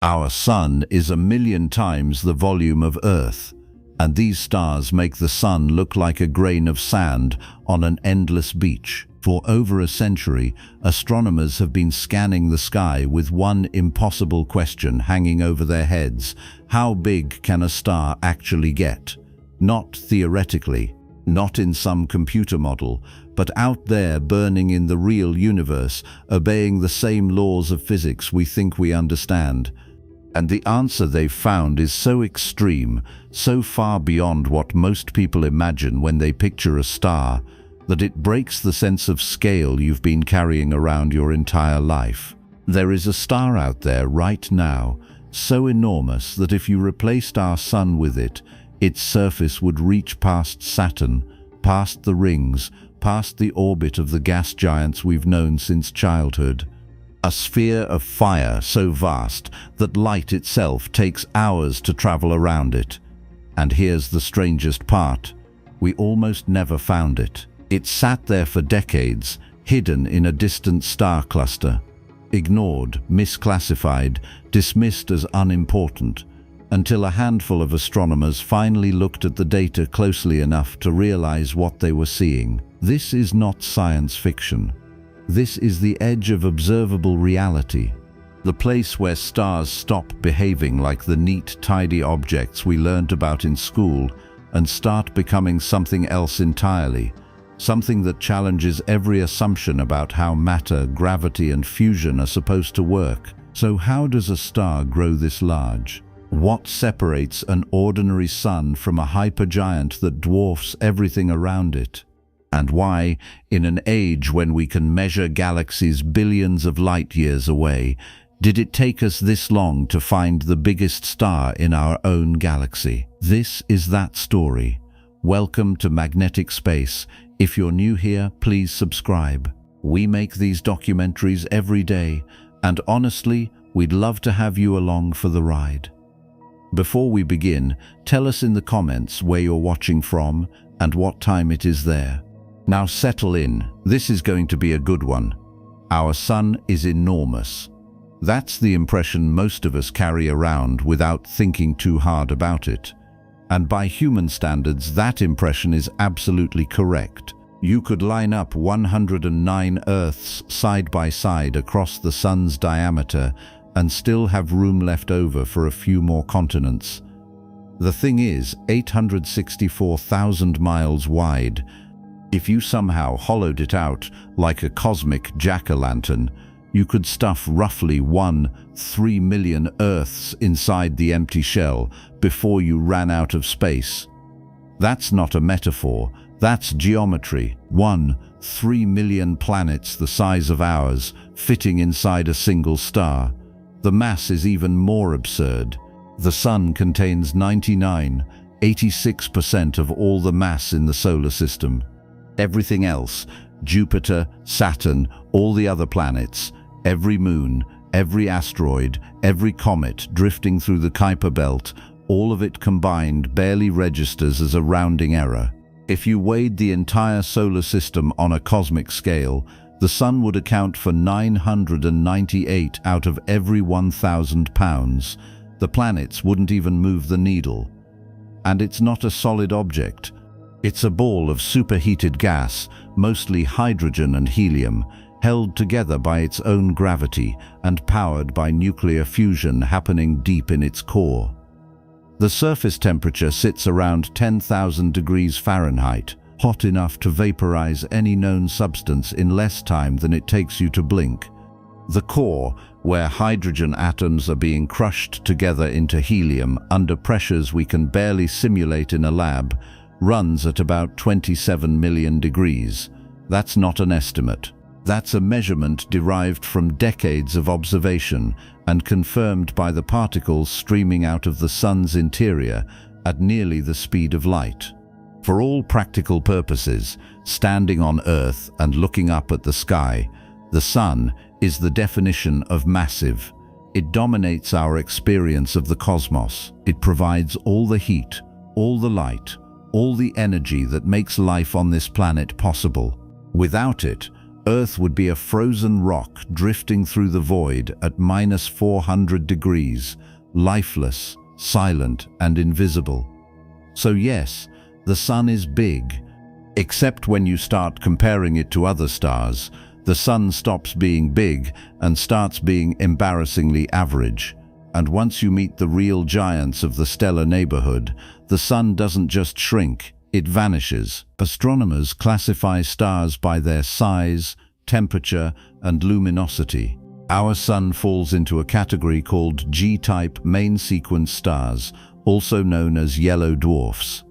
Our Sun is 1,000,000 times the volume of Earth, and these stars make the Sun look like a grain of sand on an endless beach. For over a century, astronomers have been scanning the sky with one impossible question hanging over their heads: how big can a star actually get? Not theoretically, not in some computer model, but out there burning in the real universe, obeying the same laws of physics we think we understand. And the answer they've found is so extreme, so far beyond what most people imagine when they picture a star, that it breaks the sense of scale you've been carrying around your entire life. There is a star out there right now, so enormous that if you replaced our Sun with it, its surface would reach past Saturn, past the rings, past the orbit of the gas giants we've known since childhood. A sphere of fire so vast that light itself takes hours to travel around it. And here's the strangest part: we almost never found it. It sat there for decades, hidden in a distant star cluster, ignored, misclassified, dismissed as unimportant, until a handful of astronomers finally looked at the data closely enough to realize what they were seeing. This is not science fiction. This is the edge of observable reality, the place where stars stop behaving like the neat, tidy objects we learned about in school and start becoming something else entirely, something that challenges every assumption about how matter, gravity, and fusion are supposed to work. So how does a star grow this large? What separates an ordinary sun from a hypergiant that dwarfs everything around it? And why, in an age when we can measure galaxies billions of light years away, did it take us this long to find the biggest star in our own galaxy? This is that story. Welcome to Magnetic Space. If you're new here, please subscribe. We make these documentaries every day, and honestly, we'd love to have you along for the ride. Before we begin, tell us in the comments where you're watching from and what time it is there. Now settle in, this is going to be a good one. Our Sun is enormous. That's the impression most of us carry around without thinking too hard about it. And by human standards, that impression is absolutely correct. You could line up 109 Earths side by side across the Sun's diameter and still have room left over for a few more continents. The thing is, 864,000 miles wide. If you somehow hollowed it out like a cosmic jack-o'-lantern, you could stuff roughly 3 million Earths inside the empty shell before you ran out of space. That's not a metaphor, that's geometry. 3 million planets the size of ours fitting inside a single star. The mass is even more absurd. The Sun contains 86% of all the mass in the solar system. Everything else, Jupiter, Saturn, all the other planets, every moon, every asteroid, every comet drifting through the Kuiper belt, all of it combined barely registers as a rounding error. If you weighed the entire solar system on a cosmic scale, the Sun would account for 998 out of every 1,000 pounds. The planets wouldn't even move the needle. And it's not a solid object. It's a ball of superheated gas, mostly hydrogen and helium, held together by its own gravity and powered by nuclear fusion happening deep in its core. The surface temperature sits around 10,000 degrees Fahrenheit, hot enough to vaporize any known substance in less time than it takes you to blink. The core, where hydrogen atoms are being crushed together into helium under pressures we can barely simulate in a lab, runs at about 27 million degrees. That's not an estimate. That's a measurement derived from decades of observation and confirmed by the particles streaming out of the Sun's interior at nearly the speed of light. For all practical purposes, standing on Earth and looking up at the sky, the Sun is the definition of massive. It dominates our experience of the cosmos. It provides all the heat, all the light, all the energy that makes life on this planet possible. Without it, Earth would be a frozen rock drifting through the void at -400 degrees, lifeless, silent, and invisible. So yes, the Sun is big, except when you start comparing it to other stars. The Sun stops being big and starts being embarrassingly average. And once you meet the real giants of the stellar neighborhood, the Sun doesn't just shrink, it vanishes. Astronomers classify stars by their size, temperature, and luminosity. Our Sun falls into a category called G-type main sequence stars, also known as yellow dwarfs.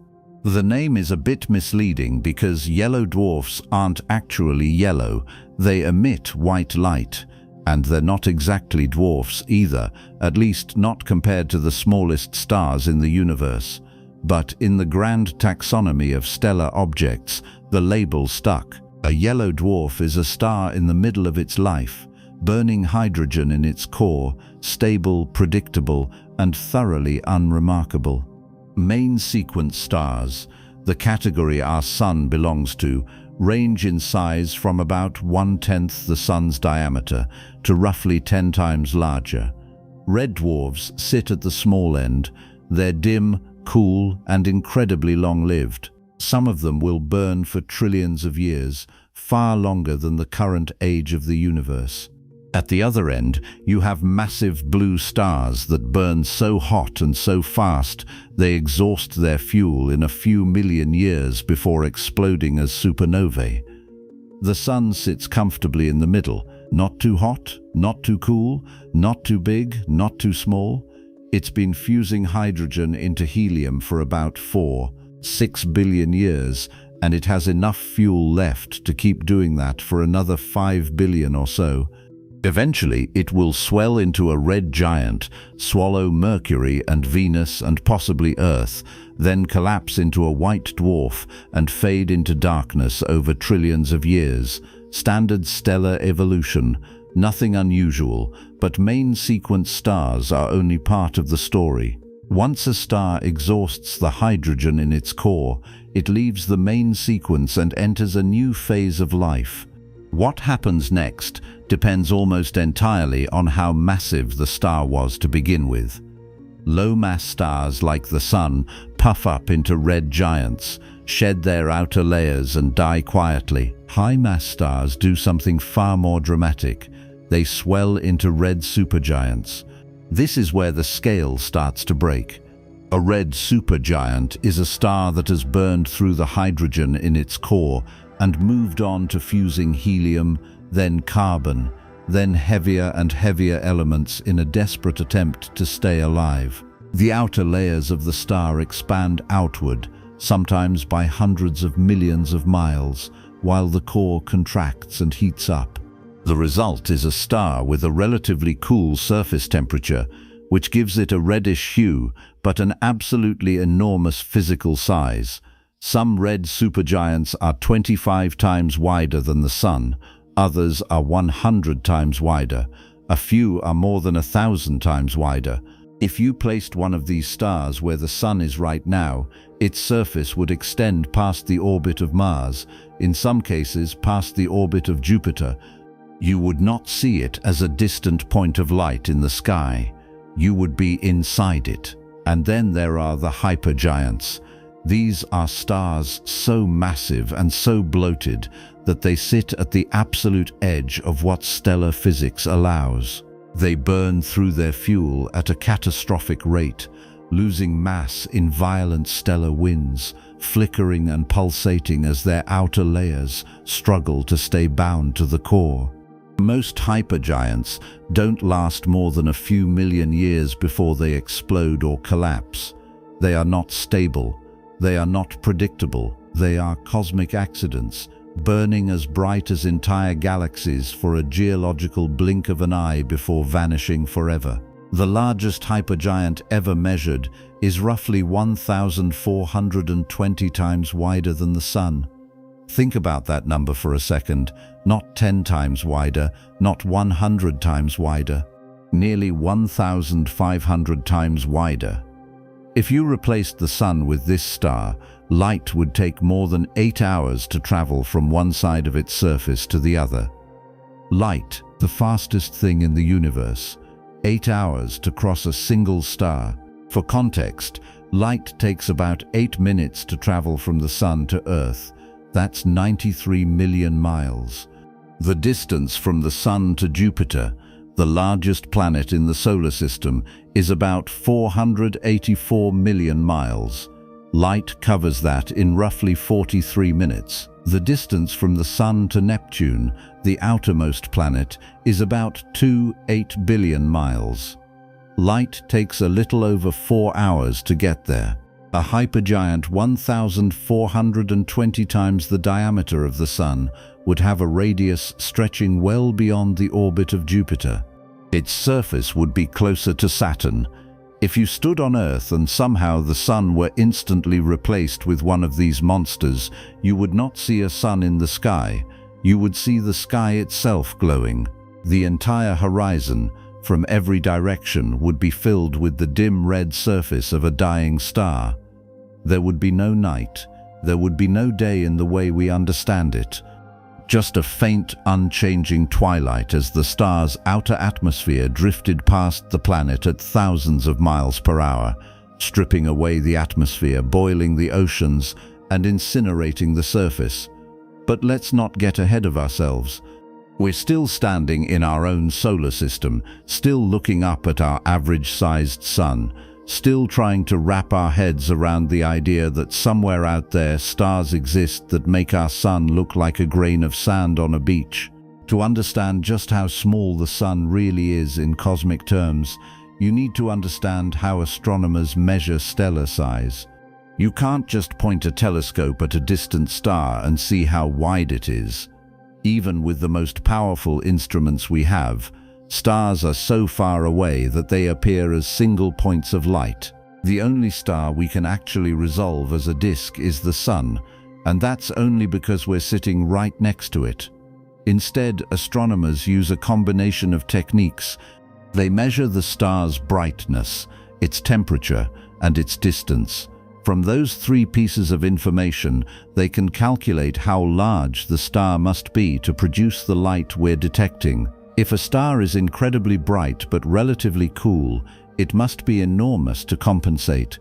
The name is a bit misleading because yellow dwarfs aren't actually yellow, they emit white light. And they're not exactly dwarfs either, at least not compared to the smallest stars in the universe. But in the grand taxonomy of stellar objects, the label stuck. A yellow dwarf is a star in the middle of its life, burning hydrogen in its core, stable, predictable, and thoroughly unremarkable. Main sequence stars, the category our Sun belongs to, range in size from about 1/10 the Sun's diameter to roughly 10 times larger. Red dwarfs sit at the small end. They're dim, cool, and incredibly long-lived. Some of them will burn for trillions of years, far longer than the current age of the universe. At the other end, you have massive blue stars that burn so hot and so fast they exhaust their fuel in a few million years before exploding as supernovae. The Sun sits comfortably in the middle, not too hot, not too cool, not too big, not too small. It's been fusing hydrogen into helium for about 4-6 billion years, and it has enough fuel left to keep doing that for another 5 billion or so. Eventually, it will swell into a red giant, swallow Mercury and Venus and possibly Earth, then collapse into a white dwarf and fade into darkness over trillions of years. Standard stellar evolution, nothing unusual, but main sequence stars are only part of the story. Once a star exhausts the hydrogen in its core, it leaves the main sequence and enters a new phase of life. What happens next depends almost entirely on how massive the star was to begin with. Low-mass stars like the Sun puff up into red giants, shed their outer layers and die quietly. High-mass stars do something far more dramatic. They swell into red supergiants. This is where the scale starts to break. A red supergiant is a star that has burned through the hydrogen in its core and moved on to fusing helium, then carbon, then heavier and heavier elements in a desperate attempt to stay alive. The outer layers of the star expand outward, sometimes by hundreds of millions of miles, while the core contracts and heats up. The result is a star with a relatively cool surface temperature, which gives it a reddish hue, but an absolutely enormous physical size. Some red supergiants are 25 times wider than the Sun, others are 100 times wider, a few are more than 1,000 times wider. If you placed one of these stars where the Sun is right now, its surface would extend past the orbit of Mars, in some cases past the orbit of Jupiter. You would not see it as a distant point of light in the sky. You would be inside it. And then there are the hypergiants. These are stars so massive and so bloated that they sit at the absolute edge of what stellar physics allows. They burn through their fuel at a catastrophic rate, losing mass in violent stellar winds, flickering and pulsating as their outer layers struggle to stay bound to the core. Most hypergiants don't last more than a few million years before they explode or collapse. They are not stable. They are not predictable. They are cosmic accidents, burning as bright as entire galaxies for a geological blink of an eye before vanishing forever. The largest hypergiant ever measured is roughly 1,420 times wider than the Sun. Think about that number for a second. Not 10 times wider, not 100 times wider, nearly 1,500 times wider. If you replaced the Sun with this star, light would take more than 8 hours to travel from one side of its surface to the other. Light, the fastest thing in the universe, 8 hours to cross a single star. For context, light takes about 8 minutes to travel from the Sun to Earth. That's 93 million miles. The distance from the Sun to Jupiter, the largest planet in the solar system, is about 484 million miles. Light covers that in roughly 43 minutes. The distance from the Sun to Neptune, the outermost planet, is about 2.8 billion miles. Light takes a little over 4 hours to get there. A hypergiant 1,420 times the diameter of the Sun would have a radius stretching well beyond the orbit of Jupiter. Its surface would be closer to Saturn. If you stood on Earth and somehow the Sun were instantly replaced with one of these monsters, you would not see a sun in the sky. You would see the sky itself glowing. The entire horizon, from every direction, would be filled with the dim red surface of a dying star. There would be no night. There would be no day in the way we understand it. Just a faint, unchanging twilight as the star's outer atmosphere drifted past the planet at thousands of miles per hour, stripping away the atmosphere, boiling the oceans, and incinerating the surface. But let's not get ahead of ourselves. We're still standing in our own solar system, still looking up at our average-sized Sun, still trying to wrap our heads around the idea that somewhere out there stars exist that make our Sun look like a grain of sand on a beach. To understand just how small the Sun really is in cosmic terms, you need to understand how astronomers measure stellar size. You can't just point a telescope at a distant star and see how wide it is. Even with the most powerful instruments we have, stars are so far away that they appear as single points of light. The only star we can actually resolve as a disk is the Sun, and that's only because we're sitting right next to it. Instead, astronomers use a combination of techniques. They measure the star's brightness, its temperature, and its distance. From those three pieces of information, they can calculate how large the star must be to produce the light we're detecting. If a star is incredibly bright but relatively cool, it must be enormous to compensate.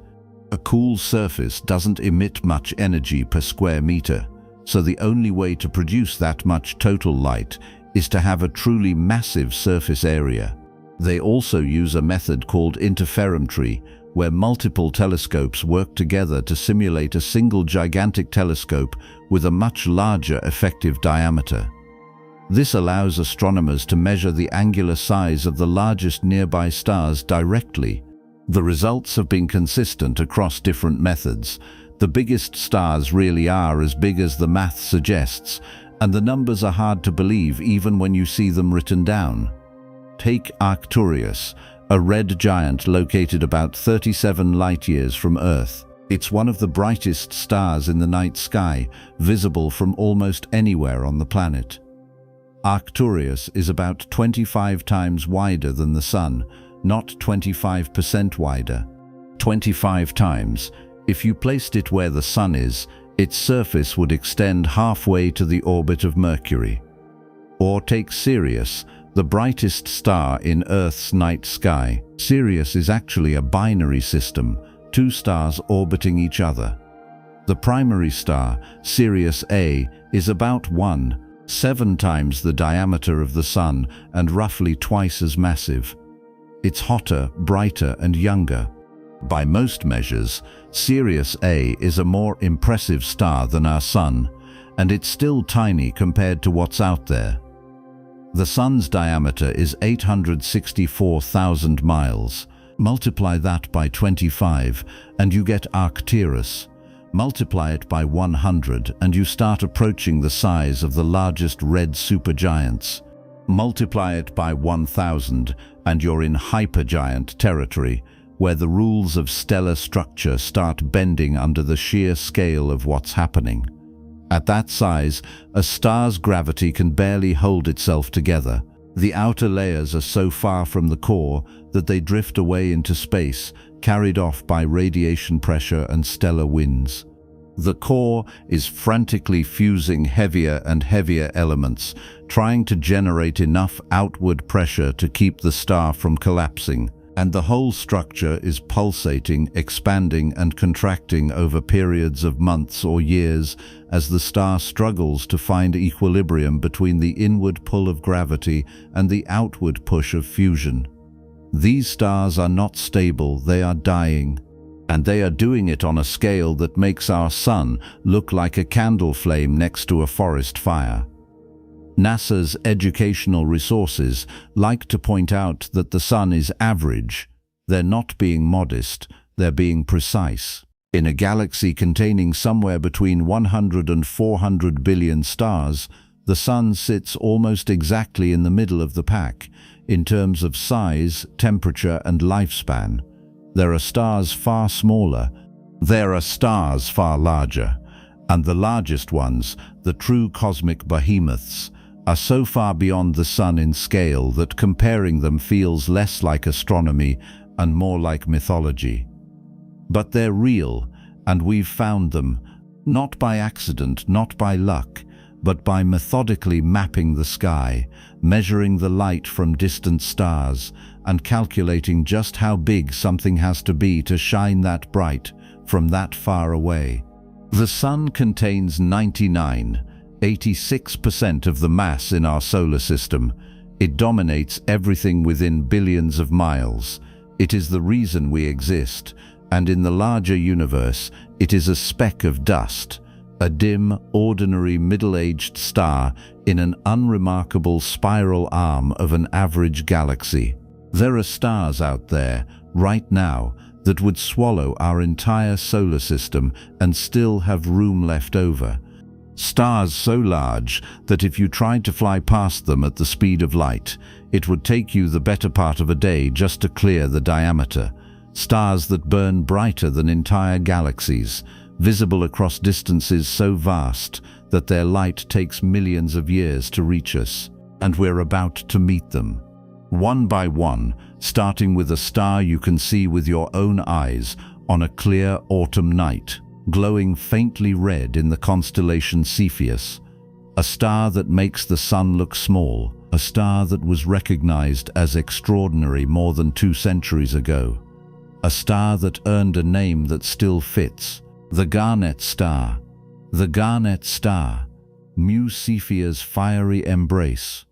A cool surface doesn't emit much energy per square meter, so the only way to produce that much total light is to have a truly massive surface area. They also use a method called interferometry, where multiple telescopes work together to simulate a single gigantic telescope with a much larger effective diameter. This allows astronomers to measure the angular size of the largest nearby stars directly. The results have been consistent across different methods. The biggest stars really are as big as the math suggests, and the numbers are hard to believe even when you see them written down. Take Arcturus, a red giant located about 37 light-years from Earth. It's one of the brightest stars in the night sky, visible from almost anywhere on the planet. Arcturus is about 25 times wider than the Sun, not 25% wider. 25 times. If you placed it where the Sun is, its surface would extend halfway to the orbit of Mercury. Or take Sirius, the brightest star in Earth's night sky. Sirius is actually a binary system, two stars orbiting each other. The primary star, Sirius A, is about 7 times the diameter of the Sun and roughly twice as massive. It's hotter, brighter, and younger. By most measures, Sirius A is a more impressive star than our Sun, and it's still tiny compared to what's out there. The Sun's diameter is 864,000 miles. Multiply that by 25 and you get Arcturus. Multiply it by 100 and you start approaching the size of the largest red supergiants. Multiply it by 1,000 and you're in hypergiant territory, where the rules of stellar structure start bending under the sheer scale of what's happening. At that size, a star's gravity can barely hold itself together. The outer layers are so far from the core that they drift away into space, carried off by radiation pressure and stellar winds. The core is frantically fusing heavier and heavier elements, trying to generate enough outward pressure to keep the star from collapsing, and the whole structure is pulsating, expanding and contracting over periods of months or years as the star struggles to find equilibrium between the inward pull of gravity and the outward push of fusion. These stars are not stable, they are dying. And they are doing it on a scale that makes our sun look like a candle flame next to a forest fire. NASA's educational resources like to point out that the sun is average. They're not being modest, they're being precise. In a galaxy containing somewhere between 100 and 400 billion stars, the sun sits almost exactly in the middle of the pack, in terms of size, temperature and lifespan. There are stars far smaller, there are stars far larger, and the largest ones, the true cosmic behemoths, are so far beyond the sun in scale that comparing them feels less like astronomy and more like mythology. But they're real, and we've found them, not by accident, not by luck, but by methodically mapping the sky, measuring the light from distant stars, and calculating just how big something has to be to shine that bright from that far away. The sun contains 86% of the mass in our solar system. It dominates everything within billions of miles. It is the reason we exist, and in the larger universe, it is a speck of dust, a dim, ordinary middle-aged star in an unremarkable spiral arm of an average galaxy. There are stars out there, right now, that would swallow our entire solar system and still have room left over. Stars so large that if you tried to fly past them at the speed of light, it would take you the better part of a day just to clear the diameter. Stars that burn brighter than entire galaxies, visible across distances so vast that their light takes millions of years to reach us, and we're about to meet them. One by one, starting with a star you can see with your own eyes on a clear autumn night, glowing faintly red in the constellation Cepheus, a star that makes the sun look small, a star that was recognized as extraordinary more than 2 centuries ago, a star that earned a name that still fits, the Garnet Star. The Garnet Star, Mu Cepheia's fiery embrace.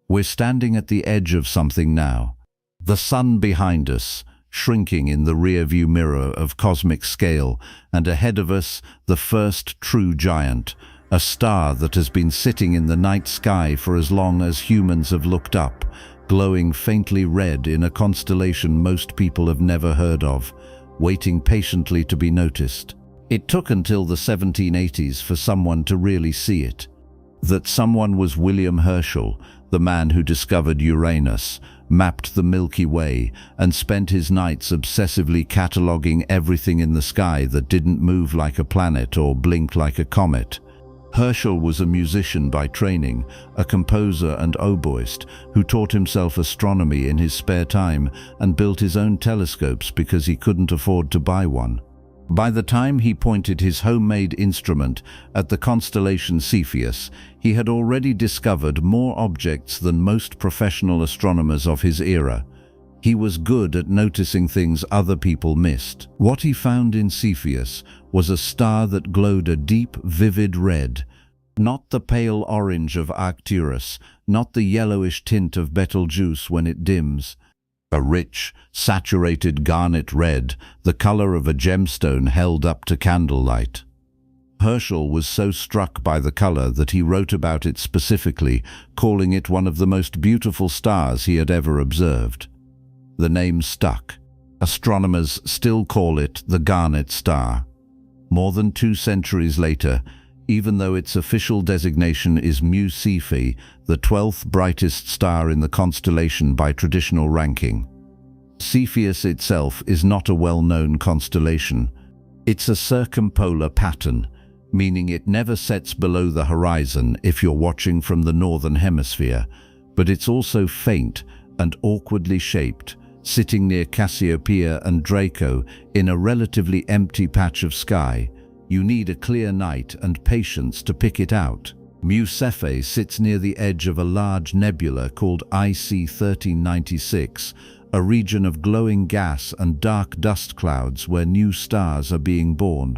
We're standing at the edge of something now. The sun behind us, shrinking in the rearview mirror of cosmic scale, and ahead of us, the first true giant, a star that has been sitting in the night sky for as long as humans have looked up, glowing faintly red in a constellation most people have never heard of, waiting patiently to be noticed. It took until the 1780s for someone to really see it. That someone was William Herschel, the man who discovered Uranus, mapped the Milky Way, and spent his nights obsessively cataloguing everything in the sky that didn't move like a planet or blink like a comet. Herschel was a musician by training, a composer and oboist, who taught himself astronomy in his spare time and built his own telescopes because he couldn't afford to buy one. By the time he pointed his homemade instrument at the constellation Cepheus, he had already discovered more objects than most professional astronomers of his era. He was good at noticing things other people missed. What he found in Cepheus was a star that glowed a deep, vivid red, not the pale orange of Arcturus, not the yellowish tint of Betelgeuse when it dims. A rich, saturated garnet red, the color of a gemstone held up to candlelight. Herschel was so struck by the color that he wrote about it specifically, calling it one of the most beautiful stars he had ever observed. The name stuck. Astronomers still call it the Garnet Star. More than 2 centuries later, even though its official designation is Mu Cephei, the 12th brightest star in the constellation by traditional ranking. Cepheus itself is not a well-known constellation. It's a circumpolar pattern, meaning it never sets below the horizon if you're watching from the northern hemisphere, but it's also faint and awkwardly shaped, sitting near Cassiopeia and Draco in a relatively empty patch of sky. You need a clear night and patience to pick it out. Mu Cephei sits near the edge of a large nebula called IC 1396, a region of glowing gas and dark dust clouds where new stars are being born.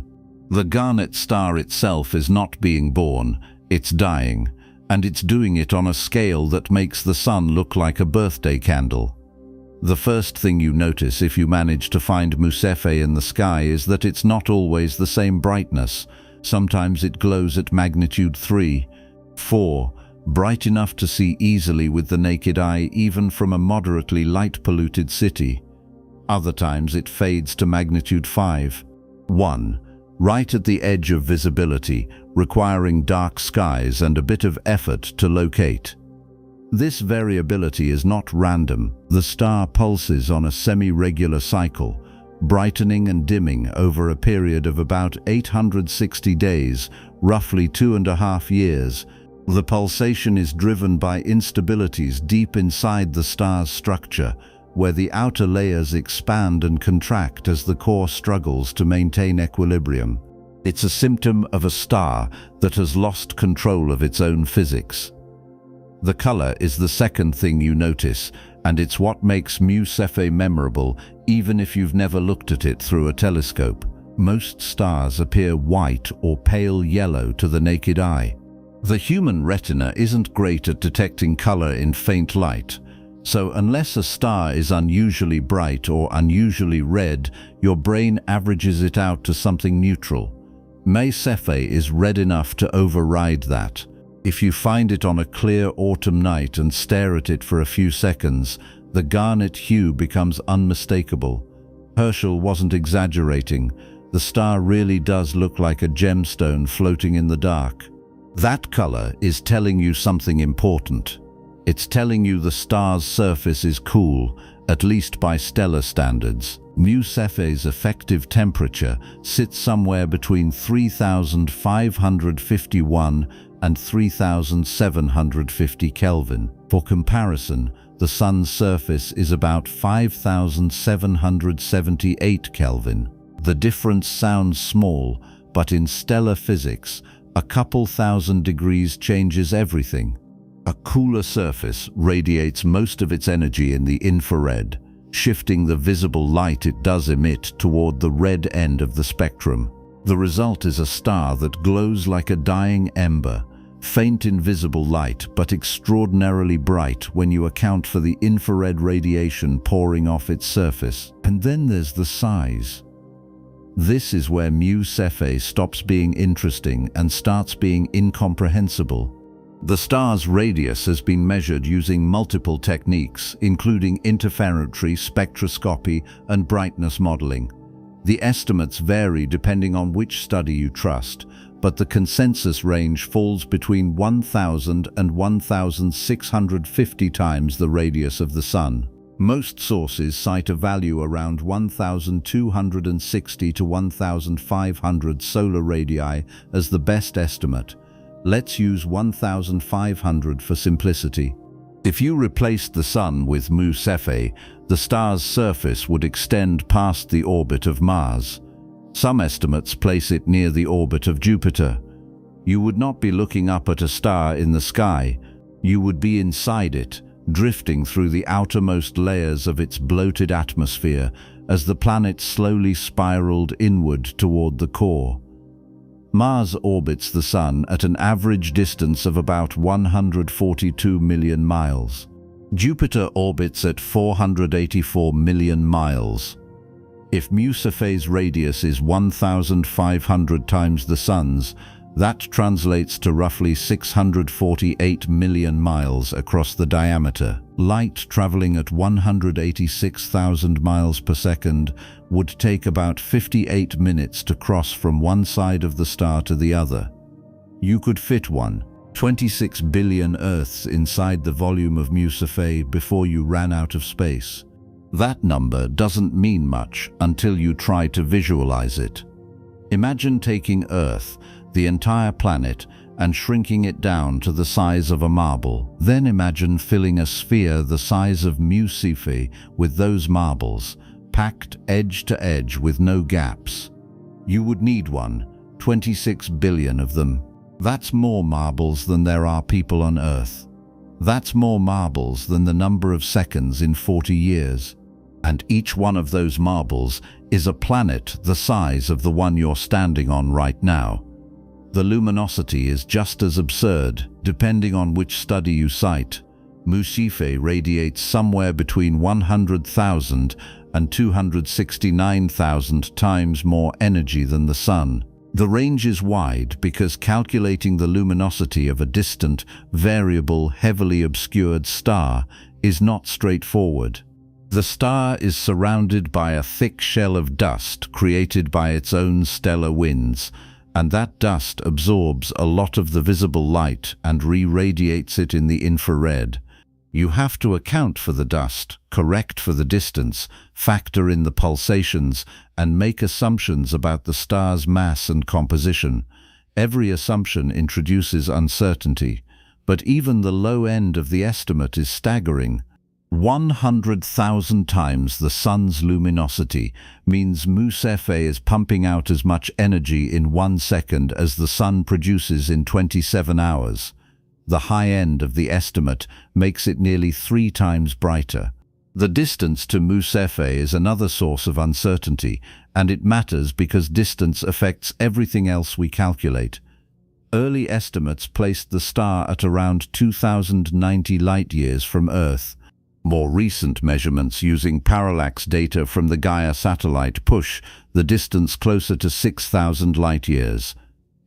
The garnet star itself is not being born, it's dying, and it's doing it on a scale that makes the sun look like a birthday candle. The first thing you notice if you manage to find Mu Cephei in the sky is that it's not always the same brightness. Sometimes it glows at magnitude 3, 4, bright enough to see easily with the naked eye even from a moderately light-polluted city. Other times it fades to magnitude 5, 1, right at the edge of visibility, requiring dark skies and a bit of effort to locate. This variability is not random. The star pulses on a semi-regular cycle, brightening and dimming over a period of about 860 days, roughly 2.5 years. The pulsation is driven by instabilities deep inside the star's structure, where the outer layers expand and contract as the core struggles to maintain equilibrium. It's a symptom of a star that has lost control of its own physics. The color is the second thing you notice, and it's what makes Mu Cephei memorable, even if you've never looked at it through a telescope. Most stars appear white or pale yellow to the naked eye. The human retina isn't great at detecting color in faint light, so unless a star is unusually bright or unusually red, your brain averages it out to something neutral. Mu Cephei is red enough to override that. If you find it on a clear autumn night and stare at it for a few seconds, the garnet hue becomes unmistakable. Herschel wasn't exaggerating. The star really does look like a gemstone floating in the dark. That color is telling you something important. It's telling you the star's surface is cool, at least by stellar standards. Mu Cephei's effective temperature sits somewhere between 3,551 and 3,750 Kelvin. For comparison, the Sun's surface is about 5,778 Kelvin. The difference sounds small, but in stellar physics, a couple thousand degrees changes everything. A cooler surface radiates most of its energy in the infrared, shifting the visible light it does emit toward the red end of the spectrum. The result is a star that glows like a dying ember, faint in visible light but extraordinarily bright when you account for the infrared radiation pouring off its surface. And then there's the size. This is where Mu Cephei stops being interesting and starts being incomprehensible. The star's radius has been measured using multiple techniques, including interferometry, spectroscopy, and brightness modeling. The estimates vary depending on which study you trust, but the consensus range falls between 1,000 and 1,650 times the radius of the Sun. Most sources cite a value around 1,260 to 1,500 solar radii as the best estimate. Let's use 1,500 for simplicity. If you replaced the Sun with Mu Cephei, the star's surface would extend past the orbit of Mars. Some estimates place it near the orbit of Jupiter. You would not be looking up at a star in the sky. You would be inside it, drifting through the outermost layers of its bloated atmosphere as the planet slowly spiraled inward toward the core. Mars orbits the Sun at an average distance of about 142 million miles. Jupiter orbits at 484 million miles. If Mu Cephei's radius is 1,500 times the Sun's, that translates to roughly 648 million miles across the diameter. Light traveling at 186,000 miles per second would take about 58 minutes to cross from one side of the star to the other. You could fit 26 billion Earths inside the volume of Mu Cephei before you ran out of space. That number doesn't mean much until you try to visualize it. Imagine taking Earth, the entire planet, and shrinking it down to the size of a marble. Then imagine filling a sphere the size of Mu Cephei with those marbles, packed edge to edge with no gaps. You would need 26 billion of them. That's more marbles than there are people on Earth. That's more marbles than the number of seconds in 40 years. And each one of those marbles is a planet the size of the one you're standing on right now. The luminosity is just as absurd, depending on which study you cite. Mu Cephei radiates somewhere between 100,000 and 269,000 times more energy than the Sun. The range is wide because calculating the luminosity of a distant, variable, heavily obscured star is not straightforward. The star is surrounded by a thick shell of dust created by its own stellar winds, and that dust absorbs a lot of the visible light and re-radiates it in the infrared. You have to account for the dust, correct for the distance, factor in the pulsations, and make assumptions about the star's mass and composition. Every assumption introduces uncertainty, but even the low end of the estimate is staggering. 100,000 times the Sun's luminosity means Mu Cephei is pumping out as much energy in 1 second as the Sun produces in 27 hours. The high end of the estimate makes it nearly 3 times brighter. The distance to Mu Cephei is another source of uncertainty, and it matters because distance affects everything else we calculate. Early estimates placed the star at around 2,090 light-years from Earth. More recent measurements using parallax data from the Gaia satellite push the distance closer to 6,000 light-years.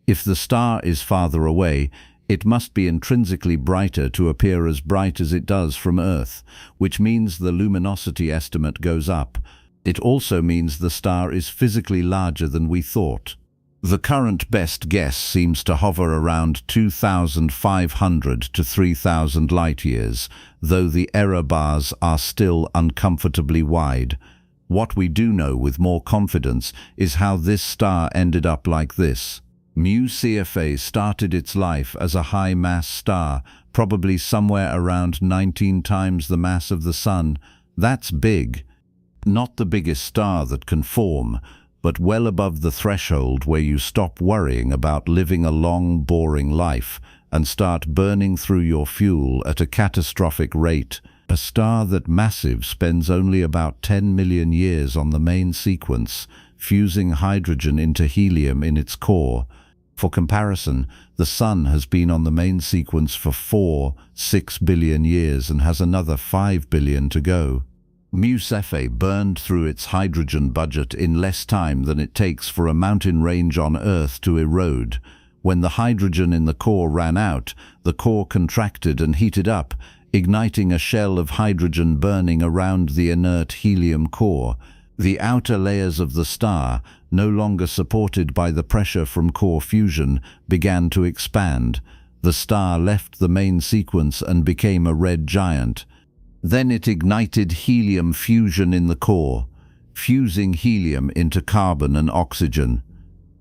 If the star is farther away, it must be intrinsically brighter to appear as bright as it does from Earth, which means the luminosity estimate goes up. It also means the star is physically larger than we thought. The current best guess seems to hover around 2,500 to 3,000 light-years, though the error bars are still uncomfortably wide. What we do know with more confidence is how this star ended up like this. Mu Cephei started its life as a high-mass star, probably somewhere around 19 times the mass of the Sun. That's big. Not the biggest star that can form, but well above the threshold where you stop worrying about living a long, boring life and start burning through your fuel at a catastrophic rate. A star that massive spends only about 10 million years on the main sequence, fusing hydrogen into helium in its core. For comparison, the Sun has been on the main sequence for 6 billion years and has another 5 billion to go. Mu Cephei burned through its hydrogen budget in less time than it takes for a mountain range on Earth to erode. When the hydrogen in the core ran out, the core contracted and heated up, igniting a shell of hydrogen burning around the inert helium core. The outer layers of the star, no longer supported by the pressure from core fusion, began to expand. The star left the main sequence and became a red giant. Then it ignited helium fusion in the core, fusing helium into carbon and oxygen.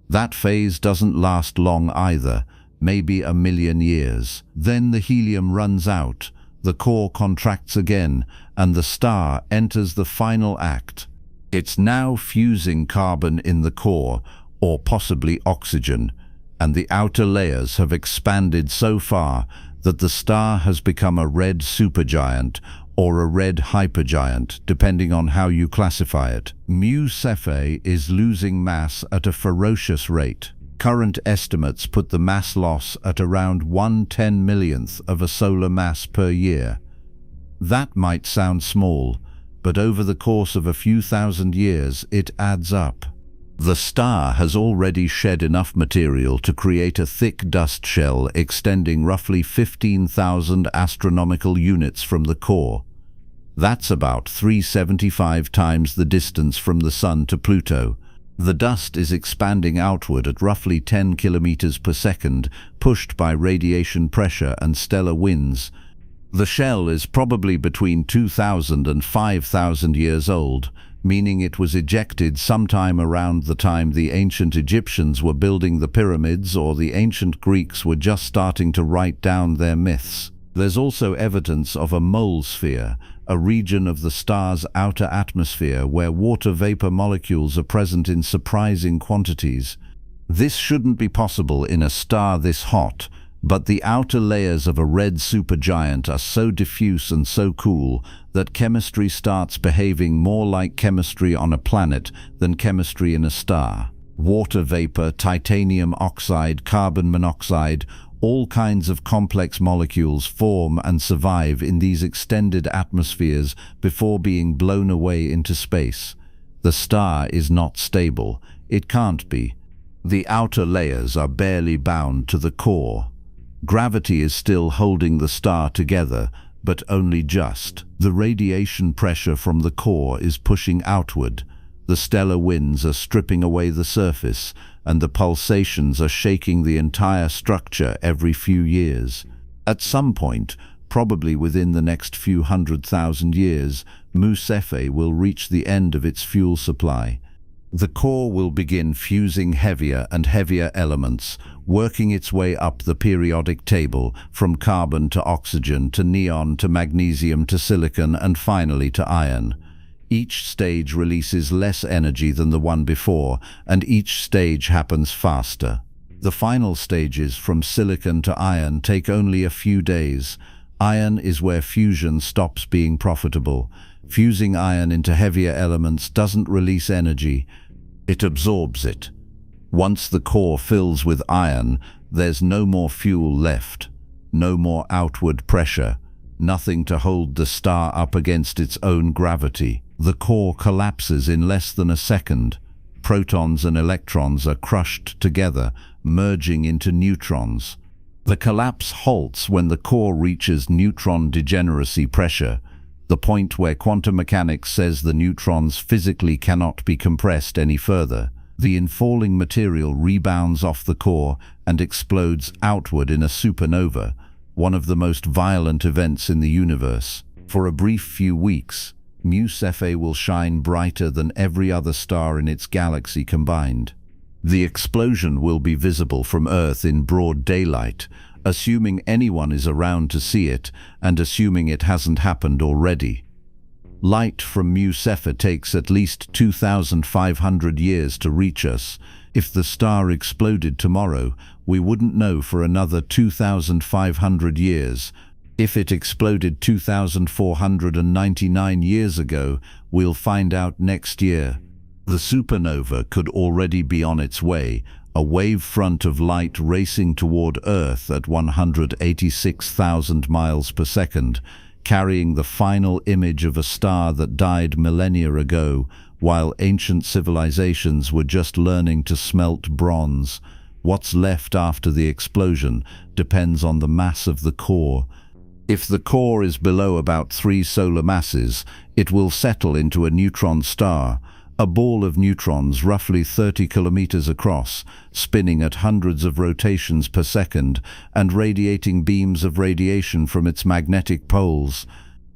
That phase doesn't last long either, maybe 1 million years. Then the helium runs out, the core contracts again, and the star enters the final act. It's now fusing carbon in the core, or possibly oxygen, and the outer layers have expanded so far that the star has become a red supergiant or a red hypergiant, depending on how you classify it. Mu Cephei is losing mass at a ferocious rate. Current estimates put the mass loss at around 1/10,000,000th of a solar mass per year. That might sound small, but over the course of a few thousand years it adds up. The star has already shed enough material to create a thick dust shell extending roughly 15,000 astronomical units from the core. That's about 375 times the distance from the Sun to Pluto. The dust is expanding outward at roughly 10 kilometers per second, pushed by radiation pressure and stellar winds. The shell is probably between 2,000 and 5,000 years old, meaning it was ejected sometime around the time the ancient Egyptians were building the pyramids or the ancient Greeks were just starting to write down their myths. There's also evidence of a mole sphere, a region of the star's outer atmosphere where water vapor molecules are present in surprising quantities. This shouldn't be possible in a star this hot, but the outer layers of a red supergiant are so diffuse and so cool that chemistry starts behaving more like chemistry on a planet than chemistry in a star. Water vapor, titanium oxide, carbon monoxide, all kinds of complex molecules form and survive in these extended atmospheres before being blown away into space. The star is not stable. It can't be. The outer layers are barely bound to the core. Gravity is still holding the star together, but only just. The radiation pressure from the core is pushing outward. The stellar winds are stripping away the surface, and the pulsations are shaking the entire structure every few years. At some point, probably within the next few 100,000 years, Mu Cephei will reach the end of its fuel supply. The core will begin fusing heavier and heavier elements, working its way up the periodic table from carbon to oxygen to neon to magnesium to silicon and finally to iron. Each stage releases less energy than the one before, and each stage happens faster. The final stages from silicon to iron take only a few days. Iron is where fusion stops being profitable. Fusing iron into heavier elements doesn't release energy. It absorbs it. Once the core fills with iron, there's no more fuel left, no more outward pressure, nothing to hold the star up against its own gravity. The core collapses in less than a second. Protons and electrons are crushed together, merging into neutrons. The collapse halts when the core reaches neutron degeneracy pressure, the point where quantum mechanics says the neutrons physically cannot be compressed any further. The infalling material rebounds off the core and explodes outward in a supernova, one of the most violent events in the universe. For a brief few weeks, Mu Cephei will shine brighter than every other star in its galaxy combined. The explosion will be visible from Earth in broad daylight, assuming anyone is around to see it, and assuming it hasn't happened already. Light from Mu Cephei takes at least 2,500 years to reach us. If the star exploded tomorrow, we wouldn't know for another 2,500 years. If it exploded 2,499 years ago, we'll find out next year. The supernova could already be on its way, a wave front of light racing toward Earth at 186,000 miles per second, carrying the final image of a star that died millennia ago, while ancient civilizations were just learning to smelt bronze. What's left after the explosion depends on the mass of the core. If the core is below about 3 solar masses, it will settle into a neutron star, a ball of neutrons roughly 30 kilometers across, spinning at hundreds of rotations per second and radiating beams of radiation from its magnetic poles.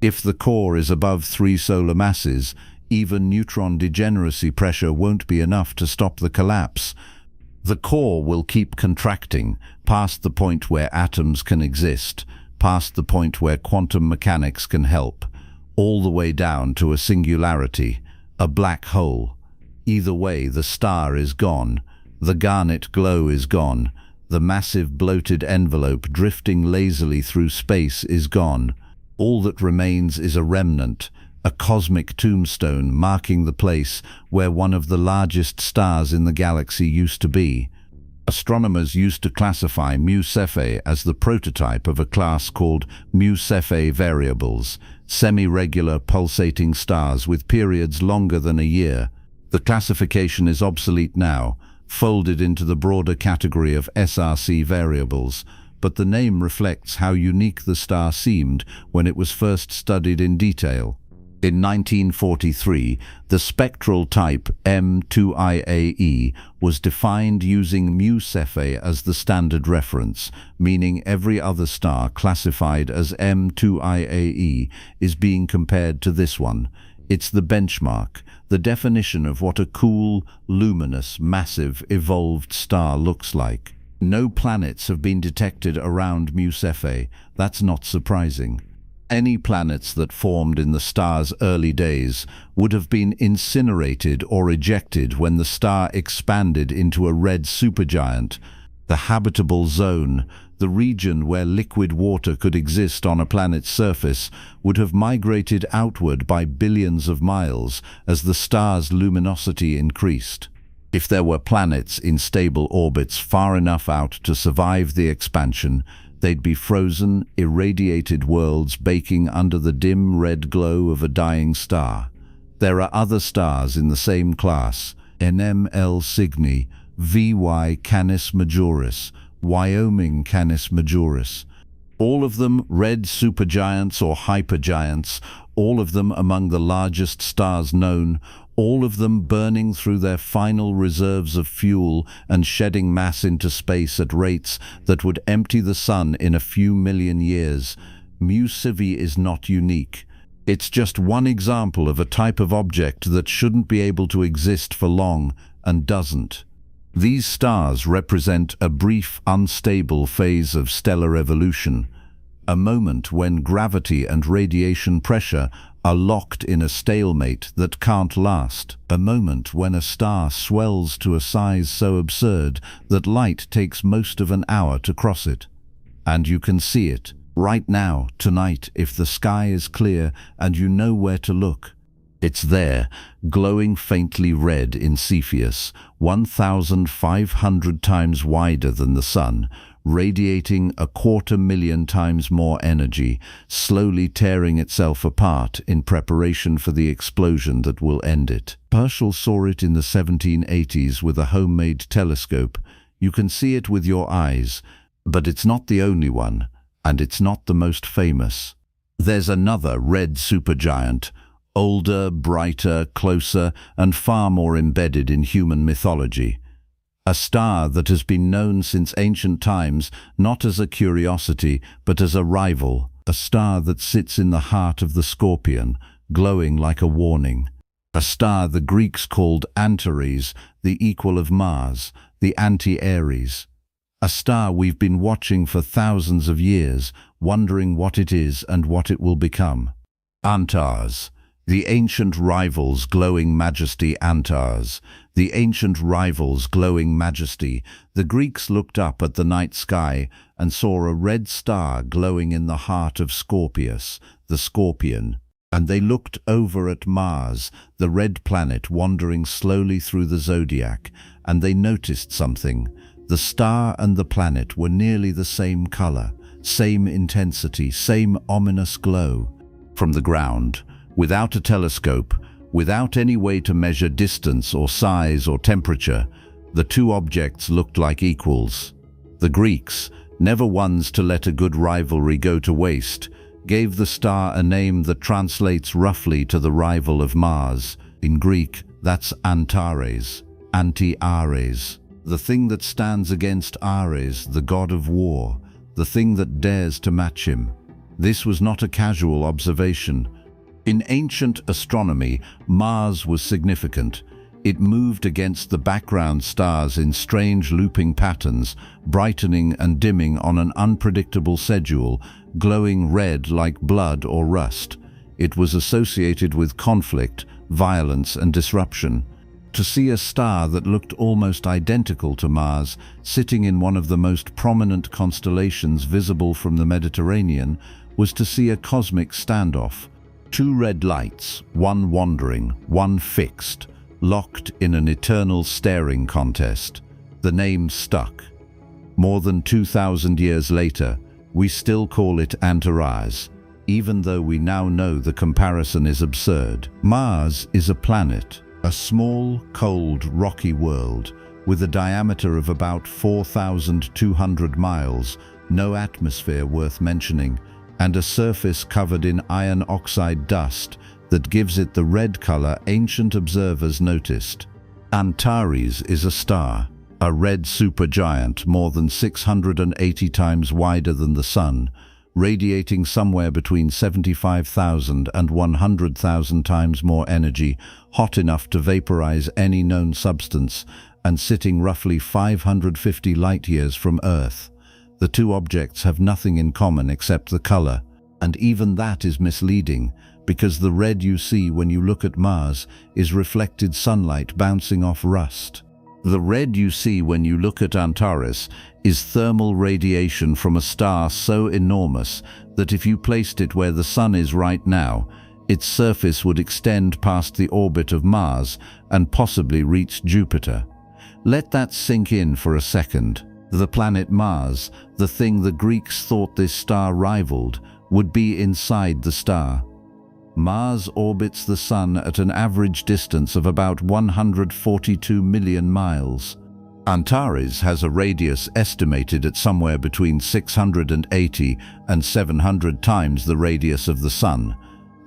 If the core is above 3 solar masses, even neutron degeneracy pressure won't be enough to stop the collapse. The core will keep contracting past the point where atoms can exist, past the point where quantum mechanics can help, all the way down to a singularity, a black hole. Either way, the star is gone. The garnet glow is gone. The massive bloated envelope drifting lazily through space is gone. All that remains is a remnant, a cosmic tombstone marking the place where one of the largest stars in the galaxy used to be. Astronomers used to classify Mu Cephei as the prototype of a class called Mu Cephei variables, semi-regular pulsating stars with periods longer than a year. The classification is obsolete now, folded into the broader category of SRC variables, but the name reflects how unique the star seemed when it was first studied in detail. In 1943, the spectral type M2IAE was defined using Mu Cephei as the standard reference, meaning every other star classified as M2IAE is being compared to this one. It's the benchmark, the definition of what a cool, luminous, massive, evolved star looks like. No planets have been detected around Mu Cephei. That's not surprising. Any planets that formed in the star's early days would have been incinerated or ejected when the star expanded into a red supergiant. The habitable zone, the region where liquid water could exist on a planet's surface, would have migrated outward by billions of miles as the star's luminosity increased. If there were planets in stable orbits far enough out to survive the expansion, they'd be frozen, irradiated worlds baking under the dim red glow of a dying star. There are other stars in the same class: NML Cygni, VY Canis Majoris, Wyoming Canis Majoris. All of them red supergiants or hypergiants, all of them among the largest stars known, all of them burning through their final reserves of fuel and shedding mass into space at rates that would empty the sun in a few million years. Mu Cephei is not unique. It's just one example of a type of object that shouldn't be able to exist for long and doesn't. These stars represent a brief, unstable phase of stellar evolution, a moment when gravity and radiation pressure are locked in a stalemate that can't last, a moment when a star swells to a size so absurd that light takes most of an hour to cross it. And you can see it, right now, tonight, if the sky is clear and you know where to look. It's there, glowing faintly red in Cepheus, 1,500 times wider than the sun, radiating 250,000 times more energy, slowly tearing itself apart in preparation for the explosion that will end it. Herschel saw it in the 1780s with a homemade telescope. You can see it with your eyes, but it's not the only one, and it's not the most famous. There's another red supergiant, older, brighter, closer, and far more embedded in human mythology. A star that has been known since ancient times, not as a curiosity, but as a rival. A star that sits in the heart of the Scorpion, glowing like a warning. A star the Greeks called Antares, the equal of Mars, the anti-Aries. A star we've been watching for thousands of years, wondering what it is and what it will become. Antares. The ancient rival's glowing majesty. Antares. The ancient rival's glowing majesty. The Greeks looked up at the night sky and saw a red star glowing in the heart of Scorpius, the Scorpion. And they looked over at Mars, the red planet wandering slowly through the zodiac, and they noticed something. The star and the planet were nearly the same color, same intensity, same ominous glow. From the ground, without a telescope, without any way to measure distance or size or temperature, the two objects looked like equals. The Greeks, never ones to let a good rivalry go to waste, gave the star a name that translates roughly to the rival of Mars. In Greek, that's Antares, anti-Ares, the thing that stands against Ares, the god of war, the thing that dares to match him. This was not a casual observation. In ancient astronomy, Mars was significant. It moved against the background stars in strange looping patterns, brightening and dimming on an unpredictable schedule, glowing red like blood or rust. It was associated with conflict, violence, and disruption. To see a star that looked almost identical to Mars, sitting in one of the most prominent constellations visible from the Mediterranean, was to see a cosmic standoff. Two red lights, one wandering, one fixed, locked in an eternal staring contest. The name stuck. More than 2,000 years later, we still call it Antares, even though we now know the comparison is absurd. Mars is a planet, a small, cold, rocky world with a diameter of about 4,200 miles, no atmosphere worth mentioning, and a surface covered in iron oxide dust that gives it the red color ancient observers noticed. Antares is a star, a red supergiant more than 680 times wider than the Sun, radiating somewhere between 75,000 and 100,000 times more energy, hot enough to vaporize any known substance, and sitting roughly 550 light-years from Earth. The two objects have nothing in common except the color, and even that is misleading, because the red you see when you look at Mars is reflected sunlight bouncing off rust. The red you see when you look at Antares is thermal radiation from a star so enormous that if you placed it where the Sun is right now, its surface would extend past the orbit of Mars and possibly reach Jupiter. Let that sink in for a second. The planet Mars, the thing the Greeks thought this star rivaled, would be inside the star. Mars orbits the Sun at an average distance of about 142 million miles. Antares has a radius estimated at somewhere between 680 and 700 times the radius of the Sun.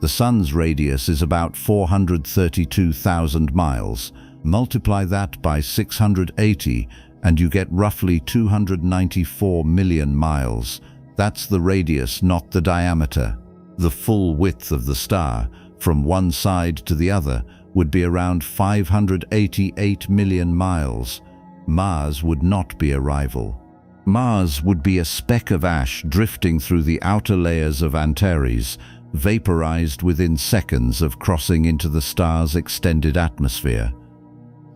The Sun's radius is about 432,000 miles. Multiply that by 680 and you get roughly 294 million miles. That's the radius, not the diameter. The full width of the star, from one side to the other, would be around 588 million miles. Mars would not be a rival. Mars would be a speck of ash drifting through the outer layers of Antares, vaporized within seconds of crossing into the star's extended atmosphere.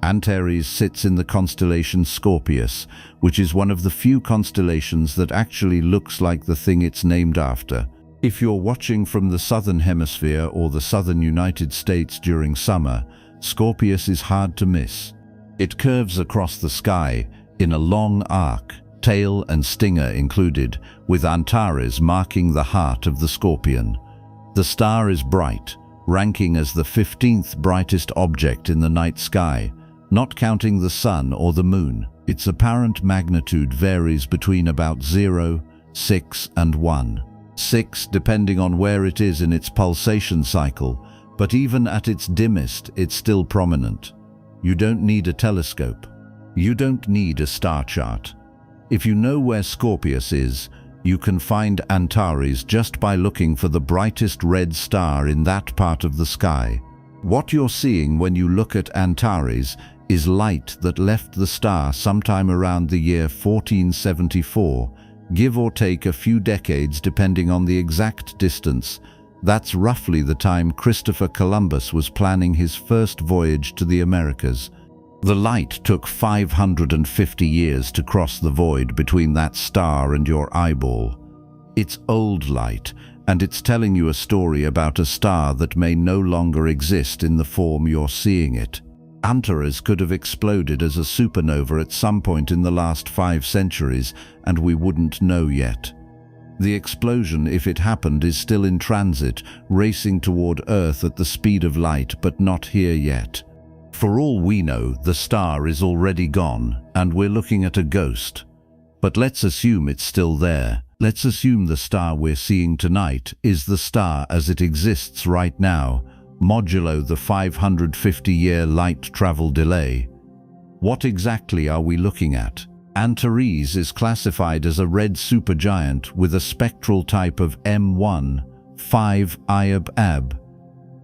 Antares sits in the constellation Scorpius, which is one of the few constellations that actually looks like the thing it's named after. If you're watching from the southern hemisphere or the southern United States during summer, Scorpius is hard to miss. It curves across the sky in a long arc, tail and stinger included, with Antares marking the heart of the Scorpion. The star is bright, ranking as the 15th brightest object in the night sky, not counting the Sun or the Moon. Its apparent magnitude varies between about 0, 6 and 1. 6 depending on where it is in its pulsation cycle, but even at its dimmest, it's still prominent. You don't need a telescope. You don't need a star chart. If you know where Scorpius is, you can find Antares just by looking for the brightest red star in that part of the sky. What you're seeing when you look at Antares is light that left the star sometime around the year 1474, give or take a few decades depending on the exact distance. That's roughly the time Christopher Columbus was planning his first voyage to the Americas. The light took 550 years to cross the void between that star and your eyeball. It's old light, and it's telling you a story about a star that may no longer exist in the form you're seeing it. Antares could have exploded as a supernova at some point in the last 5 centuries, and we wouldn't know yet. The explosion, if it happened, is still in transit, racing toward Earth at the speed of light, but not here yet. For all we know, the star is already gone, and we're looking at a ghost. But let's assume it's still there. Let's assume the star we're seeing tonight is the star as it exists right now, modulo the 550-year light travel delay. What exactly are we looking at? Antares is classified as a red supergiant with a spectral type of M1, 5 Iab Ab.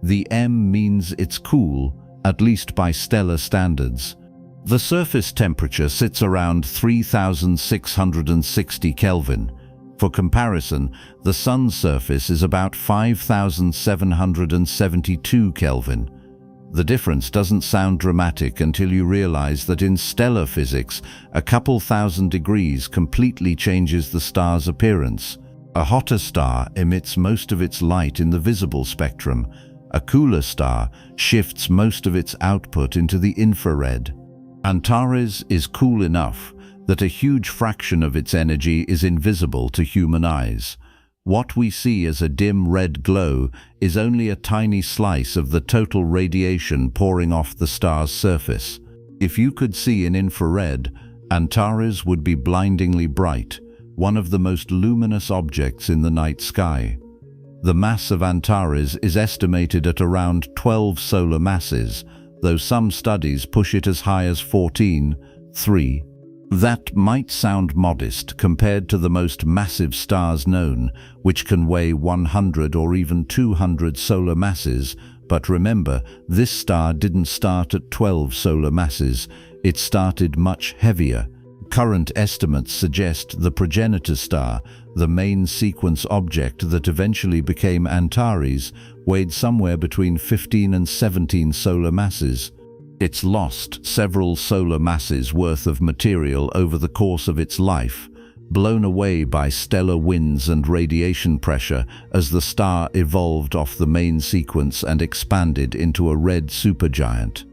The M means it's cool, at least by stellar standards. The surface temperature sits around 3,660 Kelvin. For comparison, the Sun's surface is about 5,772 Kelvin. The difference doesn't sound dramatic until you realize that in stellar physics, a couple thousand degrees completely changes the star's appearance. A hotter star emits most of its light in the visible spectrum. A cooler star shifts most of its output into the infrared. Antares is cool enough that a huge fraction of its energy is invisible to human eyes. What we see as a dim red glow is only a tiny slice of the total radiation pouring off the star's surface. If you could see in infrared, Antares would be blindingly bright, one of the most luminous objects in the night sky. The mass of Antares is estimated at around 12 solar masses, though some studies push it as high as 14, 3. That might sound modest compared to the most massive stars known, which can weigh 100 or even 200 solar masses, but remember, this star didn't start at 12 solar masses, it started much heavier. Current estimates suggest the progenitor star, the main sequence object that eventually became Antares, weighed somewhere between 15 and 17 solar masses. It's lost several solar masses worth of material over the course of its life, blown away by stellar winds and radiation pressure as the star evolved off the main sequence and expanded into a red supergiant.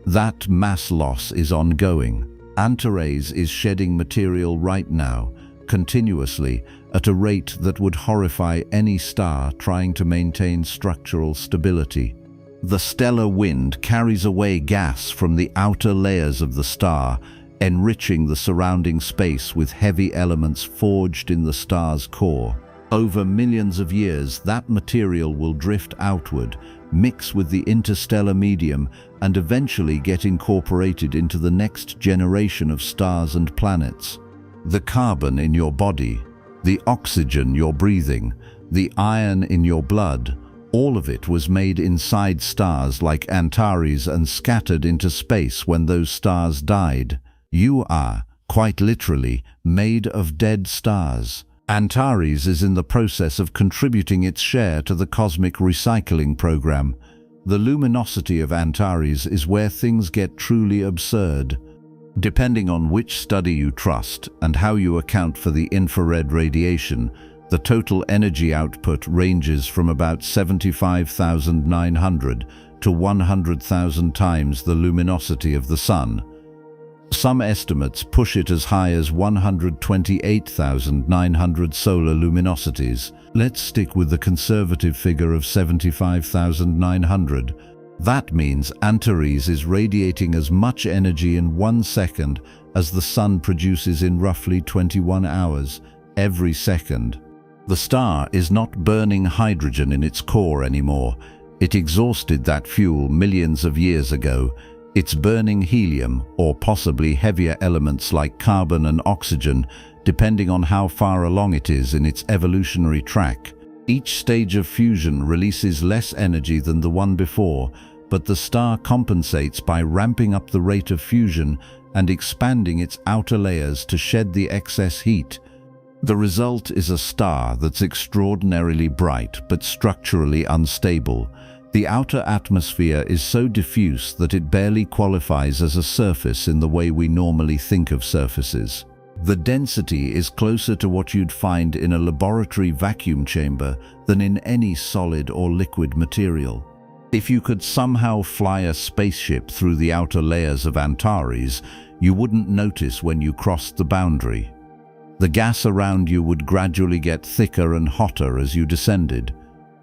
That mass loss is ongoing. Antares is shedding material right now, continuously, at a rate that would horrify any star trying to maintain structural stability. The stellar wind carries away gas from the outer layers of the star, enriching the surrounding space with heavy elements forged in the star's core. Over millions of years, that material will drift outward, mix with the interstellar medium, and eventually get incorporated into the next generation of stars and planets. The carbon in your body, the oxygen you're breathing, the iron in your blood, all of it was made inside stars like Antares and scattered into space when those stars died. You are, quite literally, made of dead stars. Antares is in the process of contributing its share to the cosmic recycling program. The luminosity of Antares is where things get truly absurd. Depending on which study you trust and how you account for the infrared radiation, the total energy output ranges from about 75,900 to 100,000 times the luminosity of the Sun. Some estimates push it as high as 128,900 solar luminosities. Let's stick with the conservative figure of 75,900. That means Antares is radiating as much energy in 1 second as the Sun produces in roughly 21 hours, every second. The star is not burning hydrogen in its core anymore. It exhausted that fuel millions of years ago. It's burning helium, or possibly heavier elements like carbon and oxygen, depending on how far along it is in its evolutionary track. Each stage of fusion releases less energy than the one before, but the star compensates by ramping up the rate of fusion and expanding its outer layers to shed the excess heat. The result is a star that's extraordinarily bright but structurally unstable. The outer atmosphere is so diffuse that it barely qualifies as a surface in the way we normally think of surfaces. The density is closer to what you'd find in a laboratory vacuum chamber than in any solid or liquid material. If you could somehow fly a spaceship through the outer layers of Antares, you wouldn't notice when you crossed the boundary. The gas around you would gradually get thicker and hotter as you descended.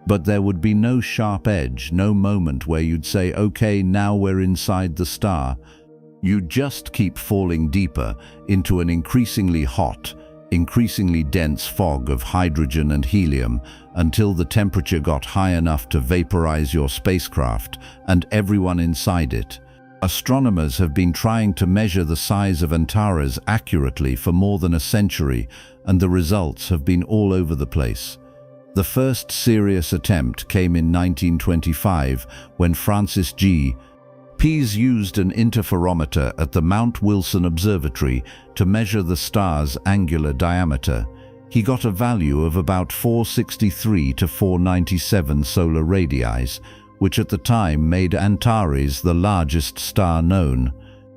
But there would be no sharp edge, no moment where you'd say, okay, now we're inside the star. You'd just keep falling deeper into an increasingly hot, increasingly dense fog of hydrogen and helium until the temperature got high enough to vaporize your spacecraft and everyone inside it. Astronomers have been trying to measure the size of Antares accurately for more than a century, and the results have been all over the place. The first serious attempt came in 1925 when Francis G. Pease used an interferometer at the Mount Wilson Observatory to measure the star's angular diameter. He got a value of about 463 to 497 solar radii, which at the time made Antares the largest star known.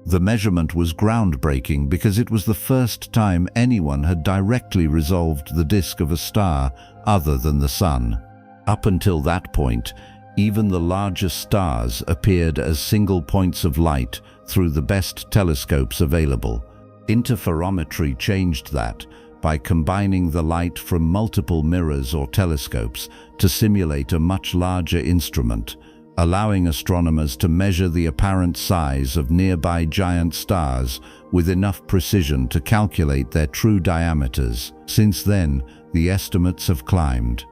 The measurement was groundbreaking because it was the first time anyone had directly resolved the disk of a star other than the Sun. Up until that point, even the largest stars appeared as single points of light through the best telescopes available. Interferometry changed that by combining the light from multiple mirrors or telescopes to simulate a much larger instrument, allowing astronomers to measure the apparent size of nearby giant stars with enough precision to calculate their true diameters. Since then, the estimates have climbed.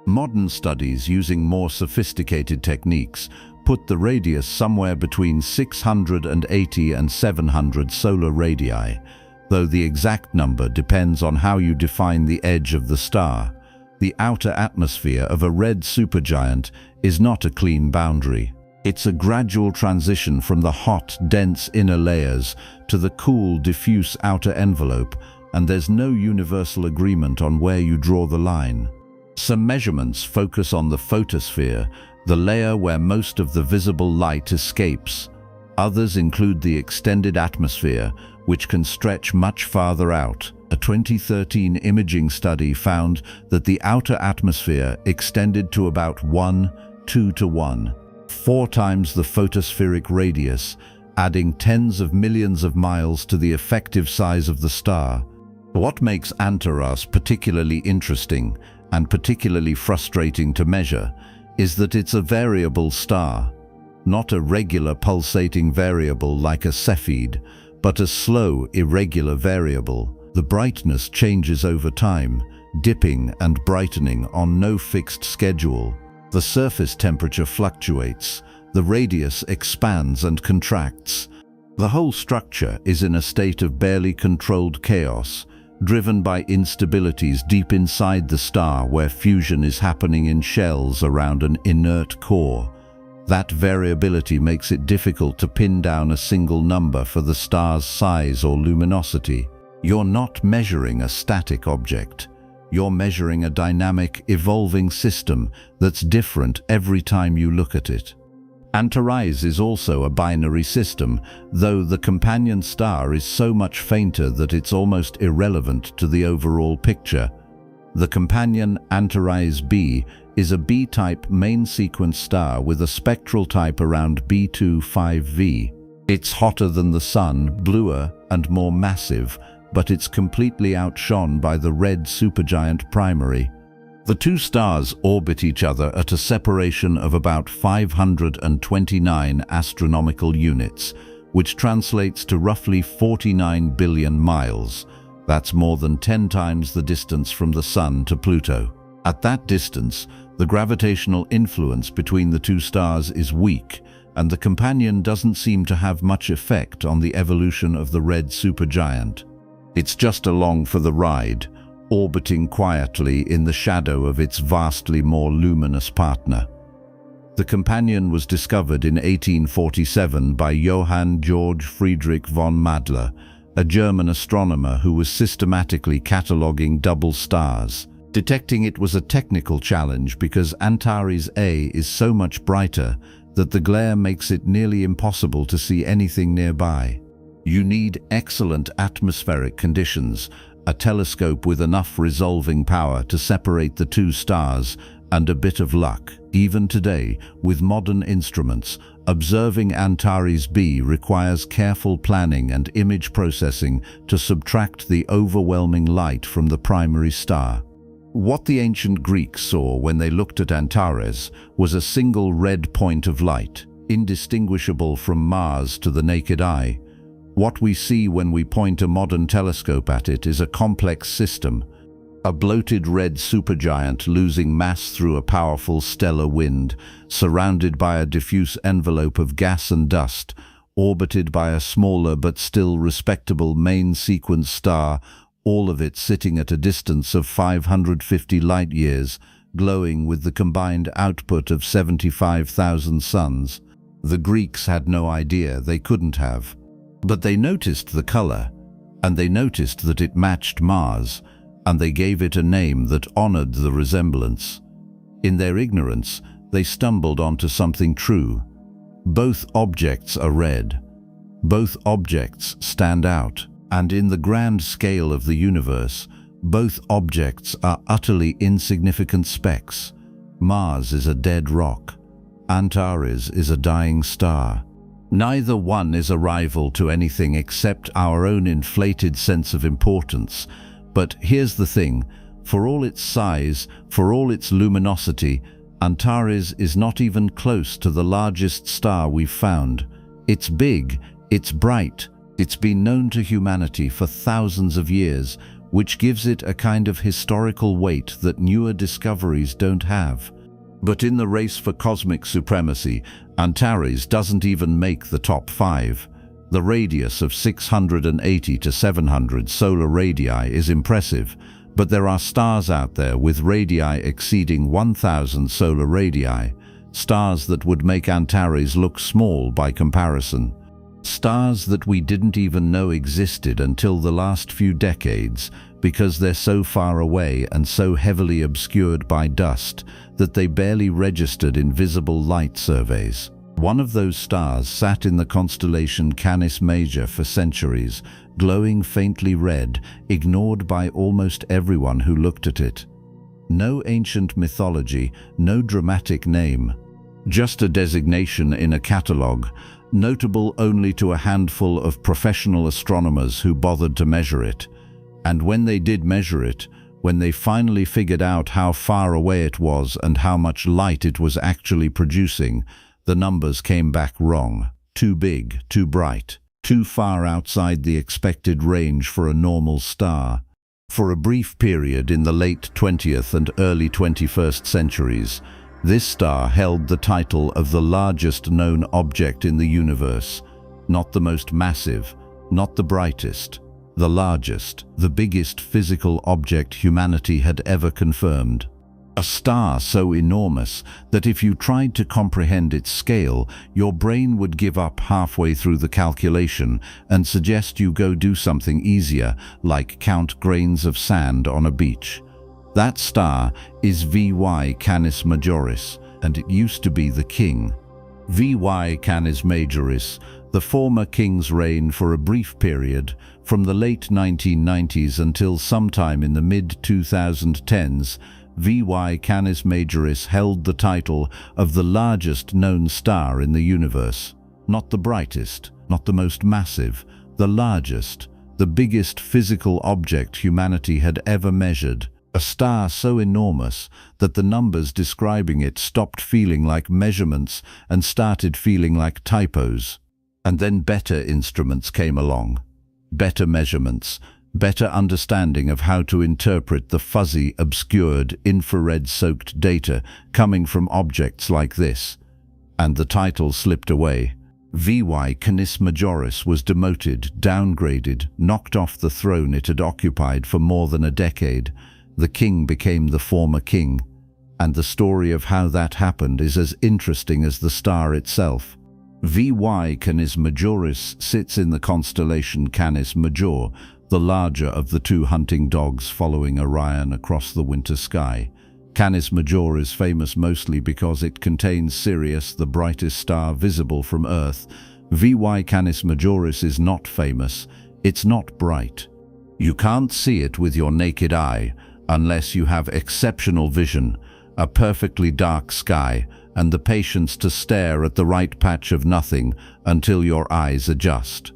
Modern studies using more sophisticated techniques put the radius somewhere between 680 and 700 solar radii. though the exact number depends on how you define the edge of the star. The outer atmosphere of a red supergiant is not a clean boundary. It's a gradual transition from the hot, dense inner layers to the cool, diffuse outer envelope, and there's no universal agreement on where you draw the line. Some measurements focus on the photosphere, the layer where most of the visible light escapes. Others include the extended atmosphere, which can stretch much farther out. A 2013 imaging study found that the outer atmosphere extended to about 1:2 to 1, 4 times the photospheric radius, adding tens of millions of miles to the effective size of the star. What makes Antares particularly interesting and particularly frustrating to measure is that it's a variable star, not a regular pulsating variable like a Cepheid, but a slow, irregular variable. The brightness changes over time, dipping and brightening on no fixed schedule. The surface temperature fluctuates, the radius expands and contracts. The whole structure is in a state of barely controlled chaos, driven by instabilities deep inside the star where fusion is happening in shells around an inert core. That variability makes it difficult to pin down a single number for the star's size or luminosity. You're not measuring a static object. You're measuring a dynamic, evolving system that's different every time you look at it. Antares is also a binary system, though the companion star is so much fainter that it's almost irrelevant to the overall picture. The companion Antares B is a B-type main sequence star with a spectral type around B25V. It's hotter than the Sun, bluer and more massive, but it's completely outshone by the red supergiant primary. The two stars orbit each other at a separation of about 529 astronomical units, which translates to roughly 49 billion miles. That's more than 10 times the distance from the Sun to Pluto. At that distance, the gravitational influence between the two stars is weak, and the companion doesn't seem to have much effect on the evolution of the red supergiant. It's just along for the ride, orbiting quietly in the shadow of its vastly more luminous partner. The companion was discovered in 1847 by Johann Georg Friedrich von Madler, a German astronomer who was systematically cataloguing double stars. Detecting it was a technical challenge because Antares A is so much brighter that the glare makes it nearly impossible to see anything nearby. You need excellent atmospheric conditions, a telescope with enough resolving power to separate the two stars, and a bit of luck. Even today, with modern instruments, observing Antares B requires careful planning and image processing to subtract the overwhelming light from the primary star. What the ancient Greeks saw when they looked at Antares was a single red point of light, indistinguishable from Mars to the naked eye. What we see when we point a modern telescope at it is a complex system, a bloated red supergiant losing mass through a powerful stellar wind, surrounded by a diffuse envelope of gas and dust, orbited by a smaller but still respectable main sequence star, all of it sitting at a distance of 550 light-years, glowing with the combined output of 75,000 suns. The Greeks had no idea, they couldn't have. But they noticed the color, and they noticed that it matched Mars, and they gave it a name that honored the resemblance. In their ignorance, they stumbled onto something true. Both objects are red. Both objects stand out. And in the grand scale of the universe, both objects are utterly insignificant specks. Mars is a dead rock. Antares is a dying star. Neither one is a rival to anything except our own inflated sense of importance. But here's the thing, for all its size, for all its luminosity, Antares is not even close to the largest star we've found. It's big, it's bright, it's been known to humanity for thousands of years, which gives it a kind of historical weight that newer discoveries don't have. But in the race for cosmic supremacy, Antares doesn't even make the top 5. The radius of 680 to 700 solar radii is impressive, but there are stars out there with radii exceeding 1,000 solar radii, stars that would make Antares look small by comparison. Stars that we didn't even know existed until the last few decades because they're so far away and so heavily obscured by dust that they barely registered in visible light surveys. One of those stars sat in the constellation Canis Major for centuries, glowing faintly red, ignored by almost everyone who looked at it. No ancient mythology, no dramatic name. Just a designation in a catalogue, notable only to a handful of professional astronomers who bothered to measure it. And when they did measure it, when they finally figured out how far away it was and how much light it was actually producing, the numbers came back wrong. Too big, too bright, too far outside the expected range for a normal star. For a brief period in the late 20th and early 21st centuries, this star held the title of the largest known object in the universe. Not the most massive, not the brightest, the largest, the biggest physical object humanity had ever confirmed. A star so enormous that if you tried to comprehend its scale, your brain would give up halfway through the calculation and suggest you go do something easier, like count grains of sand on a beach. That star is VY Canis Majoris, and it used to be the king. VY Canis Majoris, the former king's reign for a brief period, from the late 1990s until sometime in the mid-2010s, VY Canis Majoris held the title of the largest known star in the universe. Not the brightest, not the most massive, the largest, the biggest physical object humanity had ever measured. A star so enormous that the numbers describing it stopped feeling like measurements and started feeling like typos. And then better instruments came along. Better measurements, better understanding of how to interpret the fuzzy, obscured, infrared-soaked data coming from objects like this. And the title slipped away. VY Canis Majoris was demoted, downgraded, knocked off the throne it had occupied for more than a decade. The king became the former king. And the story of how that happened is as interesting as the star itself. VY Canis Majoris sits in the constellation Canis Major, the larger of the two hunting dogs following Orion across the winter sky. Canis Major is famous mostly because it contains Sirius, the brightest star visible from Earth. VY Canis Majoris is not famous. It's not bright. You can't see it with your naked eye unless you have exceptional vision, a perfectly dark sky, and the patience to stare at the right patch of nothing until your eyes adjust.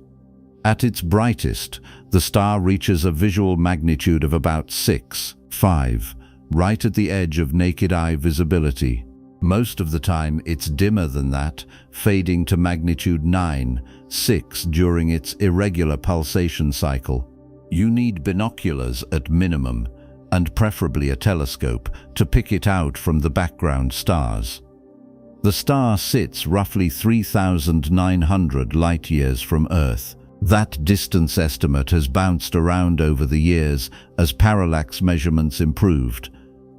At its brightest, the star reaches a visual magnitude of about 6.5, right at the edge of naked eye visibility. Most of the time it's dimmer than that, fading to magnitude 9.6 during its irregular pulsation cycle. You need binoculars at minimum, and preferably a telescope, to pick it out from the background stars. The star sits roughly 3,900 light-years from Earth. That distance estimate has bounced around over the years as parallax measurements improved,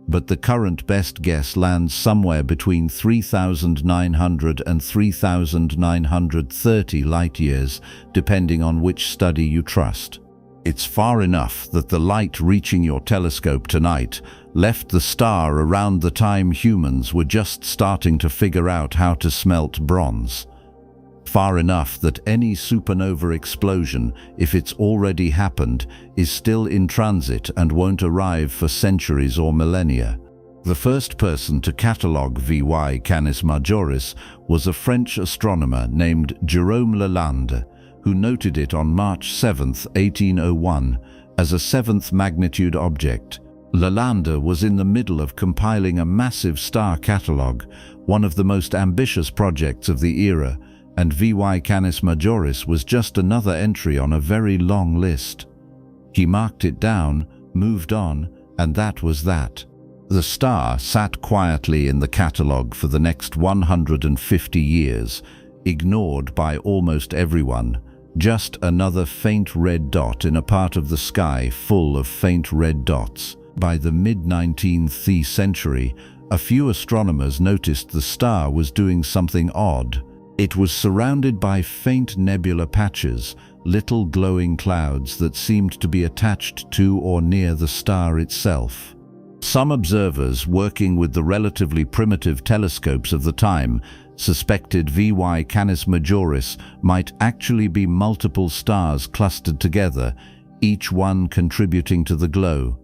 but the current best guess lands somewhere between 3,900 and 3,930 light-years, depending on which study you trust. It's far enough that the light reaching your telescope tonight left the star around the time humans were just starting to figure out how to smelt bronze. Far enough that any supernova explosion, if it's already happened, is still in transit and won't arrive for centuries or millennia. The first person to catalogue VY Canis Majoris was a French astronomer named Jérôme Lalande, who noted it on March 7, 1801, as a 7th magnitude object. Lalande was in the middle of compiling a massive star catalogue, one of the most ambitious projects of the era, and VY Canis Majoris was just another entry on a very long list. He marked it down, moved on, and that was that. The star sat quietly in the catalogue for the next 150 years, ignored by almost everyone, Just another faint red dot in a part of the sky full of faint red dots. By the mid-19th century, a few astronomers noticed the star was doing something odd. It was surrounded by faint nebula patches, little glowing clouds that seemed to be attached to or near the star itself. Some observers working with the relatively primitive telescopes of the time suspected VY Canis Majoris might actually be multiple stars clustered together, each one contributing to the glow.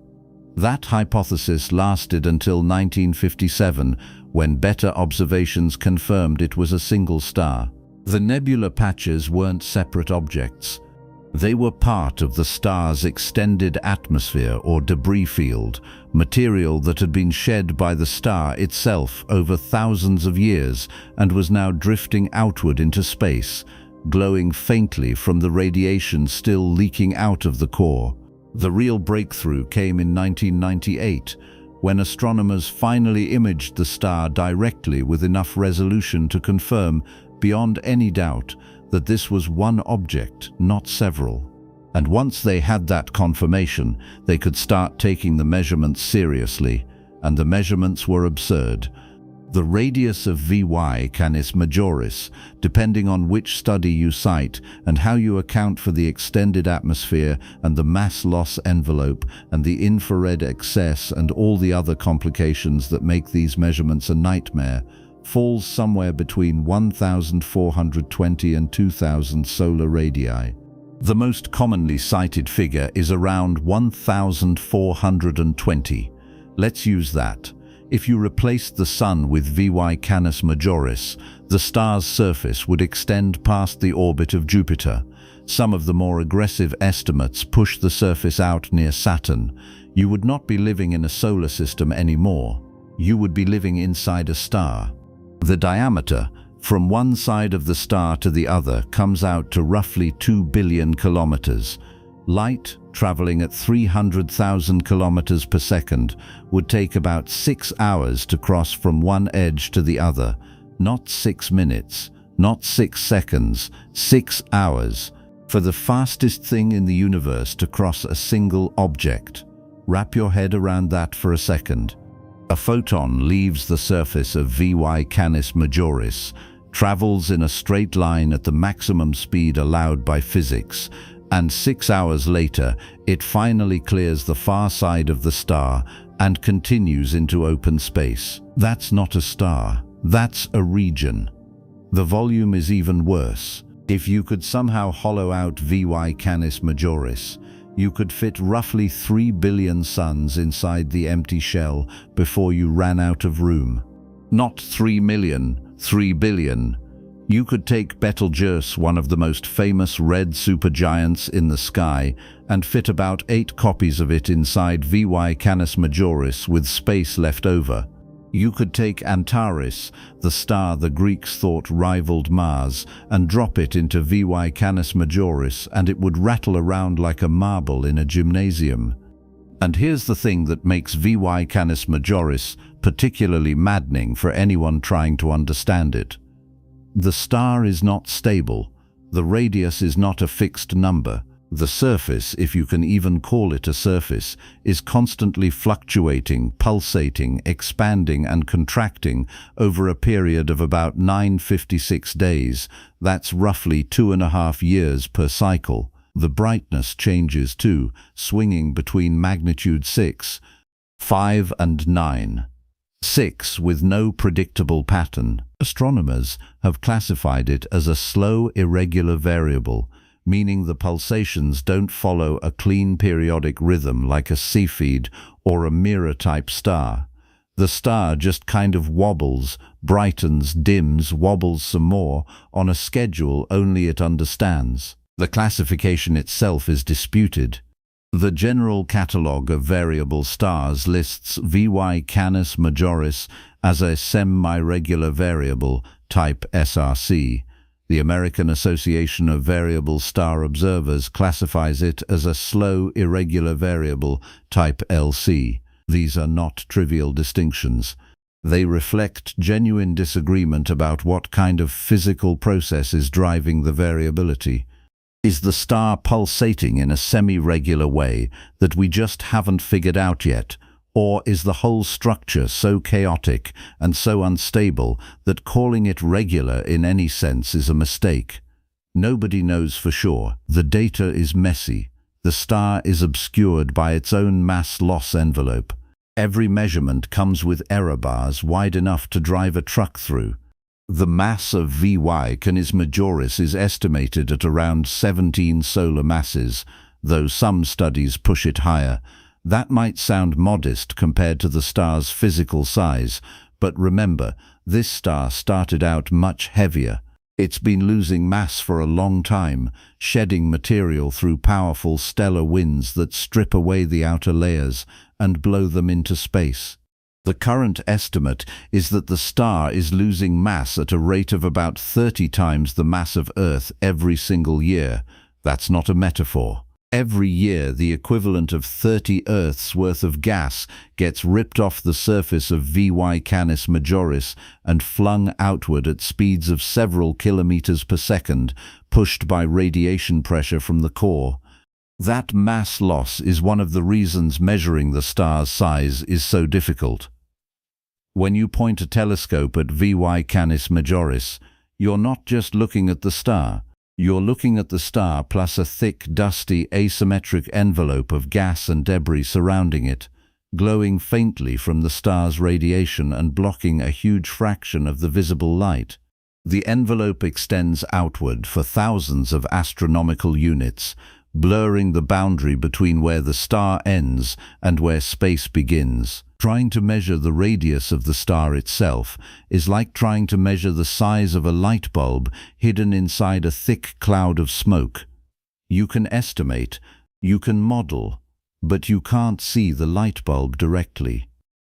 That hypothesis lasted until 1957, when better observations confirmed it was a single star. The nebula patches weren't separate objects. They were part of the star's extended atmosphere or debris field, material that had been shed by the star itself over thousands of years and was now drifting outward into space, glowing faintly from the radiation still leaking out of the core. The real breakthrough came in 1998, when astronomers finally imaged the star directly with enough resolution to confirm, beyond any doubt, that this was one object, not several. And once they had that confirmation, they could start taking the measurements seriously, and the measurements were absurd. The radius of VY Canis Majoris, depending on which study you cite and how you account for the extended atmosphere and the mass loss envelope and the infrared excess and all the other complications that make these measurements a nightmare, falls somewhere between 1,420 and 2,000 solar radii. The most commonly cited figure is around 1,420. Let's use that. If you replaced the Sun with VY Canis Majoris, the star's surface would extend past the orbit of Jupiter. Some of the more aggressive estimates push the surface out near Saturn. You would not be living in a solar system anymore. You would be living inside a star. The diameter, from one side of the star to the other, comes out to roughly 2 billion kilometers. Light, traveling at 300,000 kilometers per second, would take about 6 hours to cross from one edge to the other. Not 6 minutes, not 6 seconds, 6 hours. For the fastest thing in the universe to cross a single object. Wrap your head around that for a second. A photon leaves the surface of VY Canis Majoris, travels in a straight line at the maximum speed allowed by physics, and 6 hours later, it finally clears the far side of the star and continues into open space. That's not a star, that's a region. The volume is even worse. If you could somehow hollow out VY Canis Majoris, you could fit roughly 3 billion suns inside the empty shell before you ran out of room. Not 3 million, 3 billion. You could take Betelgeuse, one of the most famous red supergiants in the sky, and fit about 8 copies of it inside VY Canis Majoris with space left over. You could take Antares, the star the Greeks thought rivaled Mars, and drop it into VY Canis Majoris, and it would rattle around like a marble in a gymnasium. And here's the thing that makes VY Canis Majoris particularly maddening for anyone trying to understand it. The star is not stable. The radius is not a fixed number. The surface, if you can even call it a surface, is constantly fluctuating, pulsating, expanding and contracting over a period of about 956 days. That's roughly 2.5 years per cycle. The brightness changes too, swinging between magnitude 6, 5 and 9. 6 with no predictable pattern. Astronomers have classified it as a slow, irregular variable, meaning the pulsations don't follow a clean periodic rhythm like a Cepheid or a mirror-type star. The star just kind of wobbles, brightens, dims, wobbles some more, on a schedule only it understands. The classification itself is disputed. The General Catalogue of Variable Stars lists VY Canis Majoris as a semi-regular variable, type SRC. The American Association of Variable Star Observers classifies it as a slow, irregular variable, type LC. These are not trivial distinctions. They reflect genuine disagreement about what kind of physical process is driving the variability. Is the star pulsating in a semi-regular way that we just haven't figured out yet? Or is the whole structure so chaotic and so unstable that calling it regular in any sense is a mistake? Nobody knows for sure. The data is messy. The star is obscured by its own mass loss envelope. Every measurement comes with error bars wide enough to drive a truck through. The mass of VY Canis Majoris is estimated at around 17 solar masses, though some studies push it higher. That might sound modest compared to the star's physical size, but remember, this star started out much heavier. It's been losing mass for a long time, shedding material through powerful stellar winds that strip away the outer layers and blow them into space. The current estimate is that the star is losing mass at a rate of about 30 times the mass of Earth every single year. That's not a metaphor. Every year, the equivalent of 30 Earths worth of gas gets ripped off the surface of VY Canis Majoris and flung outward at speeds of several kilometers per second, pushed by radiation pressure from the core. That mass loss is one of the reasons measuring the star's size is so difficult. When you point a telescope at VY Canis Majoris, you're not just looking at the star. You're looking at the star plus a thick, dusty, asymmetric envelope of gas and debris surrounding it, glowing faintly from the star's radiation and blocking a huge fraction of the visible light. The envelope extends outward for thousands of astronomical units, blurring the boundary between where the star ends and where space begins. Trying to measure the radius of the star itself is like trying to measure the size of a light bulb hidden inside a thick cloud of smoke. You can estimate, you can model, but you can't see the light bulb directly.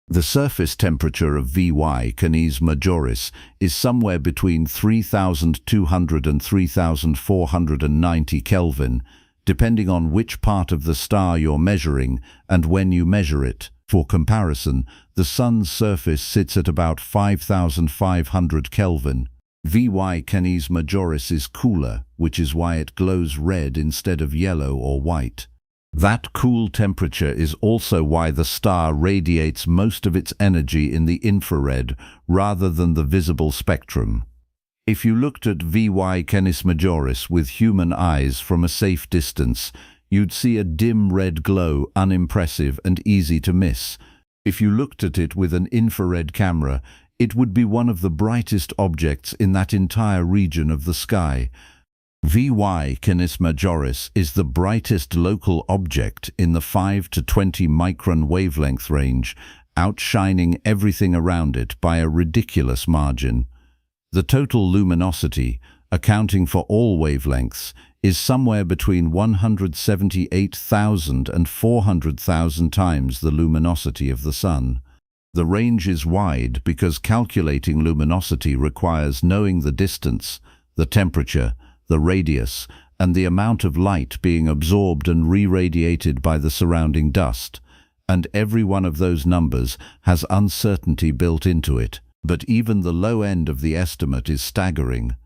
The surface temperature of VY Canis Majoris is somewhere between 3,200 and 3,490 Kelvin, depending on which part of the star you're measuring and when you measure it. For comparison, the Sun's surface sits at about 5,500 Kelvin. VY Canis Majoris is cooler, which is why it glows red instead of yellow or white. That cool temperature is also why the star radiates most of its energy in the infrared rather than the visible spectrum. If you looked at VY Canis Majoris with human eyes from a safe distance, you'd see a dim red glow, unimpressive and easy to miss. If you looked at it with an infrared camera, it would be one of the brightest objects in that entire region of the sky. VY Canis Majoris is the brightest local object in the 5 to 20 micron wavelength range, outshining everything around it by a ridiculous margin. The total luminosity, accounting for all wavelengths, is somewhere between 178,000 and 400,000 times the luminosity of the Sun. The range is wide because calculating luminosity requires knowing the distance, the temperature, the radius, and the amount of light being absorbed and re-radiated by the surrounding dust, and every one of those numbers has uncertainty built into it. But even the low end of the estimate is staggering.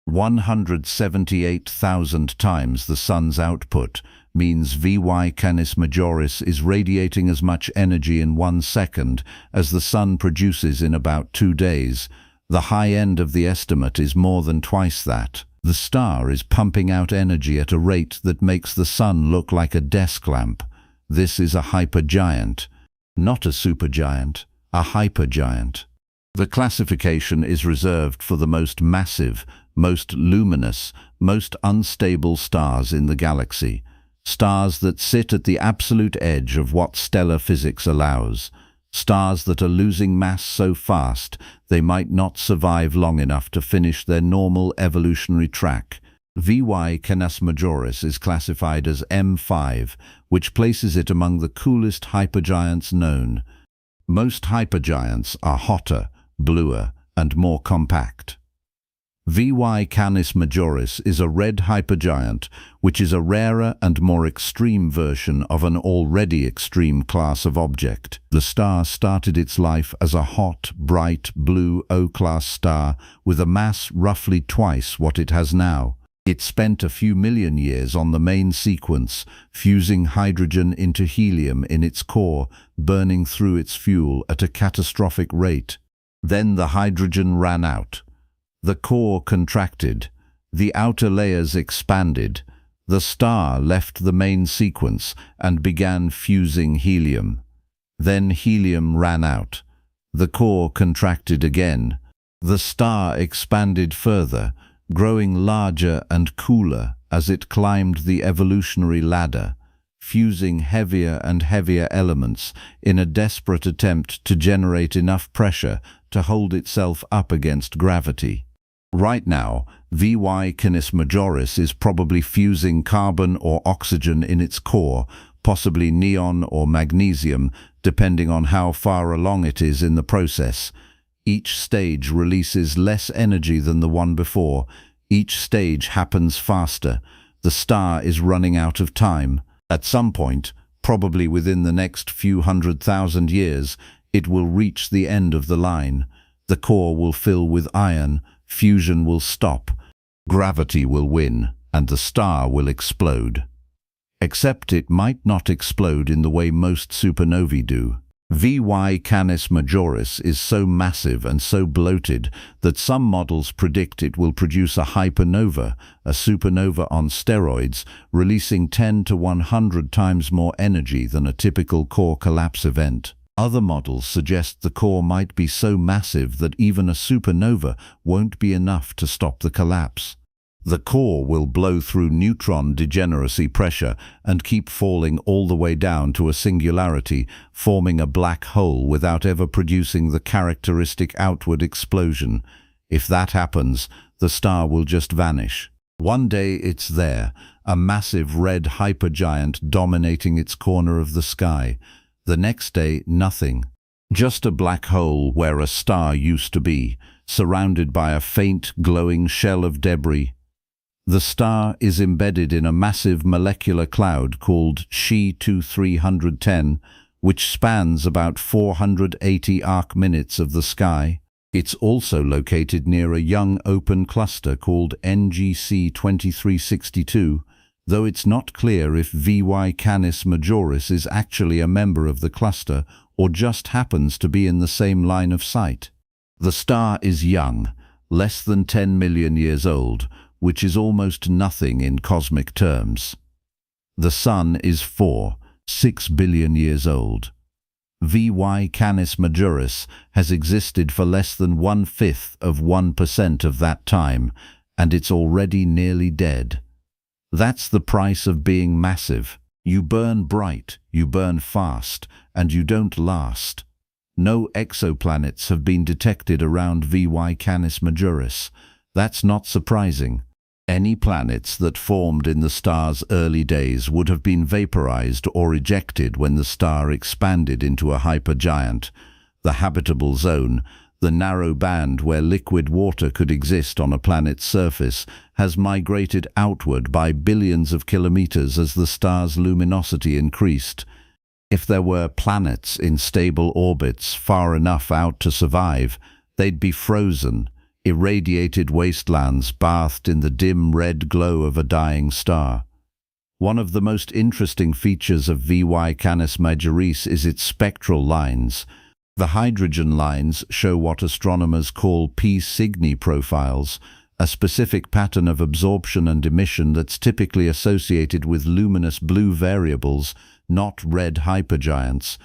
178,000 times the Sun's output means VY Canis Majoris is radiating as much energy in 1 second as the Sun produces in about 2 days. The high end of the estimate is more than twice that. The star is pumping out energy at a rate that makes the Sun look like a desk lamp. This is a hypergiant. Not a supergiant, a hypergiant. The classification is reserved for the most massive, most luminous, most unstable stars in the galaxy. Stars that sit at the absolute edge of what stellar physics allows. Stars that are losing mass so fast they might not survive long enough to finish their normal evolutionary track. VY Canis Majoris is classified as M5, which places it among the coolest hypergiants known. Most hypergiants are hotter, bluer, and more compact. VY Canis Majoris is a red hypergiant, which is a rarer and more extreme version of an already extreme class of object. The star started its life as a hot, bright, blue O-class star with a mass roughly twice what it has now. It spent a few million years on the main sequence, fusing hydrogen into helium in its core, burning through its fuel at a catastrophic rate. Then the hydrogen ran out. The core contracted. The outer layers expanded. The star left the main sequence and began fusing helium. Then helium ran out. The core contracted again. The star expanded further, growing larger and cooler as it climbed the evolutionary ladder, fusing heavier and heavier elements in a desperate attempt to generate enough pressure to hold itself up against gravity. Right now, VY Canis Majoris is probably fusing carbon or oxygen in its core, possibly neon or magnesium, depending on how far along it is in the process. Each stage releases less energy than the one before. Each stage happens faster. The star is running out of time. At some point, probably within the next few 100,000 years, it will reach the end of the line. The core will fill with iron, fusion will stop, gravity will win, and the star will explode. Except it might not explode in the way most supernovae do. VY Canis Majoris is so massive and so bloated that some models predict it will produce a hypernova, a supernova on steroids, releasing 10 to 100 times more energy than a typical core collapse event. Other models suggest the core might be so massive that even a supernova won't be enough to stop the collapse. The core will blow through neutron degeneracy pressure and keep falling all the way down to a singularity, forming a black hole without ever producing the characteristic outward explosion. If that happens, the star will just vanish. One day it's there, a massive red hypergiant dominating its corner of the sky. The next day, nothing. Just a black hole where a star used to be, surrounded by a faint, glowing shell of debris. The star is embedded in a massive molecular cloud called Xi-2310, which spans about 480 arc-minutes of the sky. It's also located near a young open cluster called NGC 2362, though it's not clear if VY Canis Majoris is actually a member of the cluster or just happens to be in the same line of sight. The star is young, less than 10 million years old, which is almost nothing in cosmic terms. The Sun is 6 billion years old. VY Canis Majoris has existed for less than 1/5 of 1% of that time, and it's already nearly dead. That's the price of being massive. You burn bright, you burn fast, and you don't last. No exoplanets have been detected around VY Canis Majoris. That's not surprising. Any planets that formed in the star's early days would have been vaporized or ejected when the star expanded into a hypergiant. The habitable zone, the narrow band where liquid water could exist on a planet's surface, has migrated outward by billions of kilometers as the star's luminosity increased. If there were planets in stable orbits far enough out to survive, they'd be frozen, irradiated wastelands bathed in the dim red glow of a dying star. One of the most interesting features of VY Canis Majoris is its spectral lines. The hydrogen lines show what astronomers call P Cygni profiles, a specific pattern of absorption and emission that's typically associated with luminous blue variables, not red hypergiants.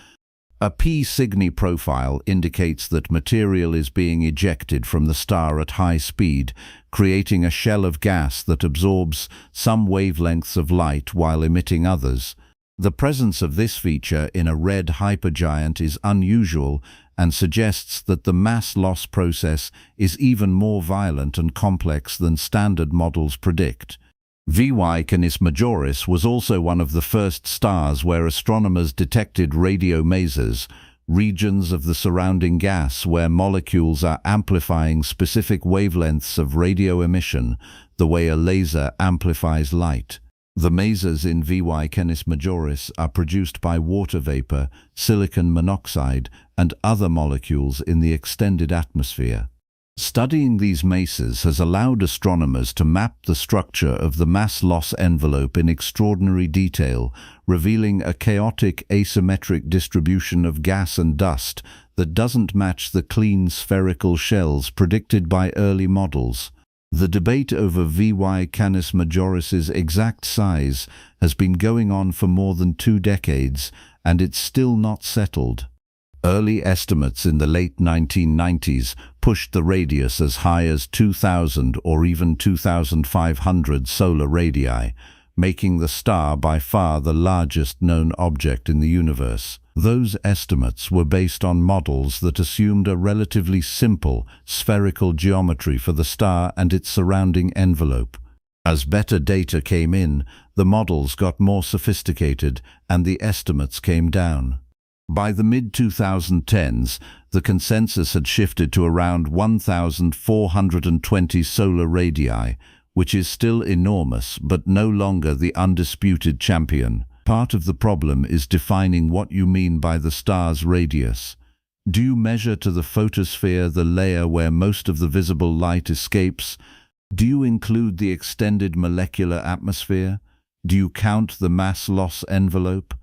A P Cygni profile indicates that material is being ejected from the star at high speed, creating a shell of gas that absorbs some wavelengths of light while emitting others. The presence of this feature in a red hypergiant is unusual and suggests that the mass loss process is even more violent and complex than standard models predict. VY Canis Majoris was also one of the first stars where astronomers detected radio masers, regions of the surrounding gas where molecules are amplifying specific wavelengths of radio emission, the way a laser amplifies light. The masers in VY Canis Majoris are produced by water vapor, silicon monoxide, and other molecules in the extended atmosphere. Studying these masses has allowed astronomers to map the structure of the mass loss envelope in extraordinary detail, revealing a chaotic asymmetric distribution of gas and dust that doesn't match the clean spherical shells predicted by early models. The debate over VY Canis Majoris's exact size has been going on for more than 2 decades, and it's still not settled. Early estimates in the late 1990s pushed the radius as high as 2,000 or even 2,500 solar radii, making the star by far the largest known object in the universe. Those estimates were based on models that assumed a relatively simple spherical geometry for the star and its surrounding envelope. As better data came in, the models got more sophisticated and the estimates came down. By the mid-2010s, the consensus had shifted to around 1,420 solar radii, which is still enormous but no longer the undisputed champion. Part of the problem is defining what you mean by the star's radius. Do you measure to the photosphere, the layer where most of the visible light escapes? Do you include the extended molecular atmosphere? Do you count the mass loss envelope?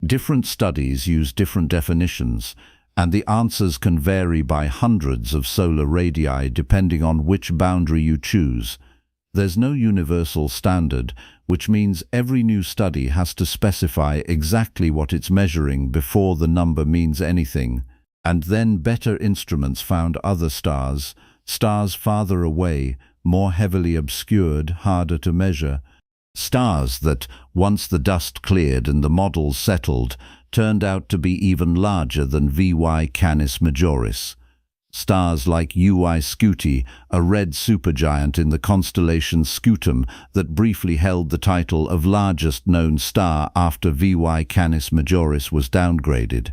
Different studies use different definitions, and the answers can vary by hundreds of solar radii depending on which boundary you choose. There's no universal standard, which means every new study has to specify exactly what it's measuring before the number means anything. And then better instruments found other stars farther away, more heavily obscured, harder to measure. Stars that, once the dust cleared and the models settled, turned out to be even larger than VY Canis Majoris. Stars like UY Scuti, a red supergiant in the constellation Scutum that briefly held the title of largest known star after VY Canis Majoris was downgraded.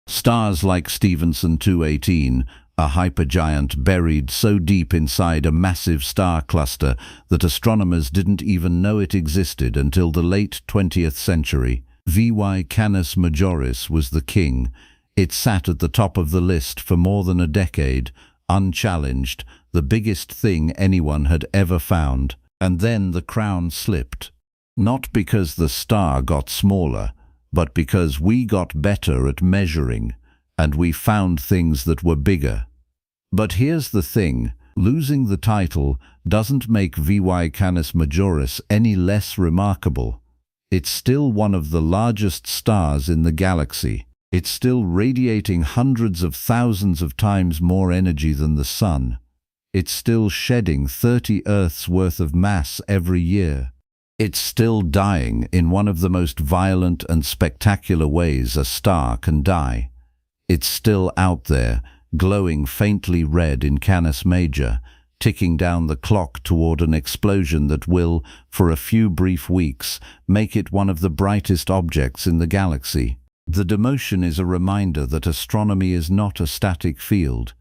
Stars like Stephenson 218, a hypergiant buried so deep inside a massive star cluster that astronomers didn't even know it existed until the late 20th century. VY Canis Majoris was the king. It sat at the top of the list for more than a decade, unchallenged, the biggest thing anyone had ever found. And then the crown slipped. Not because the star got smaller, but because we got better at measuring, and we found things that were bigger. But here's the thing, losing the title doesn't make VY Canis Majoris any less remarkable. It's still one of the largest stars in the galaxy. It's still radiating hundreds of thousands of times more energy than the Sun. It's still shedding 30 Earths worth of mass every year. It's still dying in one of the most violent and spectacular ways a star can die. It's still out there, glowing faintly red in Canis Major, ticking down the clock toward an explosion that will, for a few brief weeks, make it one of the brightest objects in the galaxy. The demotion is a reminder that astronomy is not a static field.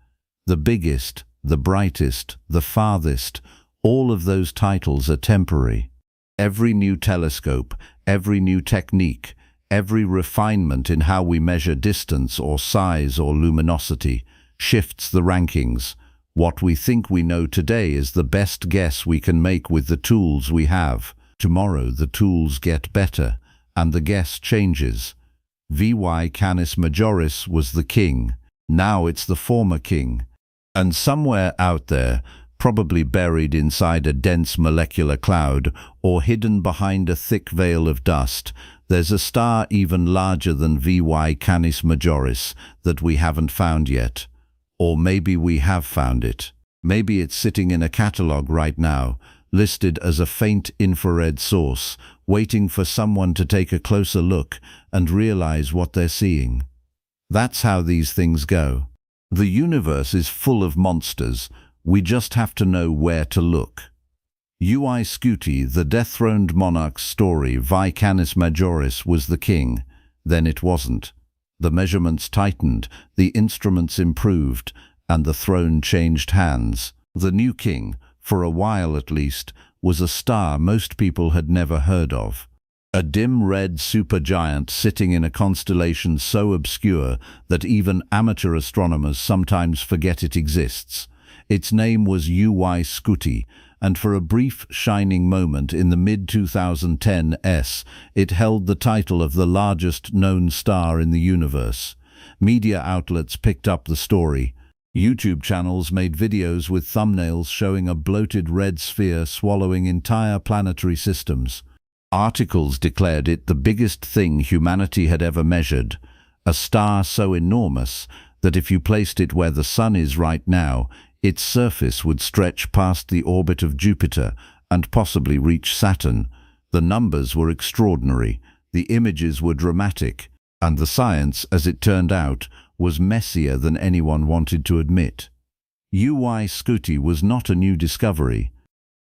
The biggest, the brightest, the farthest, all of those titles are temporary. Every new telescope, every new technique, every refinement in how we measure distance or size or luminosity shifts the rankings. What we think we know today is the best guess we can make with the tools we have. Tomorrow the tools get better, and the guess changes. VY Canis Majoris was the king. Now it's the former king. And somewhere out there, probably buried inside a dense molecular cloud or hidden behind a thick veil of dust, there's a star even larger than VY Canis Majoris that we haven't found yet. Or maybe we have found it. Maybe it's sitting in a catalogue right now, listed as a faint infrared source, waiting for someone to take a closer look and realize what they're seeing. That's how these things go. The universe is full of monsters. We just have to know where to look. UY Scuti, the dethroned monarch's story, VY Canis Majoris was the king. Then it wasn't. The measurements tightened, the instruments improved, and the throne changed hands. The new king, for a while at least, was a star most people had never heard of. A dim red supergiant sitting in a constellation so obscure that even amateur astronomers sometimes forget it exists. Its name was Uy and for a brief shining moment in the mid-2010s, it held the title of the largest known star in the universe. Media outlets picked up the story. YouTube channels made videos with thumbnails showing a bloated red sphere swallowing entire planetary systems. Articles declared it the biggest thing humanity had ever measured, a star so enormous that if you placed it where the Sun is right now, its surface would stretch past the orbit of Jupiter and possibly reach Saturn. The numbers were extraordinary, the images were dramatic, and the science, as it turned out, was messier than anyone wanted to admit. Uy was not a new discovery.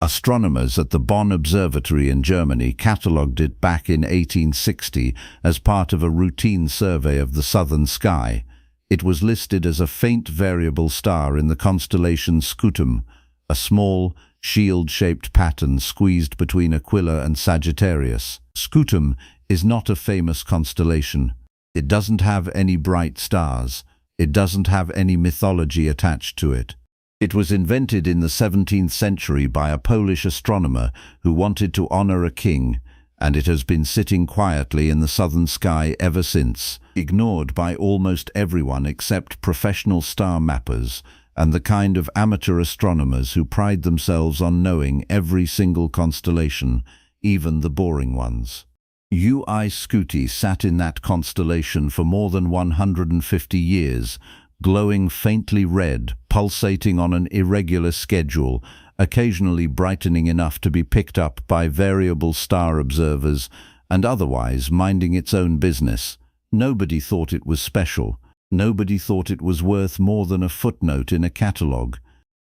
Astronomers at the Bonn Observatory in Germany catalogued it back in 1860 as part of a routine survey of the southern sky. It was listed as a faint variable star in the constellation Scutum, a small, shield-shaped pattern squeezed between Aquila and Sagittarius. Scutum is not a famous constellation. It doesn't have any bright stars. It doesn't have any mythology attached to it. It was invented in the 17th century by a Polish astronomer who wanted to honor a king, and it has been sitting quietly in the southern sky ever since, ignored by almost everyone except professional star mappers and the kind of amateur astronomers who pride themselves on knowing every single constellation, even the boring ones. Uy sat in that constellation for more than 150 years, glowing faintly red, pulsating on an irregular schedule, occasionally brightening enough to be picked up by variable star observers, and otherwise minding its own business. Nobody thought it was special. Nobody thought it was worth more than a footnote in a catalogue.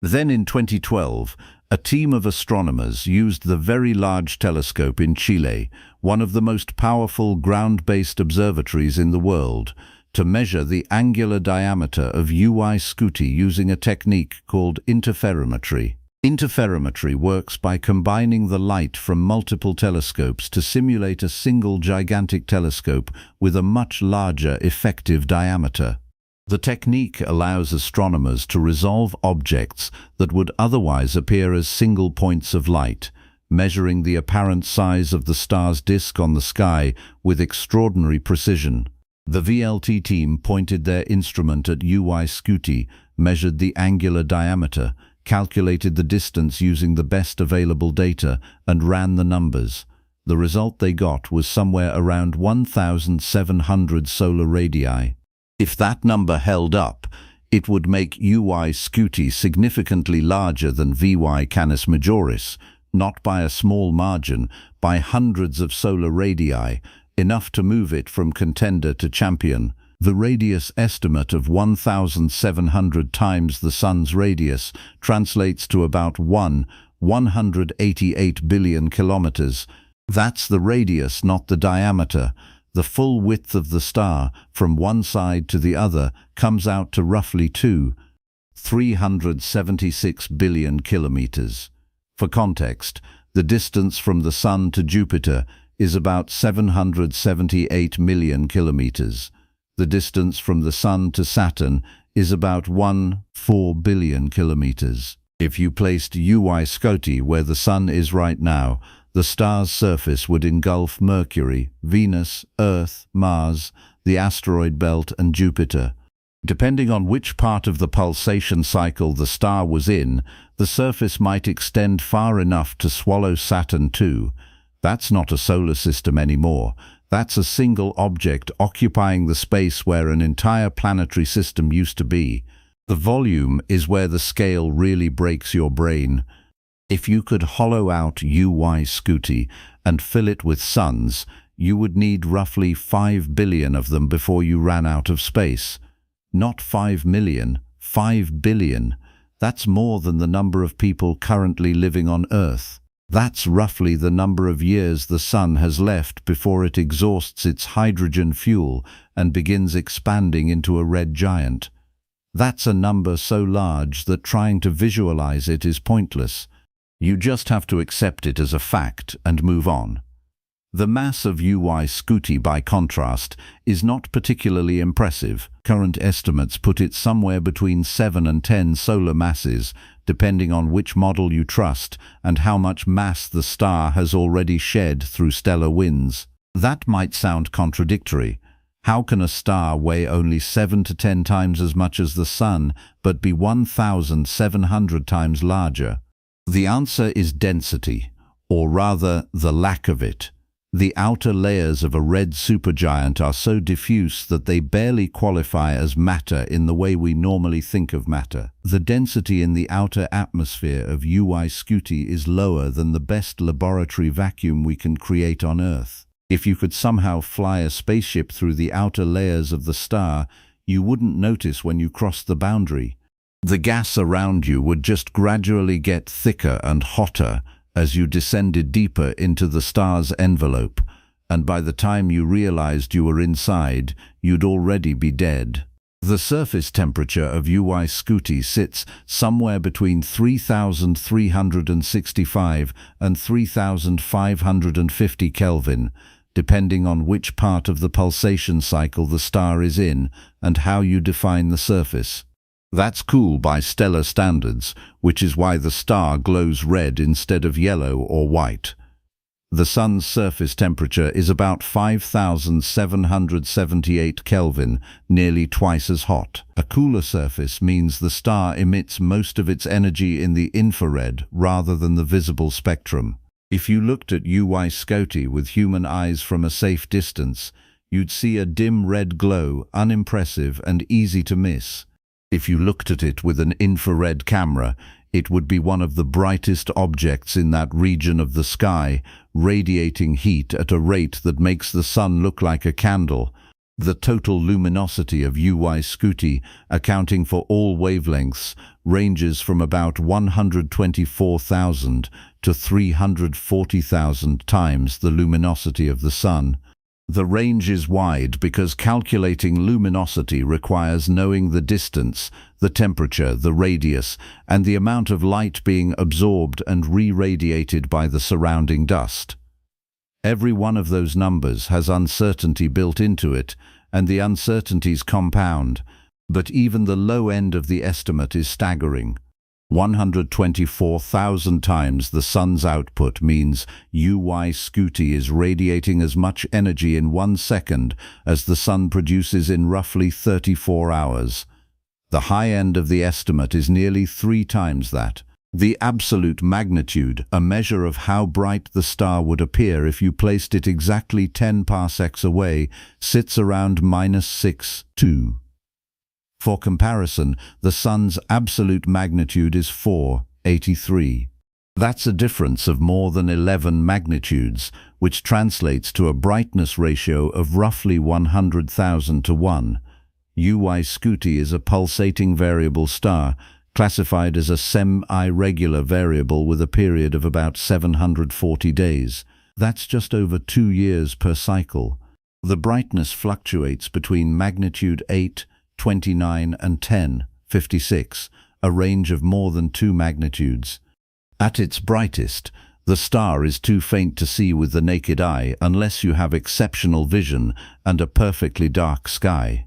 Then in 2012, a team of astronomers used the Very Large Telescope in Chile, one of the most powerful ground-based observatories in the world, to measure the angular diameter of Uy using a technique called interferometry. Interferometry works by combining the light from multiple telescopes to simulate a single gigantic telescope with a much larger effective diameter. The technique allows astronomers to resolve objects that would otherwise appear as single points of light, measuring the apparent size of the star's disk on the sky with extraordinary precision. The VLT team pointed their instrument at Uy, measured the angular diameter, calculated the distance using the best available data, and ran the numbers. The result they got was somewhere around 1,700 solar radii. If that number held up, it would make Uy significantly larger than Vy Canis Majoris, not by a small margin, by hundreds of solar radii, enough to move it from contender to champion. The radius estimate of 1,700 times the Sun's radius translates to about 188 billion kilometers. That's the radius, not the diameter. The full width of the star, from one side to the other, comes out to roughly 376 billion kilometers. For context, the distance from the Sun to Jupiter is about 778 million kilometers. The distance from the Sun to Saturn is about 1.4 billion kilometers. If you placed Uy where the Sun is right now, the star's surface would engulf Mercury, Venus, Earth, Mars, the asteroid belt, and Jupiter. Depending on which part of the pulsation cycle the star was in, the surface might extend far enough to swallow Saturn too. That's not a solar system anymore. That's a single object occupying the space where an entire planetary system used to be. The volume is where the scale really breaks your brain. If you could hollow out Uy and fill it with suns, you would need roughly 5 billion of them before you ran out of space. Not 5 million, 5 billion. That's more than the number of people currently living on Earth. That's roughly the number of years the Sun has left before it exhausts its hydrogen fuel and begins expanding into a red giant. That's a number so large that trying to visualize it is pointless. You just have to accept it as a fact and move on. The mass of UY Scuti, by contrast, is not particularly impressive. Current estimates put it somewhere between 7 and 10 solar masses, depending on which model you trust and how much mass the star has already shed through stellar winds. That might sound contradictory. How can a star weigh only 7 to 10 times as much as the Sun, but be 1,700 times larger? The answer is density, or rather the lack of it. The outer layers of a red supergiant are so diffuse that they barely qualify as matter in the way we normally think of matter. The density in the outer atmosphere of UY Scuti is lower than the best laboratory vacuum we can create on Earth. If you could somehow fly a spaceship through the outer layers of the star, you wouldn't notice when you crossed the boundary. The gas around you would just gradually get thicker and hotter as you descended deeper into the star's envelope, and by the time you realized you were inside, you'd already be dead. The surface temperature of UY Scuti sits somewhere between 3,365 and 3,550 Kelvin, depending on which part of the pulsation cycle the star is in and how you define the surface. That's cool by stellar standards, which is why the star glows red instead of yellow or white. The Sun's surface temperature is about 5,778 Kelvin, nearly twice as hot. A cooler surface means the star emits most of its energy in the infrared rather than the visible spectrum. If you looked at UY Scuti with human eyes from a safe distance, you'd see a dim red glow, unimpressive and easy to miss. If you looked at it with an infrared camera, it would be one of the brightest objects in that region of the sky, radiating heat at a rate that makes the Sun look like a candle. The total luminosity of UY Scuti, accounting for all wavelengths, ranges from about 124,000 to 340,000 times the luminosity of the Sun. The range is wide because calculating luminosity requires knowing the distance, the temperature, the radius, and the amount of light being absorbed and re-radiated by the surrounding dust. Every one of those numbers has uncertainty built into it, and the uncertainties compound, but even the low end of the estimate is staggering. 124,000 times the Sun's output means UY Scuti is radiating as much energy in 1 second as the Sun produces in roughly 34 hours. The high end of the estimate is nearly 3 times that. The absolute magnitude, a measure of how bright the star would appear if you placed it exactly 10 parsecs away, sits around -6.2. For comparison, the Sun's absolute magnitude is 4.83. That's a difference of more than 11 magnitudes, which translates to a brightness ratio of roughly 100,000 to 1. UY Scuti is a pulsating variable star, classified as a semi-regular variable with a period of about 740 days. That's just over 2 years per cycle. The brightness fluctuates between magnitude 8, 29 and 10.56, a range of more than 2 magnitudes. At its brightest, the star is too faint to see with the naked eye unless you have exceptional vision and a perfectly dark sky.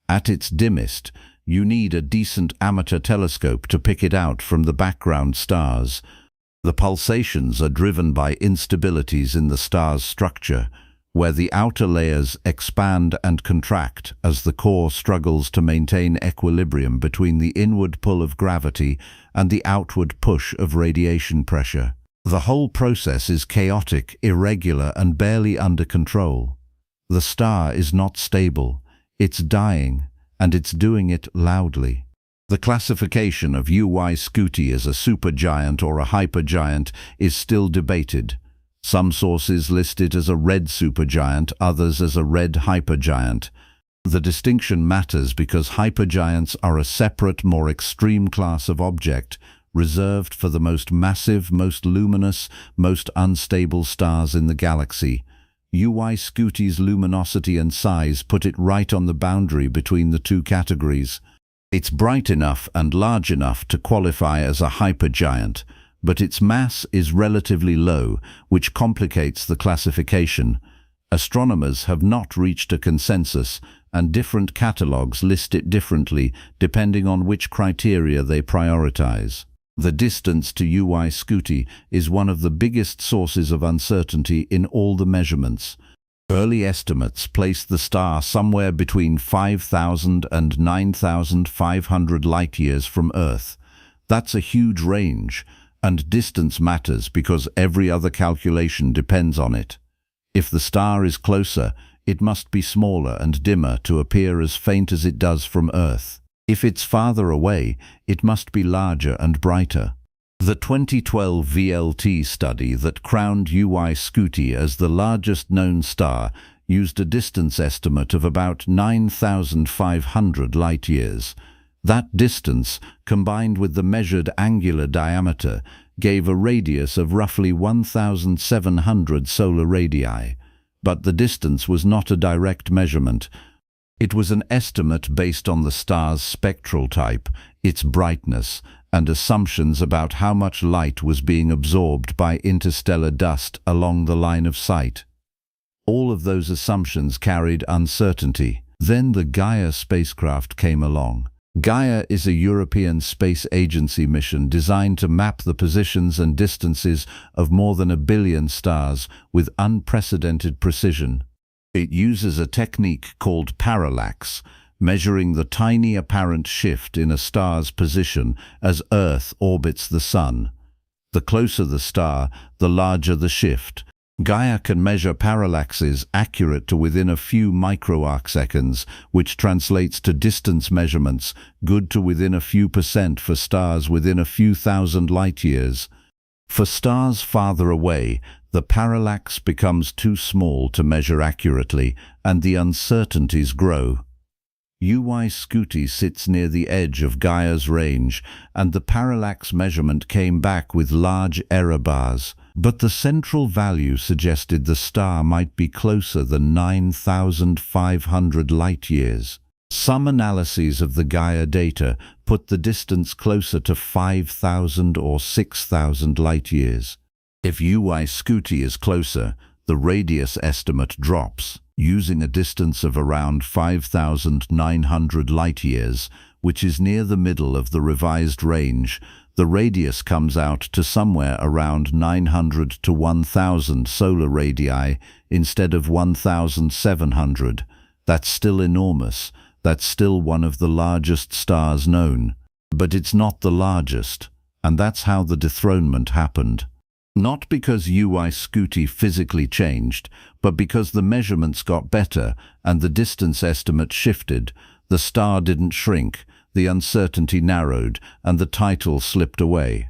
At its dimmest, you need a decent amateur telescope to pick it out from the background stars. The pulsations are driven by instabilities in the star's structure, where the outer layers expand and contract as the core struggles to maintain equilibrium between the inward pull of gravity and the outward push of radiation pressure. The whole process is chaotic, irregular, and barely under control. The star is not stable, it's dying, and it's doing it loudly. The classification of UY Scuti as a supergiant or a hypergiant is still debated. Some sources list it as a red supergiant, others as a red hypergiant. The distinction matters because hypergiants are a separate, more extreme class of object, reserved for the most massive, most luminous, most unstable stars in the galaxy. UY Scuti's luminosity and size put it right on the boundary between the two categories. It's bright enough and large enough to qualify as a hypergiant, but its mass is relatively low, which complicates the classification. Astronomers have not reached a consensus, and different catalogues list it differently depending on which criteria they prioritize. The distance to Uy Scuti is one of the biggest sources of uncertainty in all the measurements. Early estimates placed the star somewhere between 5,000 and 9,500 light-years from Earth. That's a huge range, and distance matters because every other calculation depends on it. If the star is closer, it must be smaller and dimmer to appear as faint as it does from Earth. If it's farther away, it must be larger and brighter. The 2012 VLT study that crowned Uy Scuti as the largest known star used a distance estimate of about 9,500 light-years. That distance, combined with the measured angular diameter, gave a radius of roughly 1,700 solar radii. But the distance was not a direct measurement. It was an estimate based on the star's spectral type, its brightness, and assumptions about how much light was being absorbed by interstellar dust along the line of sight. All of those assumptions carried uncertainty. Then the Gaia spacecraft came along. Gaia is a European Space Agency mission designed to map the positions and distances of more than 1 billion stars with unprecedented precision. It uses a technique called parallax, measuring the tiny apparent shift in a star's position as Earth orbits the Sun. The closer the star, the larger the shift. Gaia can measure parallaxes accurate to within a few microarcseconds, which translates to distance measurements good to within a few % for stars within a few thousand light-years. For stars farther away, the parallax becomes too small to measure accurately, and the uncertainties grow. Uy Scuti sits near the edge of Gaia's range, and the parallax measurement came back with large error bars. But the central value suggested the star might be closer than 9,500 light-years. Some analyses of the Gaia data put the distance closer to 5,000 or 6,000 light-years. If Uy Scuti is closer, the radius estimate drops. Using a distance of around 5,900 light-years, which is near the middle of the revised range, the radius comes out to somewhere around 900 to 1,000 solar radii instead of 1,700. That's still enormous. That's still one of the largest stars known. But it's not the largest, and that's how the dethronement happened. Not because Uy Scuti physically changed, but because the measurements got better and the distance estimate shifted. The star didn't shrink, the uncertainty narrowed, and the title slipped away.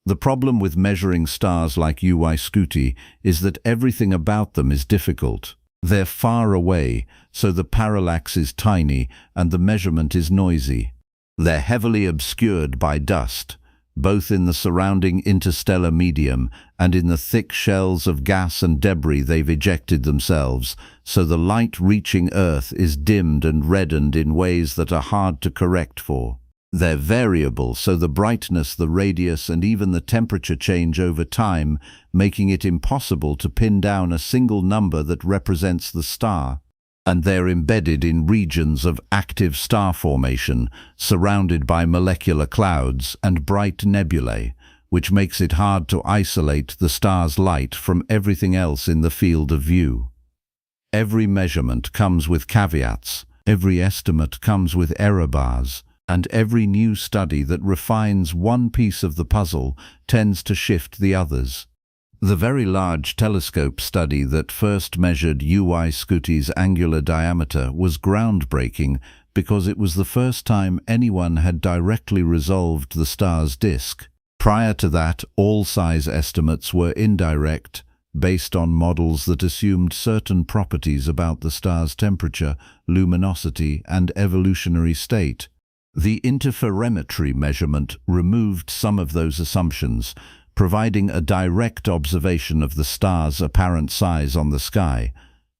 The problem with measuring stars like Uy Scuti is that everything about them is difficult. They're far away, so the parallax is tiny and the measurement is noisy. They're heavily obscured by dust, both in the surrounding interstellar medium and in the thick shells of gas and debris they've ejected themselves, so the light reaching Earth is dimmed and reddened in ways that are hard to correct for. They're variable, so the brightness, the radius, and even the temperature change over time, making it impossible to pin down a single number that represents the star. And they're embedded in regions of active star formation, surrounded by molecular clouds and bright nebulae, which makes it hard to isolate the star's light from everything else in the field of view. Every measurement comes with caveats, every estimate comes with error bars, and every new study that refines one piece of the puzzle tends to shift the others. The Very Large Telescope study that first measured Uy Scuti's angular diameter was groundbreaking because it was the first time anyone had directly resolved the star's disk. Prior to that, all size estimates were indirect, based on models that assumed certain properties about the star's temperature, luminosity, and evolutionary state. The interferometry measurement removed some of those assumptions, providing a direct observation of the star's apparent size on the sky.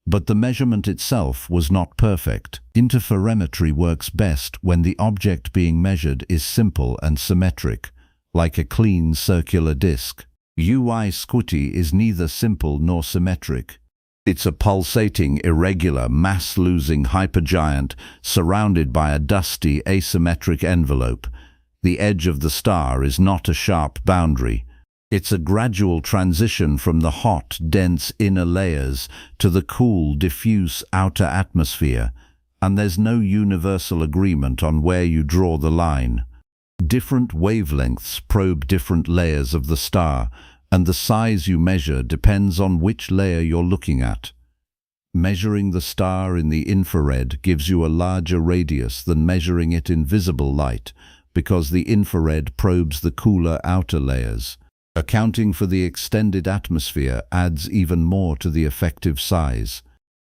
But the measurement itself was not perfect. Interferometry works best when the object being measured is simple and symmetric. like a clean circular disk. Uy-Scuti is neither simple nor symmetric. It's a pulsating, irregular, mass-losing hypergiant surrounded by a dusty, asymmetric envelope. The edge of the star is not a sharp boundary. It's a gradual transition from the hot, dense inner layers to the cool, diffuse outer atmosphere, and there's no universal agreement on where you draw the line. Different wavelengths probe different layers of the star, and the size you measure depends on which layer you're looking at. Measuring the star in the infrared gives you a larger radius than measuring it in visible light, because the infrared probes the cooler outer layers. Accounting for the extended atmosphere adds even more to the effective size.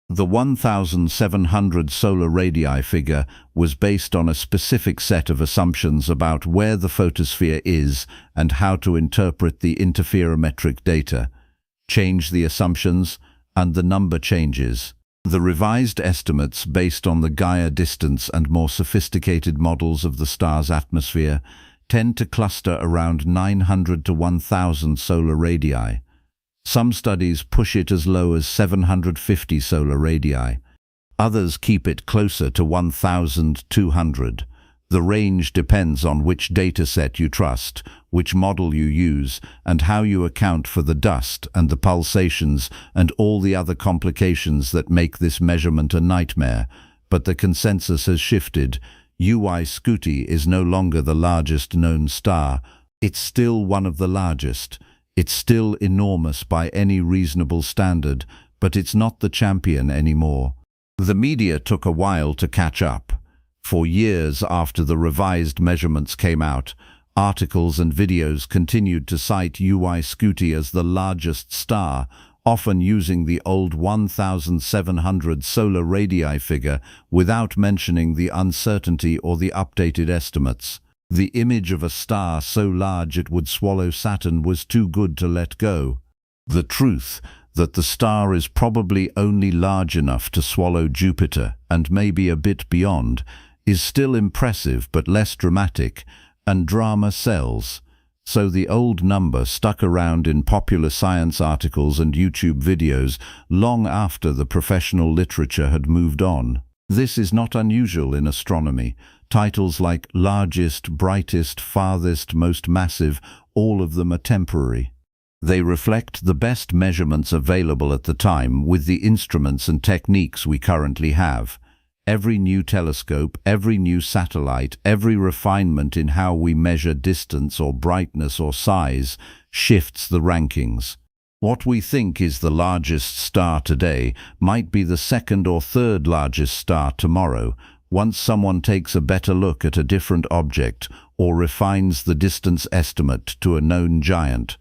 The 1,700 solar radii figure was based on a specific set of assumptions about where the photosphere is and how to interpret the interferometric data. Change the assumptions, and the number changes. The revised estimates based on the Gaia distance and more sophisticated models of the star's atmosphere tend to cluster around 900 to 1,000 solar radii. Some studies push it as low as 750 solar radii. Others keep it closer to 1,200. The range depends on which dataset you trust, which model you use, and how you account for the dust and the pulsations and all the other complications that make this measurement a nightmare. But the consensus has shifted. Uy-Scuti is no longer the largest known star. It's still one of the largest. It's still enormous by any reasonable standard, but it's not the champion anymore. The media took a while to catch up. For years after the revised measurements came out, articles and videos continued to cite Uy-Scuti as the largest star, often using the old 1,700 solar radii figure without mentioning the uncertainty or the updated estimates. The image of a star so large it would swallow Saturn was too good to let go. The truth that the star is probably only large enough to swallow Jupiter and maybe a bit beyond is still impressive but less dramatic, and drama sells. So the old number stuck around in popular science articles and YouTube videos long after the professional literature had moved on. This is not unusual in astronomy. Titles like largest, brightest, farthest, most massive, all of them are temporary. They reflect the best measurements available at the time with the instruments and techniques we currently have. Every new telescope, every new satellite, every refinement in how we measure distance or brightness or size shifts the rankings. What we think is the largest star today might be the second or third largest star tomorrow, once someone takes a better look at a different object or refines the distance estimate to a known giant.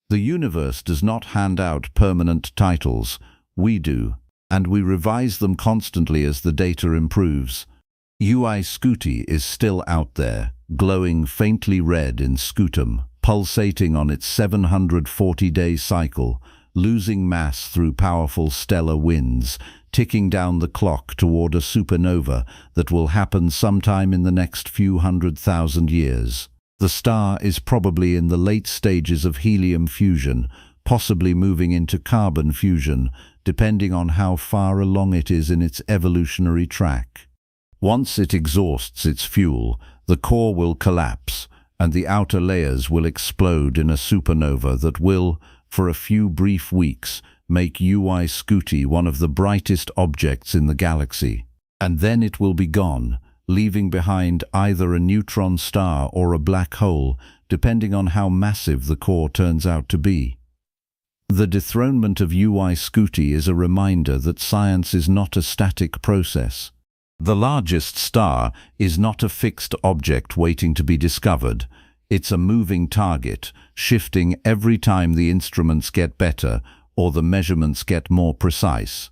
The universe does not hand out permanent titles. We do, and we revise them constantly as the data improves. Uy-Scuti is still out there, glowing faintly red in scutum, pulsating on its 740-day cycle, losing mass through powerful stellar winds, ticking down the clock toward a supernova that will happen sometime in the next few 100,000 years. The star is probably in the late stages of helium fusion, possibly moving into carbon fusion, depending on how far along it is in its evolutionary track. Once it exhausts its fuel, the core will collapse, and the outer layers will explode in a supernova that will, for a few brief weeks, make Uy-Scuti one of the brightest objects in the galaxy. And then it will be gone, leaving behind either a neutron star or a black hole, depending on how massive the core turns out to be. The dethronement of Uy-Scuti is a reminder that science is not a static process. The largest star is not a fixed object waiting to be discovered. It's a moving target, shifting every time the instruments get better or the measurements get more precise.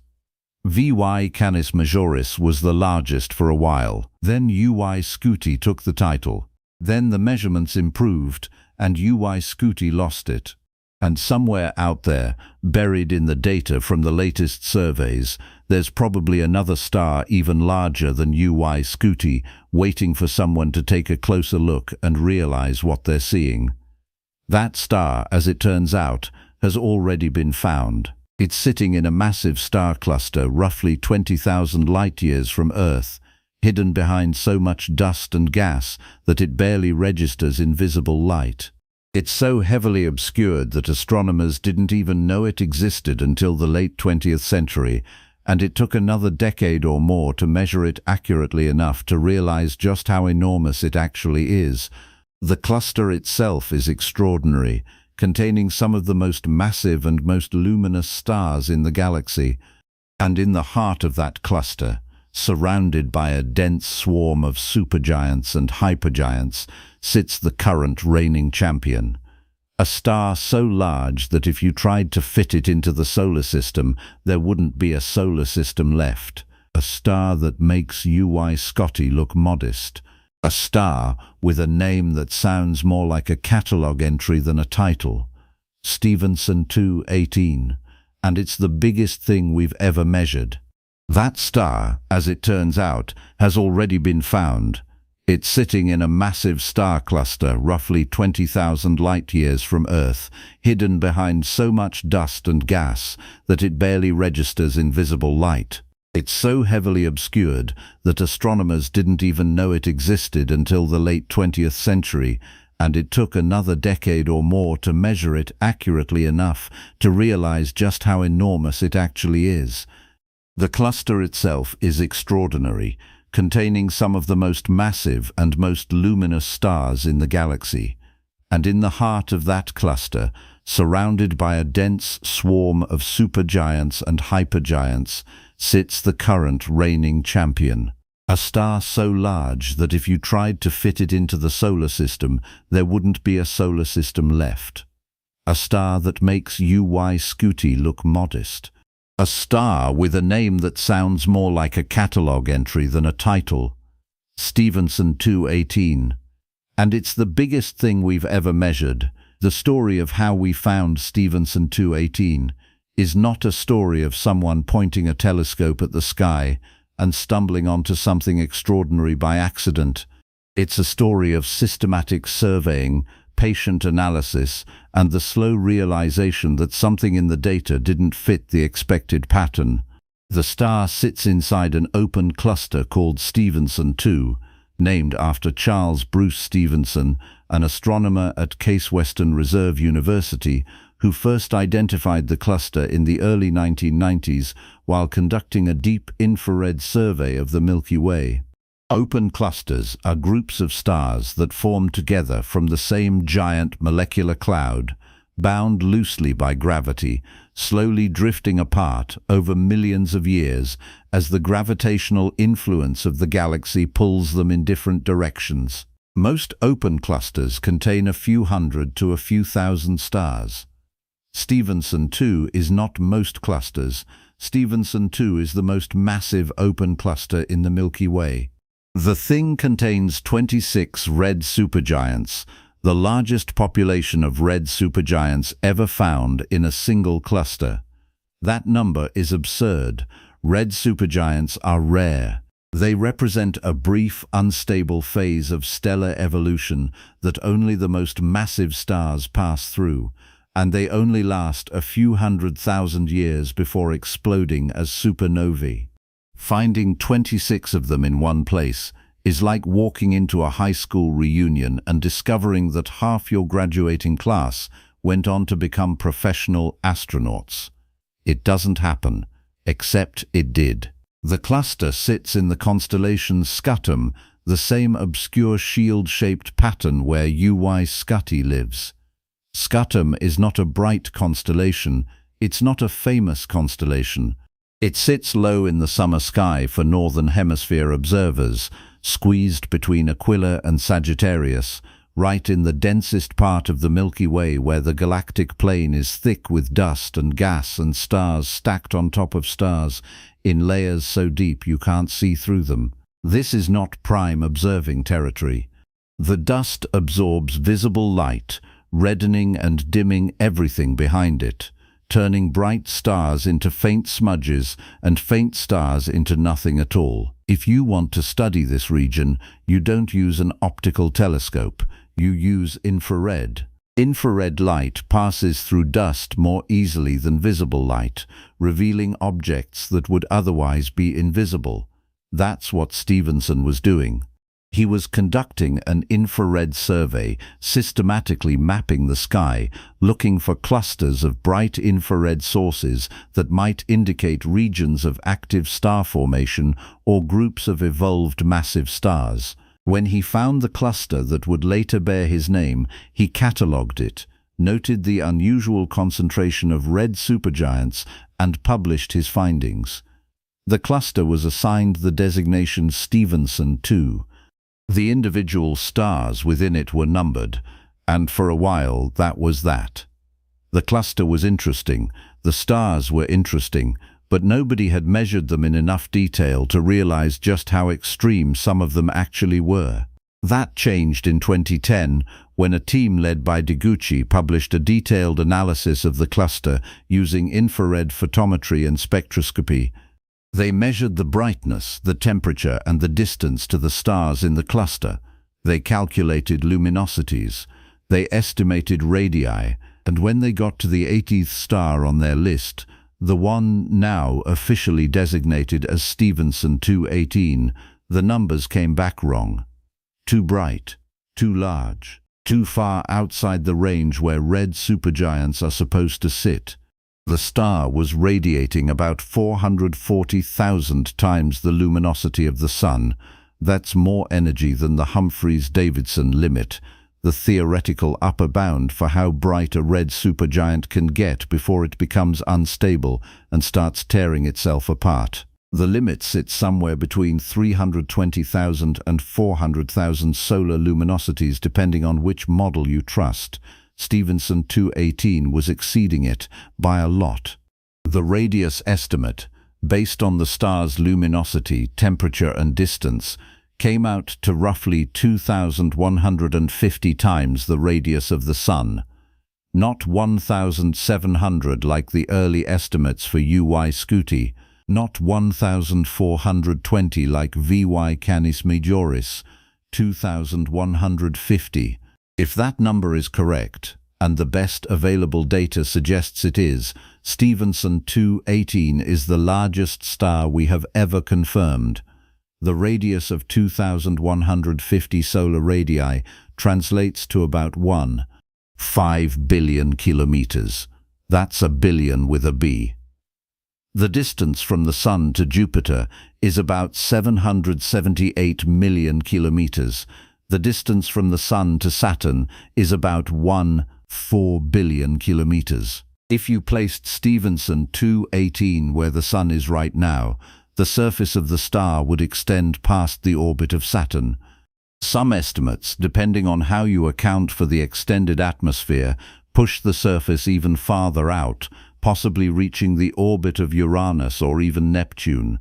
Vy Canis Majoris was the largest for a while. Then Uy-Scuti took the title. Then the measurements improved, and Uy-Scuti lost it. And somewhere out there, buried in the data from the latest surveys, there's probably another star even larger than UY Scuti, waiting for someone to take a closer look and realize what they're seeing. That star, as it turns out, has already been found. It's sitting in a massive star cluster roughly 20,000 light-years from Earth, hidden behind so much dust and gas that it barely registers in visible light. It's so heavily obscured that astronomers didn't even know it existed until the late 20th century, and it took another decade or more to measure it accurately enough to realize just how enormous it actually is. The cluster itself is extraordinary, containing some of the most massive and most luminous stars in the galaxy. And in the heart of that cluster, surrounded by a dense swarm of supergiants and hypergiants, sits the current reigning champion. A star so large that if you tried to fit it into the solar system, there wouldn't be a solar system left. A star that makes UY Scuti look modest. A star with a name that sounds more like a catalogue entry than a title. Stephenson 218. And it's the biggest thing we've ever measured. That star, as it turns out, has already been found. It's sitting in a massive star cluster roughly 20,000 light-years from Earth, hidden behind so much dust and gas that it barely registers in visible light. It's so heavily obscured that astronomers didn't even know it existed until the late 20th century, and it took another decade or more to measure it accurately enough to realize just how enormous it actually is. The cluster itself is extraordinary, containing some of the most massive and most luminous stars in the galaxy. And in the heart of that cluster, surrounded by a dense swarm of supergiants and hypergiants, sits the current reigning champion. A star so large that if you tried to fit it into the solar system, there wouldn't be a solar system left. A star that makes UY Scuti look modest. A star with a name that sounds more like a catalogue entry than a title. Stephenson 218. And it's the biggest thing we've ever measured. The story of how we found Stephenson 218 is not a story of someone pointing a telescope at the sky and stumbling onto something extraordinary by accident. It's a story of systematic surveying, patient analysis, and the slow realization that something in the data didn't fit the expected pattern. The star sits inside an open cluster called Stephenson 2, named after Charles Bruce Stephenson, an astronomer at Case Western Reserve University, who first identified the cluster in the early 1990s while conducting a deep infrared survey of the Milky Way. Open clusters are groups of stars that form together from the same giant molecular cloud, bound loosely by gravity, slowly drifting apart over millions of years as the gravitational influence of the galaxy pulls them in different directions. Most open clusters contain a few hundred to a few thousand stars. Stephenson 2 is not most clusters. Stephenson 2 is the most massive open cluster in the Milky Way. The thing contains 26 red supergiants, the largest population of red supergiants ever found in a single cluster. That number is absurd. Red supergiants are rare. They represent a brief, unstable phase of stellar evolution that only the most massive stars pass through, and they only last a few 100,000 years before exploding as supernovae. Finding 26 of them in one place is like walking into a high school reunion and discovering that half your graduating class went on to become professional astronauts. It doesn't happen, except it did. The cluster sits in the constellation Scutum, the same obscure shield-shaped pattern where UY Scuti lives. Scutum is not a bright constellation, it's not a famous constellation. It sits low in the summer sky for Northern Hemisphere observers, squeezed between Aquila and Sagittarius, right in the densest part of the Milky Way where the galactic plane is thick with dust and gas and stars stacked on top of stars in layers so deep you can't see through them. This is not prime observing territory. The dust absorbs visible light, reddening and dimming everything behind it, turning bright stars into faint smudges and faint stars into nothing at all. If you want to study this region, you don't use an optical telescope, you use infrared. Infrared light passes through dust more easily than visible light, revealing objects that would otherwise be invisible. That's what Stephenson was doing. He was conducting an infrared survey, systematically mapping the sky, looking for clusters of bright infrared sources that might indicate regions of active star formation or groups of evolved massive stars. When he found the cluster that would later bear his name, he catalogued it, noted the unusual concentration of red supergiants, and published his findings. The cluster was assigned the designation Stephenson 2. The individual stars within it were numbered, and for a while that was that. The cluster was interesting, the stars were interesting, but nobody had measured them in enough detail to realize just how extreme some of them actually were. That changed in 2010 when a team led by Deguchi published a detailed analysis of the cluster using infrared photometry and spectroscopy. They measured the brightness, the temperature, and the distance to the stars in the cluster. They calculated luminosities. They estimated radii, and when they got to the 80th star on their list, the one now officially designated as Stephenson 218, the numbers came back wrong. Too bright, too large, too far outside the range where red supergiants are supposed to sit. The star was radiating about 440,000 times the luminosity of the Sun. That's more energy than the Humphreys-Davidson limit, the theoretical upper bound for how bright a red supergiant can get before it becomes unstable and starts tearing itself apart. The limit sits somewhere between 320,000 and 400,000 solar luminosities depending on which model you trust. Stephenson 218 was exceeding it by a lot. The radius estimate, based on the star's luminosity, temperature and distance, came out to roughly 2,150 times the radius of the Sun. Not 1,700 like the early estimates for UY Scuti, not 1,420 like VY Canis Majoris, 2,150. If that number is correct, and the best available data suggests it is, Stephenson 218 is the largest star we have ever confirmed. The radius of 2,150 solar radii translates to about 1.5 billion kilometers. That's a billion with a B. The distance from the Sun to Jupiter is about 778 million kilometers. The distance from the Sun to Saturn is about 1.4 billion kilometers. If you placed Stephenson 218 where the Sun is right now, the surface of the star would extend past the orbit of Saturn. Some estimates, depending on how you account for the extended atmosphere, push the surface even farther out, possibly reaching the orbit of Uranus or even Neptune.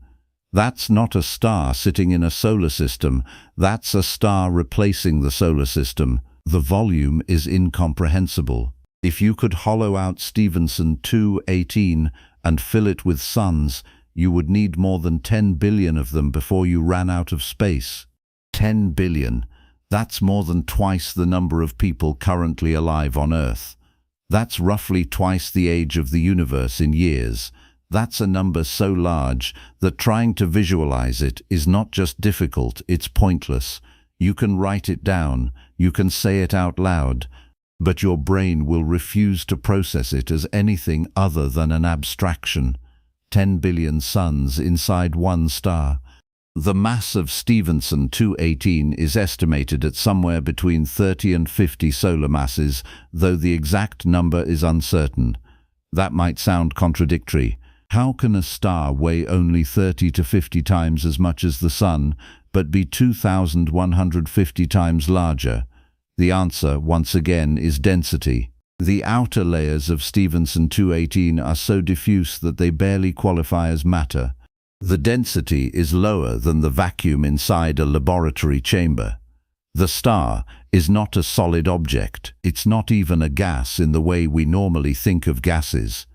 That's not a star sitting in a solar system, that's a star replacing the solar system. The volume is incomprehensible. If you could hollow out Stephenson 218 and fill it with suns, you would need more than 10 billion of them before you ran out of space. 10 billion. That's more than twice the number of people currently alive on Earth. That's roughly twice the age of the universe in years. That's a number so large that trying to visualize it is not just difficult, it's pointless. You can write it down, you can say it out loud, but your brain will refuse to process it as anything other than an abstraction. 10 billion suns inside one star. The mass of Stephenson 218 is estimated at somewhere between 30 and 50 solar masses, though the exact number is uncertain. That might sound contradictory. How can a star weigh only 30 to 50 times as much as the Sun, but be 2,150 times larger? The answer, once again, is density. The outer layers of Stephenson 218 are so diffuse that they barely qualify as matter. The density is lower than the vacuum inside a laboratory chamber. The star is not a solid object. It's not even a gas in the way we normally think of gases.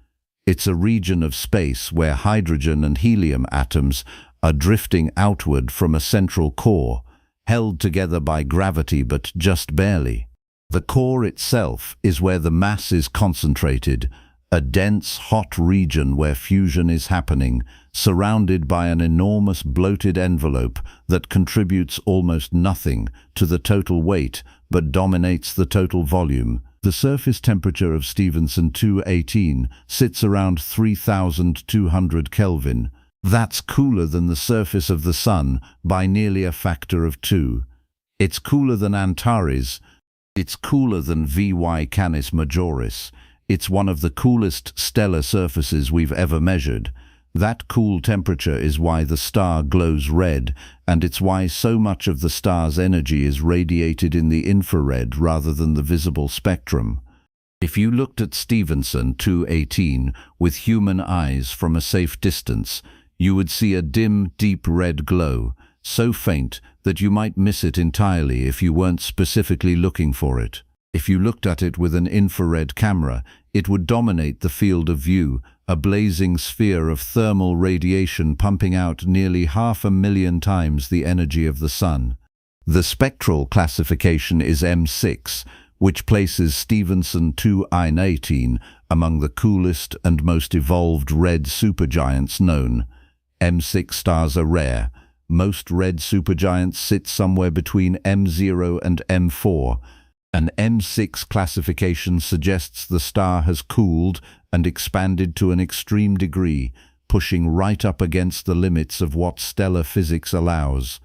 It's a region of space where hydrogen and helium atoms are drifting outward from a central core, held together by gravity but just barely. The core itself is where the mass is concentrated, a dense, hot region where fusion is happening, surrounded by an enormous bloated envelope that contributes almost nothing to the total weight but dominates the total volume. The surface temperature of Stephenson 218 sits around 3,200 Kelvin. That's cooler than the surface of the Sun by nearly a factor of 2. It's cooler than Antares. It's cooler than VY Canis Majoris. It's one of the coolest stellar surfaces we've ever measured. That cool temperature is why the star glows red, and it's why so much of the star's energy is radiated in the infrared rather than the visible spectrum. If you looked at Stephenson 218 with human eyes from a safe distance, you would see a dim, deep red glow, so faint that you might miss it entirely if you weren't specifically looking for it. If you looked at it with an infrared camera, it would dominate the field of view, a blazing sphere of thermal radiation pumping out nearly 500,000 times the energy of the Sun. The spectral classification is M6, which places Stephenson 218 among the coolest and most evolved red supergiants known. M6 stars are rare. Most red supergiants sit somewhere between M0 and M4. An M6 classification suggests the star has cooled and expanded to an extreme degree, pushing right up against the limits of what stellar physics allows.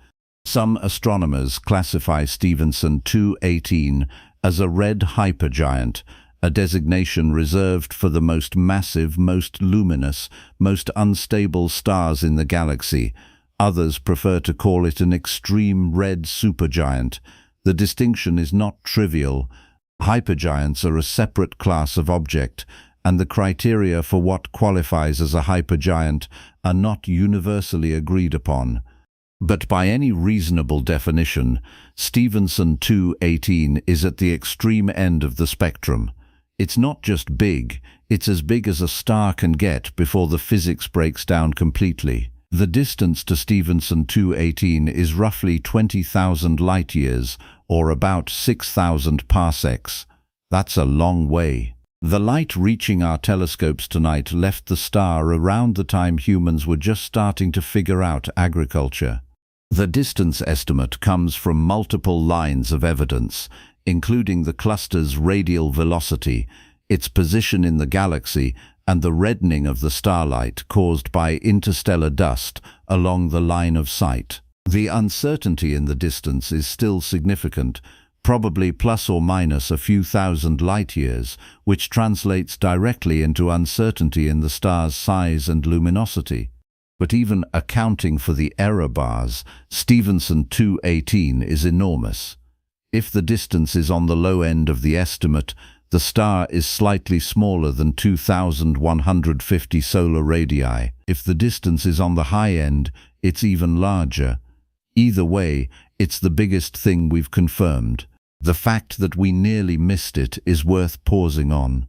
Some astronomers classify Stephenson 218 as a red hypergiant, a designation reserved for the most massive, most luminous, most unstable stars in the galaxy. Others prefer to call it an extreme red supergiant. The distinction is not trivial. Hypergiants are a separate class of object, and the criteria for what qualifies as a hypergiant are not universally agreed upon. But by any reasonable definition, Stephenson 218 is at the extreme end of the spectrum. It's not just big, it's as big as a star can get before the physics breaks down completely. The distance to Stephenson 218 is roughly 20,000 light-years, or about 6,000 parsecs. That's a long way. The light reaching our telescopes tonight left the star around the time humans were just starting to figure out agriculture. The distance estimate comes from multiple lines of evidence, including the cluster's radial velocity, its position in the galaxy, and the reddening of the starlight caused by interstellar dust along the line of sight. The uncertainty in the distance is still significant, probably plus or minus a few thousand light-years, which translates directly into uncertainty in the star's size and luminosity. But even accounting for the error bars, Stephenson 218 is enormous. If the distance is on the low end of the estimate, the star is slightly smaller than 2,150 solar radii. If the distance is on the high end, it's even larger. Either way, it's the biggest thing we've confirmed. The fact that we nearly missed it is worth pausing on.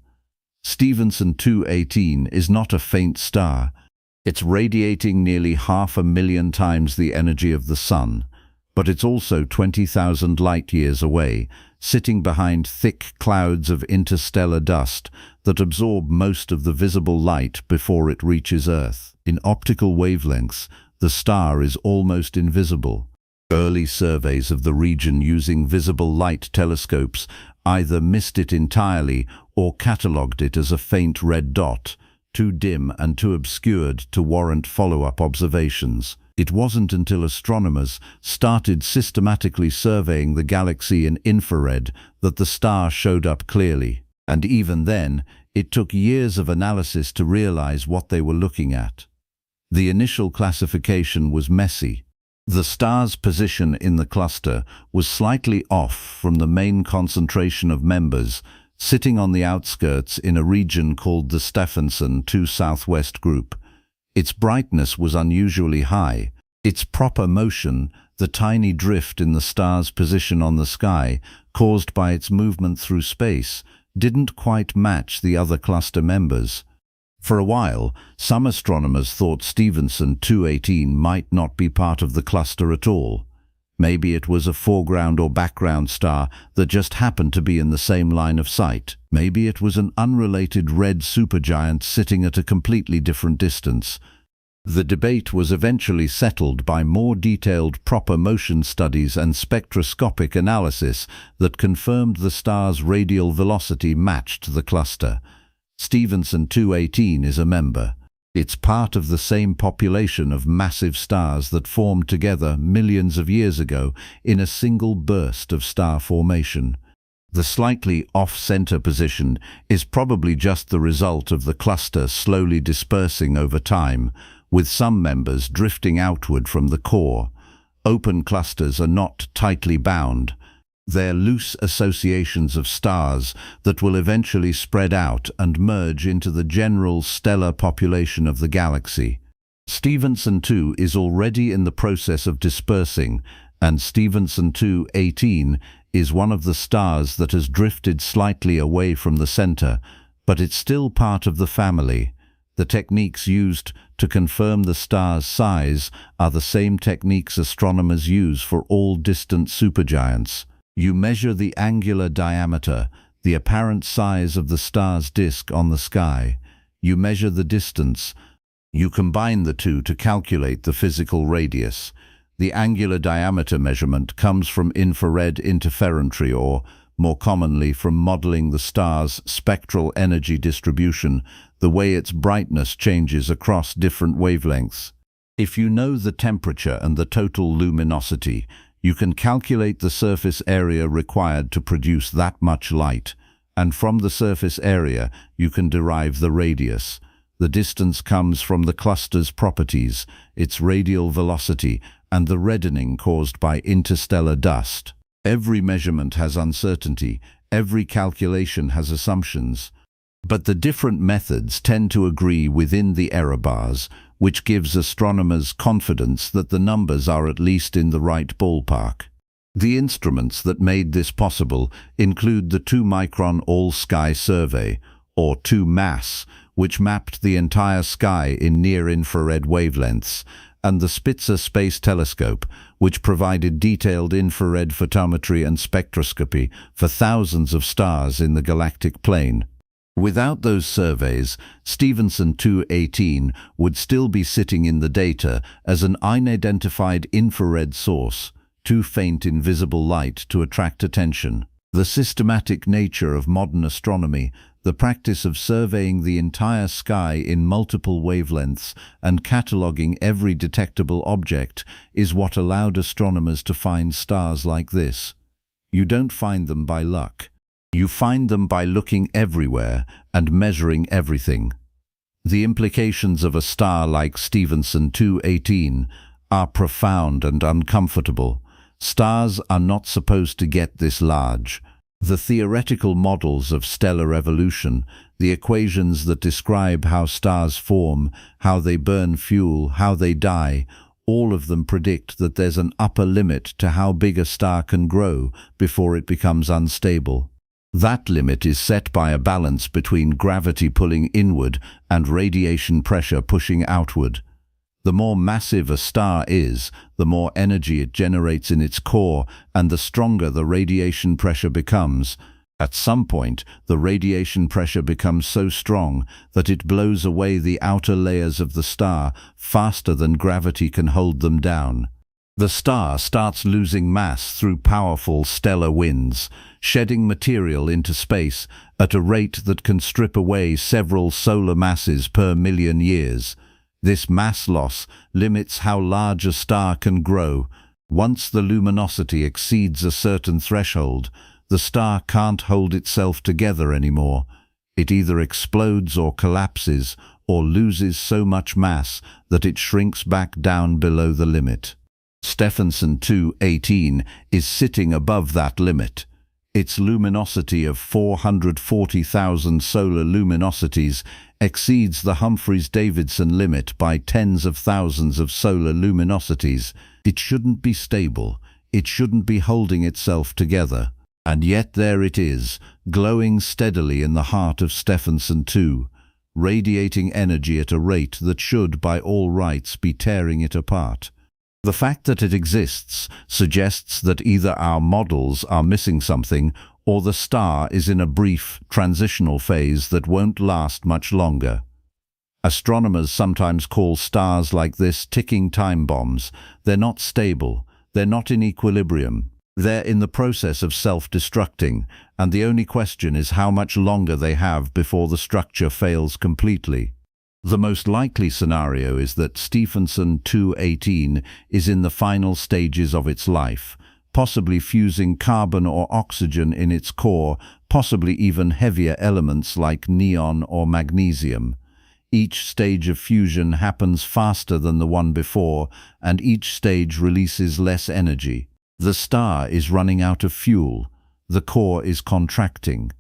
Stephenson 218 is not a faint star. It's radiating nearly 500,000 times the energy of the Sun, but it's also 20,000 light-years away, sitting behind thick clouds of interstellar dust that absorb most of the visible light before it reaches Earth. In optical wavelengths, the star is almost invisible. Early surveys of the region using visible light telescopes either missed it entirely or catalogued it as a faint red dot, too dim and too obscured to warrant follow-up observations. It wasn't until astronomers started systematically surveying the galaxy in infrared that the star showed up clearly. And even then, it took years of analysis to realize what they were looking at. The initial classification was messy. The star's position in the cluster was slightly off from the main concentration of members, sitting on the outskirts in a region called the Stephenson 2 Southwest Group. Its brightness was unusually high. Its proper motion, The tiny drift in the star's position on the sky, caused by its movement through space, didn't quite match the other cluster members. For a while, some astronomers thought Stephenson 218 might not be part of the cluster at all. Maybe it was a foreground or background star that just happened to be in the same line of sight. Maybe it was an unrelated red supergiant sitting at a completely different distance. The debate was eventually settled by more detailed proper motion studies and spectroscopic analysis that confirmed the star's radial velocity matched the cluster. Stephenson 218 is a member. It's part of the same population of massive stars that formed together millions of years ago in a single burst of star formation. The slightly off-center position is probably just the result of the cluster slowly dispersing over time, with some members drifting outward from the core. Open clusters are not tightly bound. They're loose associations of stars that will eventually spread out and merge into the general stellar population of the galaxy. Stephenson 2 is already in the process of dispersing, and Stephenson 218 is one of the stars that has drifted slightly away from the center, but it's still part of the family. The techniques used to confirm the star's size are the same techniques astronomers use for all distant supergiants. You measure the angular diameter, the apparent size of the star's disk on the sky. You measure the distance. You combine the two to calculate the physical radius. The angular diameter measurement comes from infrared interferometry, or, more commonly, from modeling the star's spectral energy distribution, the way its brightness changes across different wavelengths. If you know the temperature and the total luminosity, you can calculate the surface area required to produce that much light, and from the surface area you can derive the radius. The distance comes from the cluster's properties, its radial velocity, and the reddening caused by interstellar dust. Every measurement has uncertainty, every calculation has assumptions. But the different methods tend to agree within the error bars, which gives astronomers confidence that the numbers are at least in the right ballpark. The instruments that made this possible include the 2-micron all-sky survey, or 2-MASS, which mapped the entire sky in near-infrared wavelengths, and the Spitzer Space Telescope, which provided detailed infrared photometry and spectroscopy for thousands of stars in the galactic plane. Without those surveys, Stephenson 218 would still be sitting in the data as an unidentified infrared source, too faint in visible light to attract attention. The systematic nature of modern astronomy, the practice of surveying the entire sky in multiple wavelengths and cataloguing every detectable object, is what allowed astronomers to find stars like this. You don't find them by luck. You find them by looking everywhere and measuring everything. The implications of a star like Stephenson 218 are profound and uncomfortable. Stars are not supposed to get this large. The theoretical models of stellar evolution, the equations that describe how stars form, how they burn fuel, how they die, all of them predict that there's an upper limit to how big a star can grow before it becomes unstable. That limit is set by a balance between gravity pulling inward and radiation pressure pushing outward. The more massive a star is, the more energy it generates in its core, and the stronger the radiation pressure becomes. At some point, the radiation pressure becomes so strong that it blows away the outer layers of the star faster than gravity can hold them down. The star starts losing mass through powerful stellar winds, shedding material into space at a rate that can strip away several solar masses per million years. This mass loss limits how large a star can grow. Once the luminosity exceeds a certain threshold, the star can't hold itself together anymore. It either explodes or collapses, or loses so much mass that it shrinks back down below the limit. Stephenson 218 is sitting above that limit. Its luminosity of 440,000 solar luminosities exceeds the Humphreys-Davidson limit by tens of thousands of solar luminosities. It shouldn't be stable. It shouldn't be holding itself together. And yet there it is, glowing steadily in the heart of Stephenson 2, radiating energy at a rate that should, by all rights, be tearing it apart. The fact that it exists suggests that either our models are missing something, or the star is in a brief, transitional phase that won't last much longer. Astronomers sometimes call stars like this ticking time bombs. They're not stable. They're not in equilibrium. They're in the process of self-destructing, and the only question is how much longer they have before the structure fails completely. The most likely scenario is that Stephenson 218 is in the final stages of its life, possibly fusing carbon or oxygen in its core, possibly even heavier elements like neon or magnesium. Each stage of fusion happens faster than the one before, and each stage releases less energy. The star is running out of fuel. The core is contracting.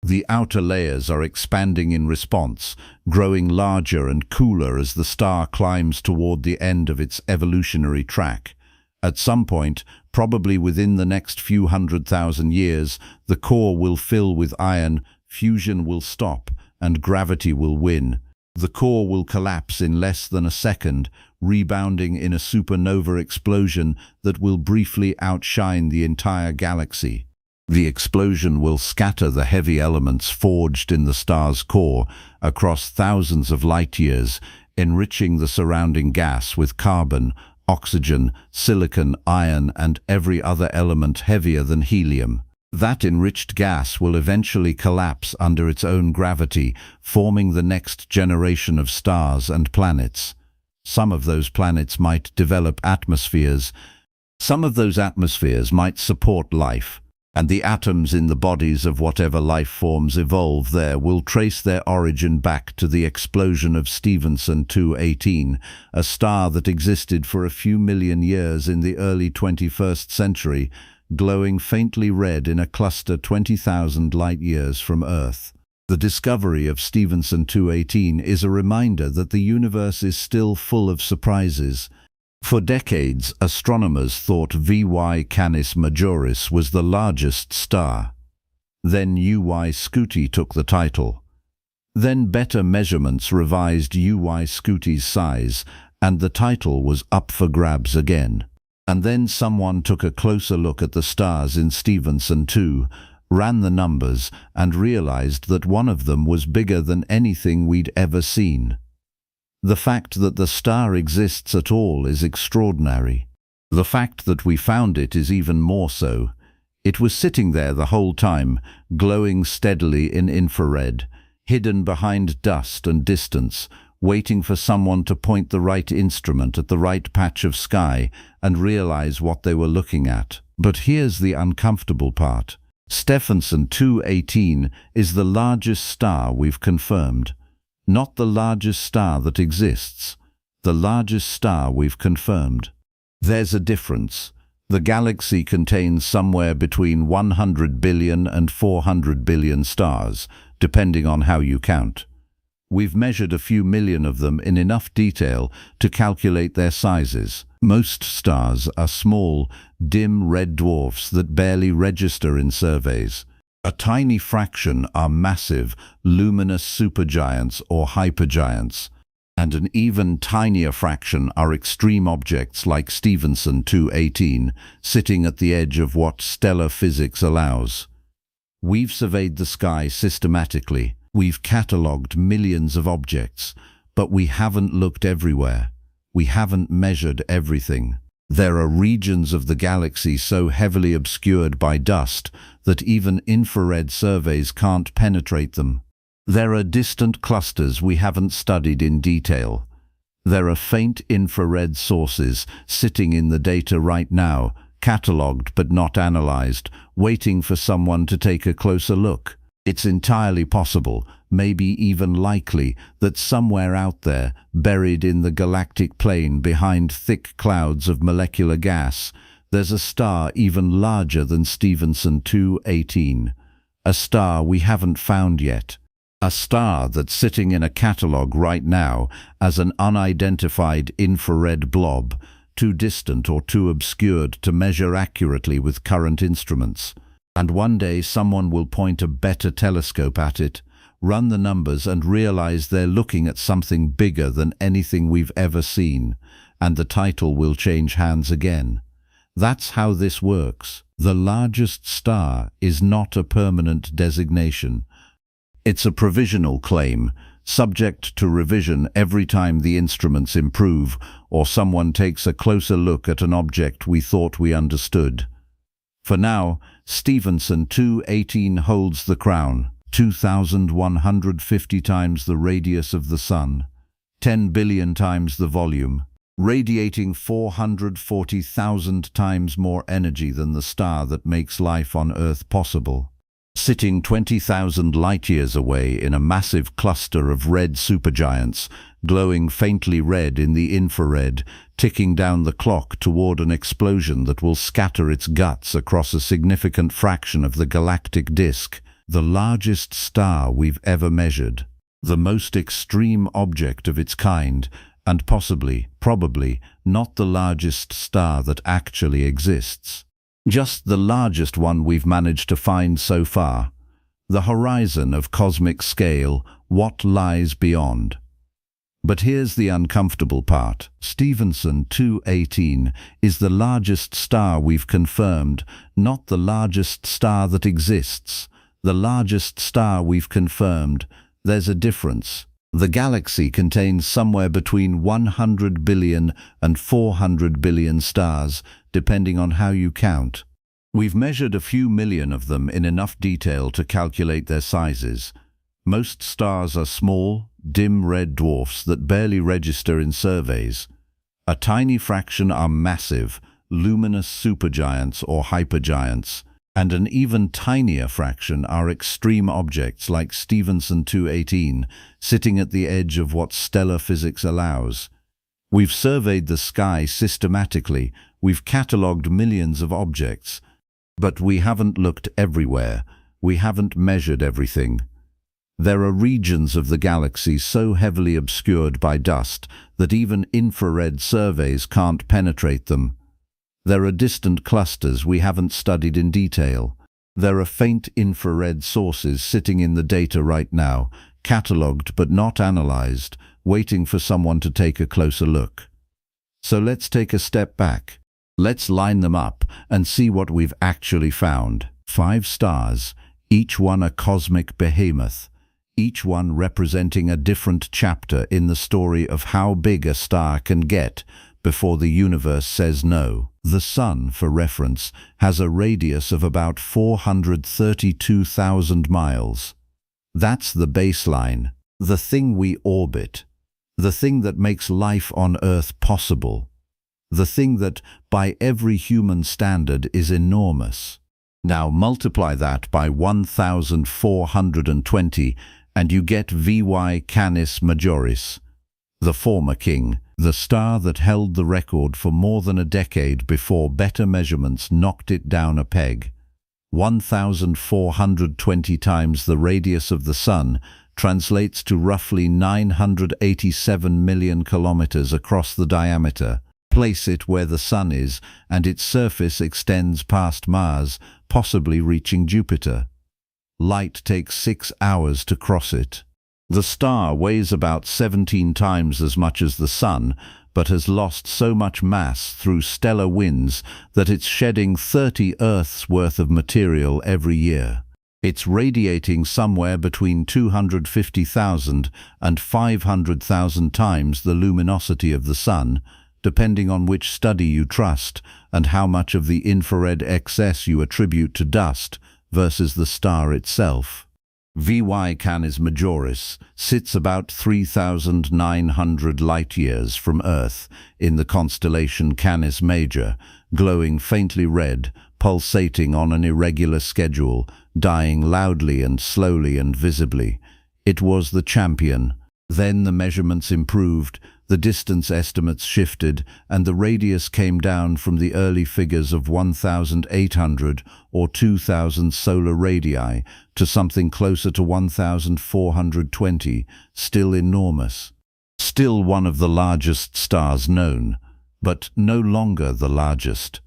The outer layers are expanding in response, growing larger and cooler as the star climbs toward the end of its evolutionary track. At some point, probably within the next few 100,000 years, the core will fill with iron, fusion will stop, and gravity will win. The core will collapse in less than a second, rebounding in a supernova explosion that will briefly outshine the entire galaxy. The explosion will scatter the heavy elements forged in the star's core across thousands of light-years, enriching the surrounding gas with carbon, oxygen, silicon, iron, and every other element heavier than helium. That enriched gas will eventually collapse under its own gravity, forming the next generation of stars and planets. Some of those planets might develop atmospheres. Some of those atmospheres might support life, and the atoms in the bodies of whatever life forms evolve there will trace their origin back to the explosion of Stephenson 218, a star that existed for a few million years in the early 21st century, glowing faintly red in a cluster 20,000 light-years from Earth. The discovery of Stephenson 218 is a reminder that the universe is still full of surprises. For decades, astronomers thought VY Canis Majoris was the largest star. Then UY Scuti took the title. Then better measurements revised UY Scuti's size, and the title was up for grabs again. And then someone took a closer look at the stars in Stephenson 2, ran the numbers, and realized that one of them was bigger than anything we'd ever seen. The fact that the star exists at all is extraordinary. The fact that we found it is even more so. It was sitting there the whole time, glowing steadily in infrared, hidden behind dust and distance, waiting for someone to point the right instrument at the right patch of sky and realize what they were looking at. But here's the uncomfortable part. Stephenson 218 is the largest star we've confirmed. Not the largest star that exists, the largest star we've confirmed. There's a difference. The galaxy contains somewhere between 100 billion and 400 billion stars, depending on how you count. We've measured a few million of them in enough detail to calculate their sizes. Most stars are small, dim red dwarfs that barely register in surveys. A tiny fraction are massive, luminous supergiants or hypergiants, and an even tinier fraction are extreme objects like Stephenson 218, sitting at the edge of what stellar physics allows. We've surveyed the sky systematically. We've catalogued millions of objects, but we haven't looked everywhere. We haven't measured everything. There are regions of the galaxy so heavily obscured by dust that even infrared surveys can't penetrate them. There are distant clusters we haven't studied in detail. There are faint infrared sources sitting in the data right now, catalogued but not analyzed, waiting for someone to take a closer look. It's entirely possible, maybe even likely, that somewhere out there, buried in the galactic plane behind thick clouds of molecular gas, there's a star even larger than Stephenson 218, a star we haven't found yet. A star that's sitting in a catalogue right now as an unidentified infrared blob, too distant or too obscured to measure accurately with current instruments. And one day someone will point a better telescope at it, run the numbers and realize they're looking at something bigger than anything we've ever seen, and the title will change hands again. That's how this works. The largest star is not a permanent designation. It's a provisional claim, subject to revision every time the instruments improve or someone takes a closer look at an object we thought we understood. For now, Stephenson 218 holds the crown, 2,150 times the radius of the Sun, 10 billion times the volume, radiating 440,000 times more energy than the star that makes life on Earth possible. Sitting 20,000 light-years away in a massive cluster of red supergiants, glowing faintly red in the infrared, ticking down the clock toward an explosion that will scatter its guts across a significant fraction of the galactic disk, the largest star we've ever measured, the most extreme object of its kind, and probably, not the largest star that actually exists. Just the largest one we've managed to find so far. The horizon of cosmic scale, what lies beyond. But here's the uncomfortable part. Stephenson 218 is the largest star we've confirmed, not the largest star that exists. The largest star we've confirmed. There's a difference. The galaxy contains somewhere between 100 billion and 400 billion stars, depending on how you count. We've measured a few million of them in enough detail to calculate their sizes. Most stars are small, dim red dwarfs that barely register in surveys. A tiny fraction are massive, luminous supergiants or hypergiants, and an even tinier fraction are extreme objects like Stephenson 218, sitting at the edge of what stellar physics allows. We've surveyed the sky systematically, we've catalogued millions of objects, but we haven't looked everywhere, we haven't measured everything. There are regions of the galaxy so heavily obscured by dust that even infrared surveys can't penetrate them. There are distant clusters we haven't studied in detail. There are faint infrared sources sitting in the data right now, catalogued but not analyzed, waiting for someone to take a closer look. So let's take a step back. Let's line them up and see what we've actually found. 5 stars, each one a cosmic behemoth, each one representing a different chapter in the story of how big a star can get before the universe says no. The Sun, for reference, has a radius of about 432,000 miles. That's the baseline, the thing we orbit, the thing that makes life on Earth possible, the thing that, by every human standard, is enormous. Now multiply that by 1,420 and you get VY Canis Majoris, the former king, the star that held the record for more than a decade before better measurements knocked it down a peg. 1,420 times the radius of the Sun translates to roughly 987 million kilometers across the diameter. Place it where the Sun is, and its surface extends past Mars, possibly reaching Jupiter. Light takes 6 hours to cross it. The star weighs about 17 times as much as the Sun, but has lost so much mass through stellar winds that it's shedding 30 Earths worth of material every year. It's radiating somewhere between 250,000 and 500,000 times the luminosity of the Sun, depending on which study you trust and how much of the infrared excess you attribute to dust versus the star itself. VY Canis Majoris sits about 3,900 light-years from Earth in the constellation Canis Major, glowing faintly red, pulsating on an irregular schedule, dying loudly and slowly and visibly. It was the champion. Then the measurements improved. the distance estimates shifted and the radius came down from the early figures of 1,800 or 2,000 solar radii to something closer to 1,420, still enormous. Still one of the largest stars known, but no longer the largest.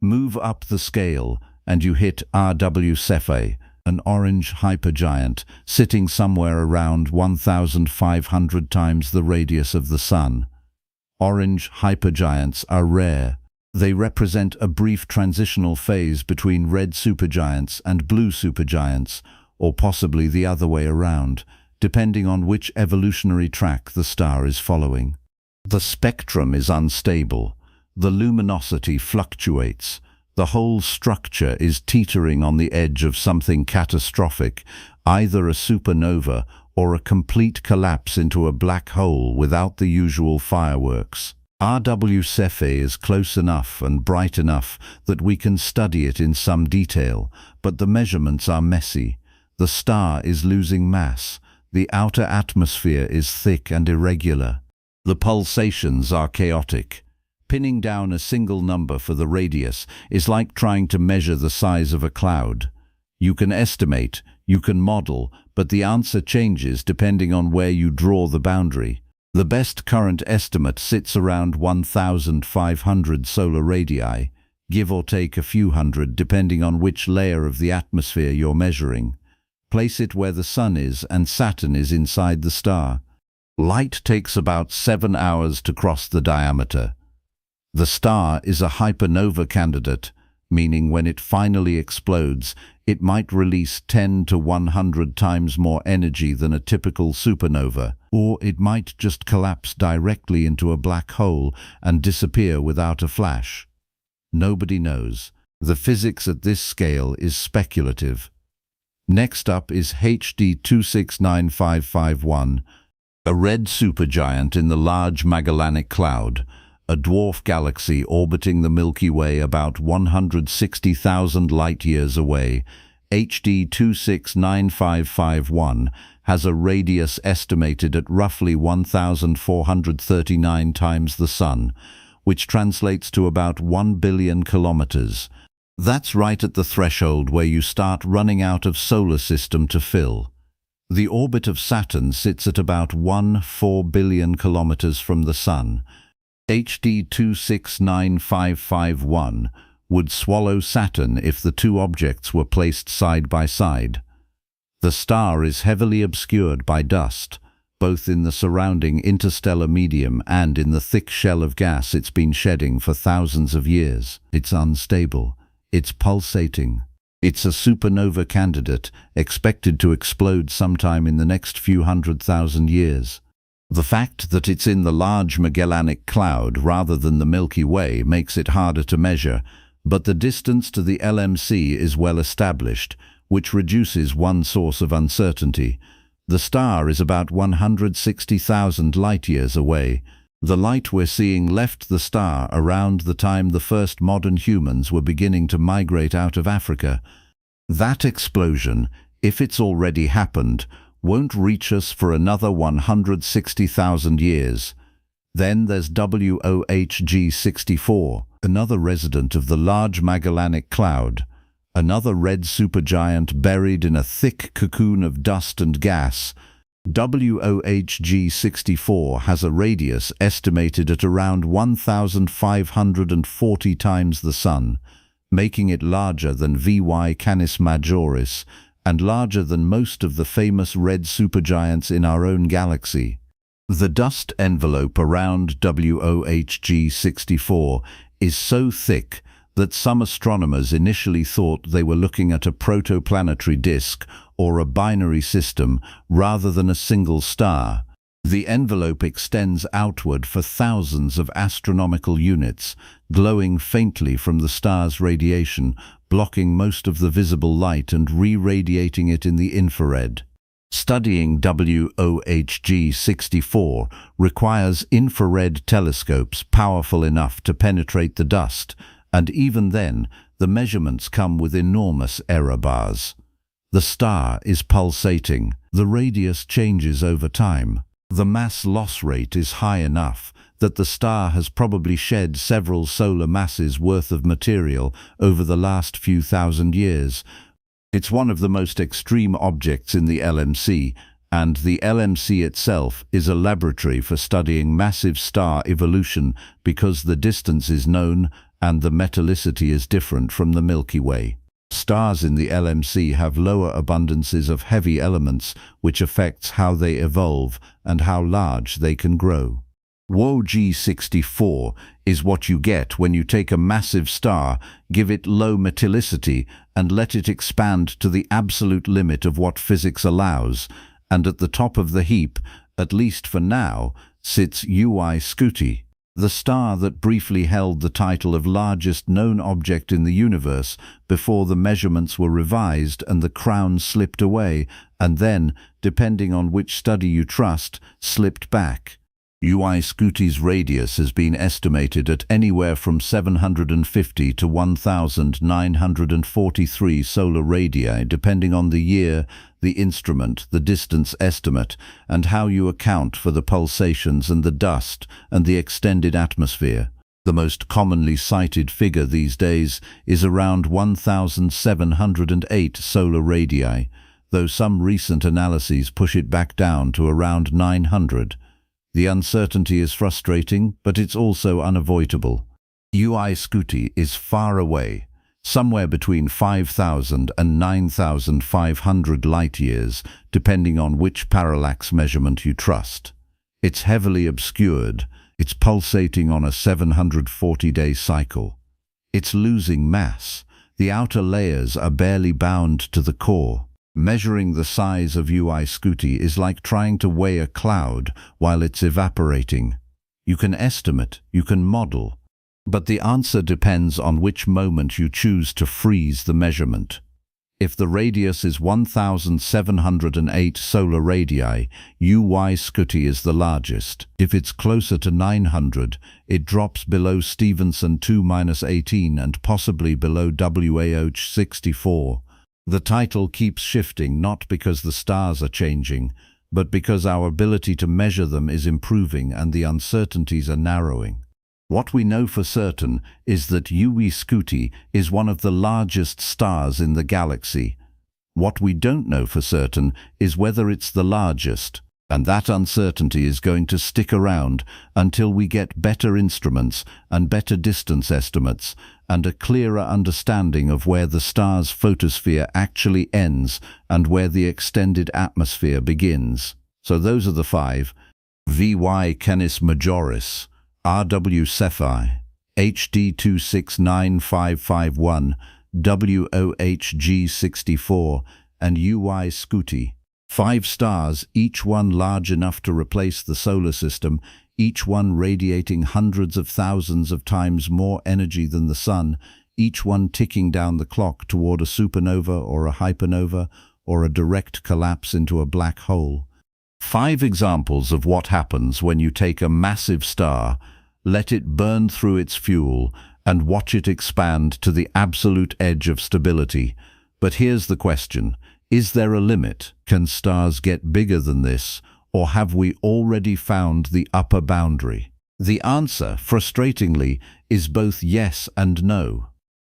Move up the scale and you hit RW Cephei, an orange hypergiant sitting somewhere around 1,500 times the radius of the Sun. Orange hypergiants are rare. They represent a brief transitional phase between red supergiants and blue supergiants, or possibly the other way around, depending on which evolutionary track the star is following. The spectrum is unstable. The luminosity fluctuates. The whole structure is teetering on the edge of something catastrophic, either a supernova or a complete collapse into a black hole without the usual fireworks. RW Cephei is close enough and bright enough that we can study it in some detail, but the measurements are messy. The star is losing mass. The outer atmosphere is thick and irregular. The pulsations are chaotic. Pinning down a single number for the radius is like trying to measure the size of a cloud. You can estimate, you can model, but the answer changes depending on where you draw the boundary. The best current estimate sits around 1,500 solar radii, give or take a few hundred depending on which layer of the atmosphere you're measuring. Place it where the Sun is and Saturn is inside the star. Light takes about 7 hours to cross the diameter. The star is a hypernova candidate, meaning when it finally explodes, it might release 10 to 100 times more energy than a typical supernova, or it might just collapse directly into a black hole and disappear without a flash. Nobody knows. The physics at this scale is speculative. Next up is HD 269551, a red supergiant in the Large Magellanic Cloud, a dwarf galaxy orbiting the Milky Way about 160,000 light-years away. HD 269551 has a radius estimated at roughly 1,439 times the Sun, which translates to about 1 billion kilometers. That's right at the threshold where you start running out of solar system to fill. The orbit of Saturn sits at about 4 billion kilometers from the Sun. HD 269551 would swallow Saturn if the two objects were placed side by side. The star is heavily obscured by dust, both in the surrounding interstellar medium and in the thick shell of gas it's been shedding for thousands of years. It's unstable. It's pulsating. It's a supernova candidate, expected to explode sometime in the next few 100,000 years. The fact that it's in the Large Magellanic Cloud rather than the Milky Way makes it harder to measure, but the distance to the LMC is well established, which reduces one source of uncertainty. The star is about 160,000 light-years away. The light we're seeing left the star around the time the first modern humans were beginning to migrate out of Africa. That explosion, if it's already happened, won't reach us for another 160,000 years. Then there's WOHG 64, another resident of the Large Magellanic Cloud, another red supergiant buried in a thick cocoon of dust and gas. WOHG 64 has a radius estimated at around 1,540 times the Sun, making it larger than VY Canis Majoris, and larger than most of the famous red supergiants in our own galaxy. The dust envelope around WOHG 64 is so thick that some astronomers initially thought they were looking at a protoplanetary disk or a binary system rather than a single star. The envelope extends outward for thousands of astronomical units, glowing faintly from the star's radiation, blocking most of the visible light and re-radiating it in the infrared. Studying WOHG 64 requires infrared telescopes powerful enough to penetrate the dust, and even then, the measurements come with enormous error bars. The star is pulsating. The radius changes over time. The mass loss rate is high enough that the star has probably shed several solar masses worth of material over the last few thousand years. It's one of the most extreme objects in the LMC, and the LMC itself is a laboratory for studying massive star evolution because the distance is known and the metallicity is different from the Milky Way. Stars in the LMC have lower abundances of heavy elements, which affects how they evolve and how large they can grow. WO-G64 is what you get when you take a massive star, give it low metallicity, and let it expand to the absolute limit of what physics allows. And at the top of the heap, at least for now, sits Uy-Scuti, the star that briefly held the title of largest known object in the universe before the measurements were revised and the crown slipped away, and then, depending on which study you trust, slipped back. Uy-Scuti's radius has been estimated at anywhere from 750 to 1,943 solar radii, depending on the year, the instrument, the distance estimate, and how you account for the pulsations and the dust and the extended atmosphere. The most commonly cited figure these days is around 1,708 solar radii, though some recent analyses push it back down to around 900. The uncertainty is frustrating, but it's also unavoidable. Uy-Scuti is far away, somewhere between 5,000 and 9,500 light-years, depending on which parallax measurement you trust. It's heavily obscured. It's pulsating on a 740-day cycle. It's losing mass. The outer layers are barely bound to the core. Measuring the size of Uy-Scuti is like trying to weigh a cloud while it's evaporating. You can estimate, you can model, but the answer depends on which moment you choose to freeze the measurement. If the radius is 1,708 solar radii, Uy-Scuti is the largest. If it's closer to 900, it drops below Stevenson 2-18 and possibly below WAH-64. The title keeps shifting not because the stars are changing, but because our ability to measure them is improving and the uncertainties are narrowing. What we know for certain is that Uy-Scuti is one of the largest stars in the galaxy. What we don't know for certain is whether it's the largest, and that uncertainty is going to stick around until we get better instruments and better distance estimates and a clearer understanding of where the star's photosphere actually ends and where the extended atmosphere begins. So those are the 5. VY Canis Majoris, RW Cephei, HD 269551, WOHG64, and Uy-Scuti. 5 stars, each one large enough to replace the solar system, each one radiating hundreds of thousands of times more energy than the sun, each one ticking down the clock toward a supernova or a hypernova or a direct collapse into a black hole. 5 examples of what happens when you take a massive star, let it burn through its fuel, and watch it expand to the absolute edge of stability. But here's the question. Is there a limit? Can stars get bigger than this? Or have we already found the upper boundary? The answer, frustratingly, is both yes and no.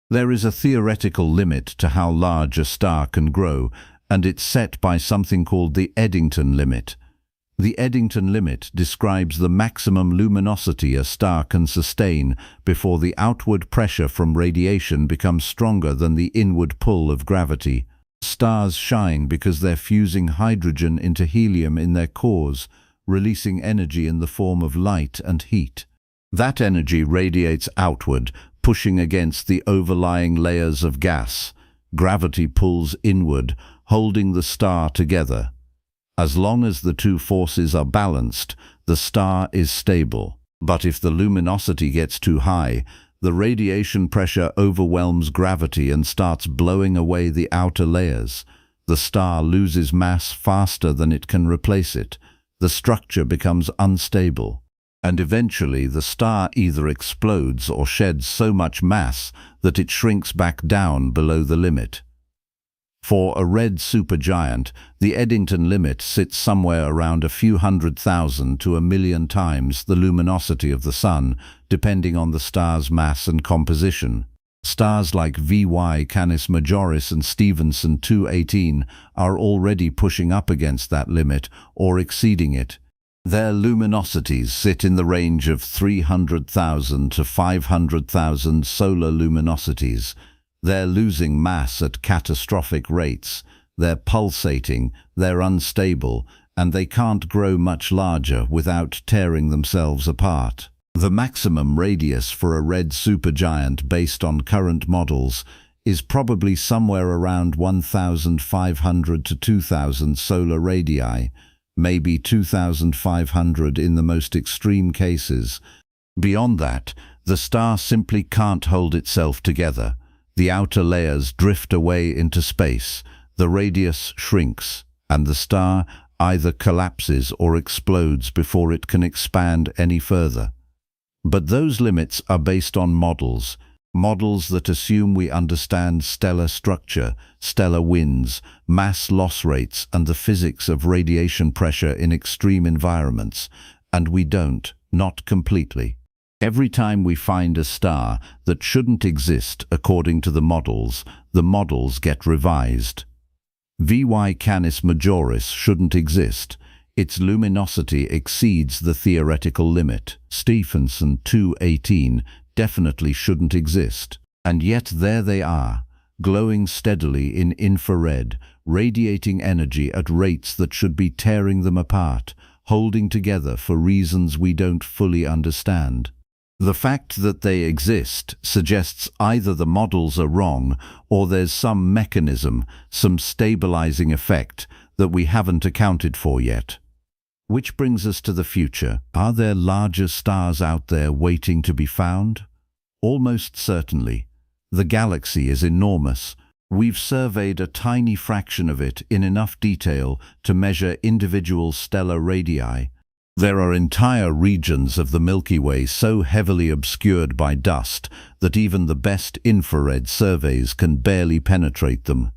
There is a theoretical limit to how large a star can grow, and it's set by something called the Eddington limit. The Eddington limit describes the maximum luminosity a star can sustain before the outward pressure from radiation becomes stronger than the inward pull of gravity. Stars shine because they're fusing hydrogen into helium in their cores, releasing energy in the form of light and heat. That energy radiates outward, pushing against the overlying layers of gas. Gravity pulls inward, holding the star together. As long as the two forces are balanced, the star is stable. But if the luminosity gets too high, the radiation pressure overwhelms gravity and starts blowing away the outer layers. The star loses mass faster than it can replace it. The structure becomes unstable. And eventually the star either explodes or sheds so much mass that it shrinks back down below the limit. For a red supergiant, the Eddington limit sits somewhere around a few 100,000 to 1,000,000 times the luminosity of the Sun, depending on the star's mass and composition. Stars like VY Canis Majoris and Stephenson 218 are already pushing up against that limit or exceeding it. Their luminosities sit in the range of 300,000 to 500,000 solar luminosities. They're losing mass at catastrophic rates. They're pulsating, they're unstable, and they can't grow much larger without tearing themselves apart. The maximum radius for a red supergiant based on current models is probably somewhere around 1,500 to 2,000 solar radii, maybe 2,500 in the most extreme cases. Beyond that, the star simply can't hold itself together. The outer layers drift away into space, the radius shrinks, and the star either collapses or explodes before it can expand any further. But those limits are based on models that assume we understand stellar structure, stellar winds, mass loss rates, and the physics of radiation pressure in extreme environments, and we don't, not completely. Every time we find a star that shouldn't exist according to the models get revised. VY Canis Majoris shouldn't exist. Its luminosity exceeds the theoretical limit. Stephenson 218 definitely shouldn't exist. And yet there they are, glowing steadily in infrared, radiating energy at rates that should be tearing them apart, holding together for reasons we don't fully understand. The fact that they exist suggests either the models are wrong or there's some mechanism, some stabilizing effect that we haven't accounted for yet. Which brings us to the future. Are there larger stars out there waiting to be found? Almost certainly. The galaxy is enormous. We've surveyed a tiny fraction of it in enough detail to measure individual stellar radii. There are entire regions of the Milky Way so heavily obscured by dust that even the best infrared surveys can barely penetrate them.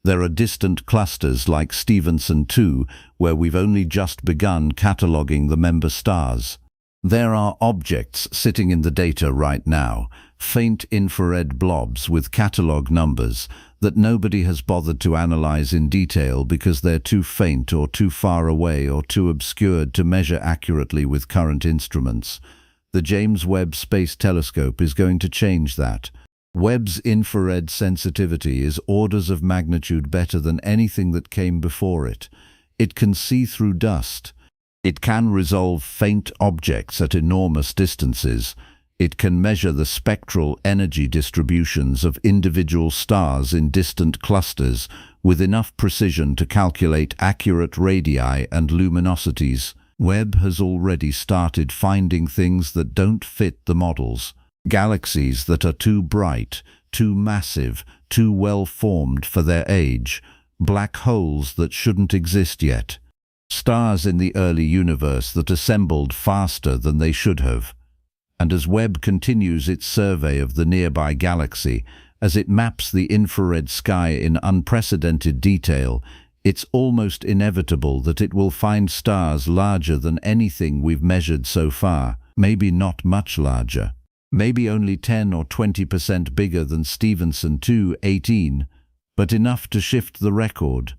There are distant clusters like Stephenson 2, where we've only just begun cataloguing the member stars. There are objects sitting in the data right now, faint infrared blobs with catalogue numbers that nobody has bothered to analyze in detail because they're too faint or too far away or too obscured to measure accurately with current instruments. The James Webb Space Telescope is going to change that. Webb's infrared sensitivity is orders of magnitude better than anything that came before it. It can see through dust. It can resolve faint objects at enormous distances. It can measure the spectral energy distributions of individual stars in distant clusters with enough precision to calculate accurate radii and luminosities. Webb has already started finding things that don't fit the models. Galaxies that are too bright, too massive, too well-formed for their age. Black holes that shouldn't exist yet. Stars in the early universe that assembled faster than they should have. And as Webb continues its survey of the nearby galaxy, as it maps the infrared sky in unprecedented detail, it's almost inevitable that it will find stars larger than anything we've measured so far, maybe not much larger. Maybe only 10 or 20% bigger than Stephenson 218, but enough to shift the record.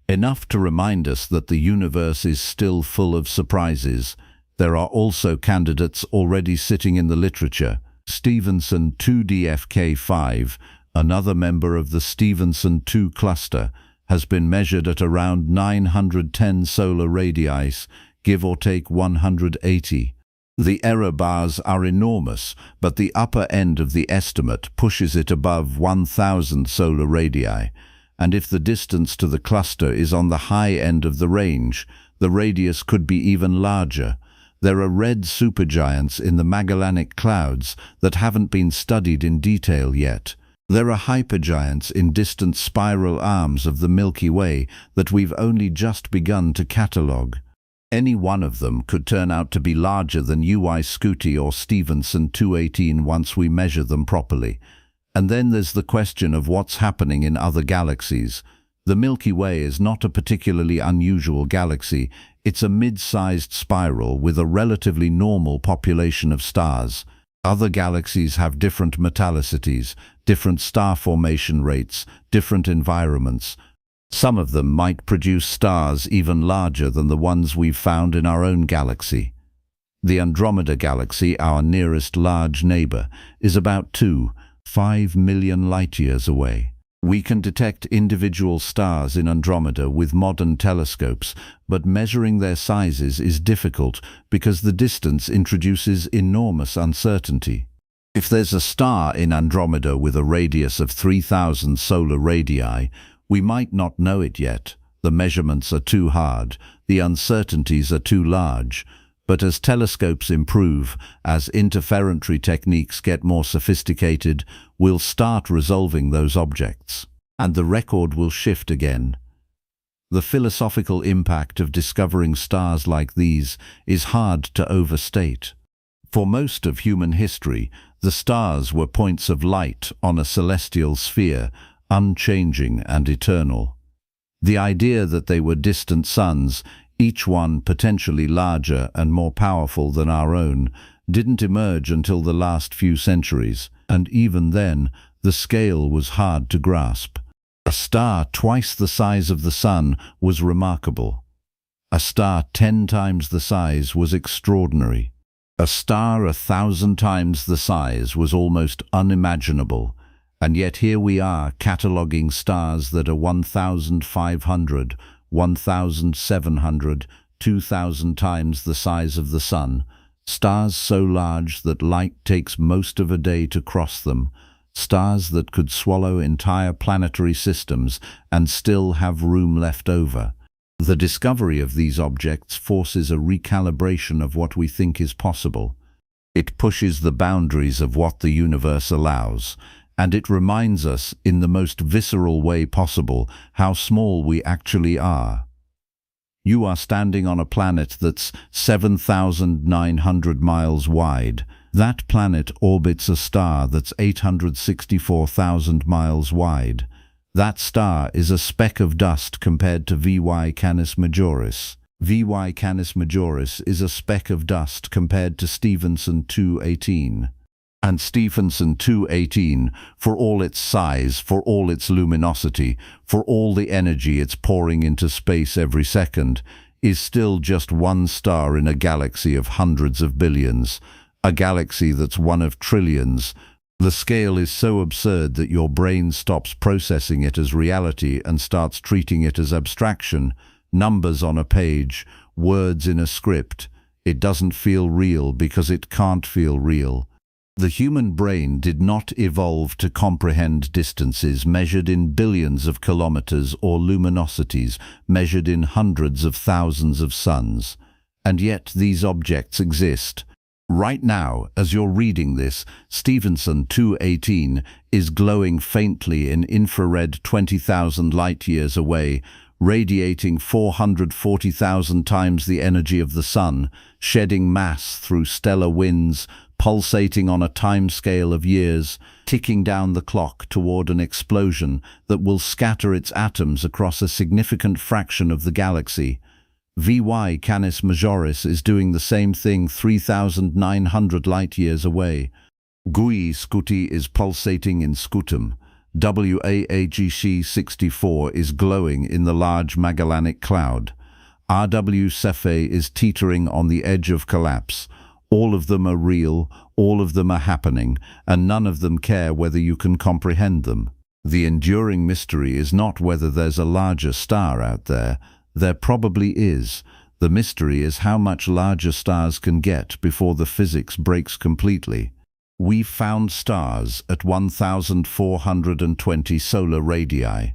Enough to remind us that the universe is still full of surprises. There are also candidates already sitting in the literature. Stephenson 2DFK5, another member of the Stephenson 2 cluster, has been measured at around 910 solar radii, give or take 180. The error bars are enormous, but the upper end of the estimate pushes it above 1,000 solar radii. And if the distance to the cluster is on the high end of the range, the radius could be even larger. There are red supergiants in the Magellanic Clouds that haven't been studied in detail yet. There are hypergiants in distant spiral arms of the Milky Way that we've only just begun to catalogue. Any one of them could turn out to be larger than UY Scuti or Stephenson 218 once we measure them properly. And then there's the question of what's happening in other galaxies. The Milky Way is not a particularly unusual galaxy. It's a mid-sized spiral with a relatively normal population of stars. Other galaxies have different metallicities, different star formation rates, different environments. Some of them might produce stars even larger than the ones we've found in our own galaxy. The Andromeda Galaxy, our nearest large neighbor, is about 2.5 million light-years away. We can detect individual stars in Andromeda with modern telescopes, but measuring their sizes is difficult because the distance introduces enormous uncertainty. If there's a star in Andromeda with a radius of 3,000 solar radii, we might not know it yet. The measurements are too hard, the uncertainties are too large. But as telescopes improve, as interferometry techniques get more sophisticated, we'll start resolving those objects, and the record will shift again. The philosophical impact of discovering stars like these is hard to overstate. For most of human history, the stars were points of light on a celestial sphere, unchanging and eternal. The idea that they were distant suns, each one potentially larger and more powerful than our own, didn't emerge until the last few centuries, and even then, the scale was hard to grasp. A star twice the size of the Sun was remarkable. A star 10 times the size was extraordinary. A star 1,000 times the size was almost unimaginable, and yet here we are cataloguing stars that are 1,500, 1,700, 2,000 times the size of the Sun, stars so large that light takes most of a day to cross them, stars that could swallow entire planetary systems and still have room left over. The discovery of these objects forces a recalibration of what we think is possible. It pushes the boundaries of what the universe allows, and it reminds us, in the most visceral way possible, how small we actually are. You are standing on a planet that's 7,900 miles wide. That planet orbits a star that's 864,000 miles wide. That star is a speck of dust compared to VY Canis Majoris. VY Canis Majoris is a speck of dust compared to Stephenson 218. And Stephenson 218, for all its size, for all its luminosity, for all the energy it's pouring into space every second, is still just one star in a galaxy of hundreds of billions, a galaxy that's one of trillions. The scale is so absurd that your brain stops processing it as reality and starts treating it as abstraction, numbers on a page, words in a script. It doesn't feel real because it can't feel real. The human brain did not evolve to comprehend distances measured in billions of kilometers or luminosities measured in hundreds of thousands of suns. And yet these objects exist. Right now, as you're reading this, Stephenson 218 is glowing faintly in infrared 20,000 light-years away, radiating 440,000 times the energy of the Sun, shedding mass through stellar winds, pulsating on a timescale of years, ticking down the clock toward an explosion that will scatter its atoms across a significant fraction of the galaxy. VY Canis Majoris is doing the same thing 3,900 light-years away. Gui Scuti is pulsating in Scutum. WAAGC 64 is glowing in the Large Magellanic Cloud. RW Cephei is teetering on the edge of collapse. All of them are real, all of them are happening, and none of them care whether you can comprehend them. The enduring mystery is not whether there's a larger star out there. There probably is. The mystery is how much larger stars can get before the physics breaks completely. We've found stars at 1,420 solar radii.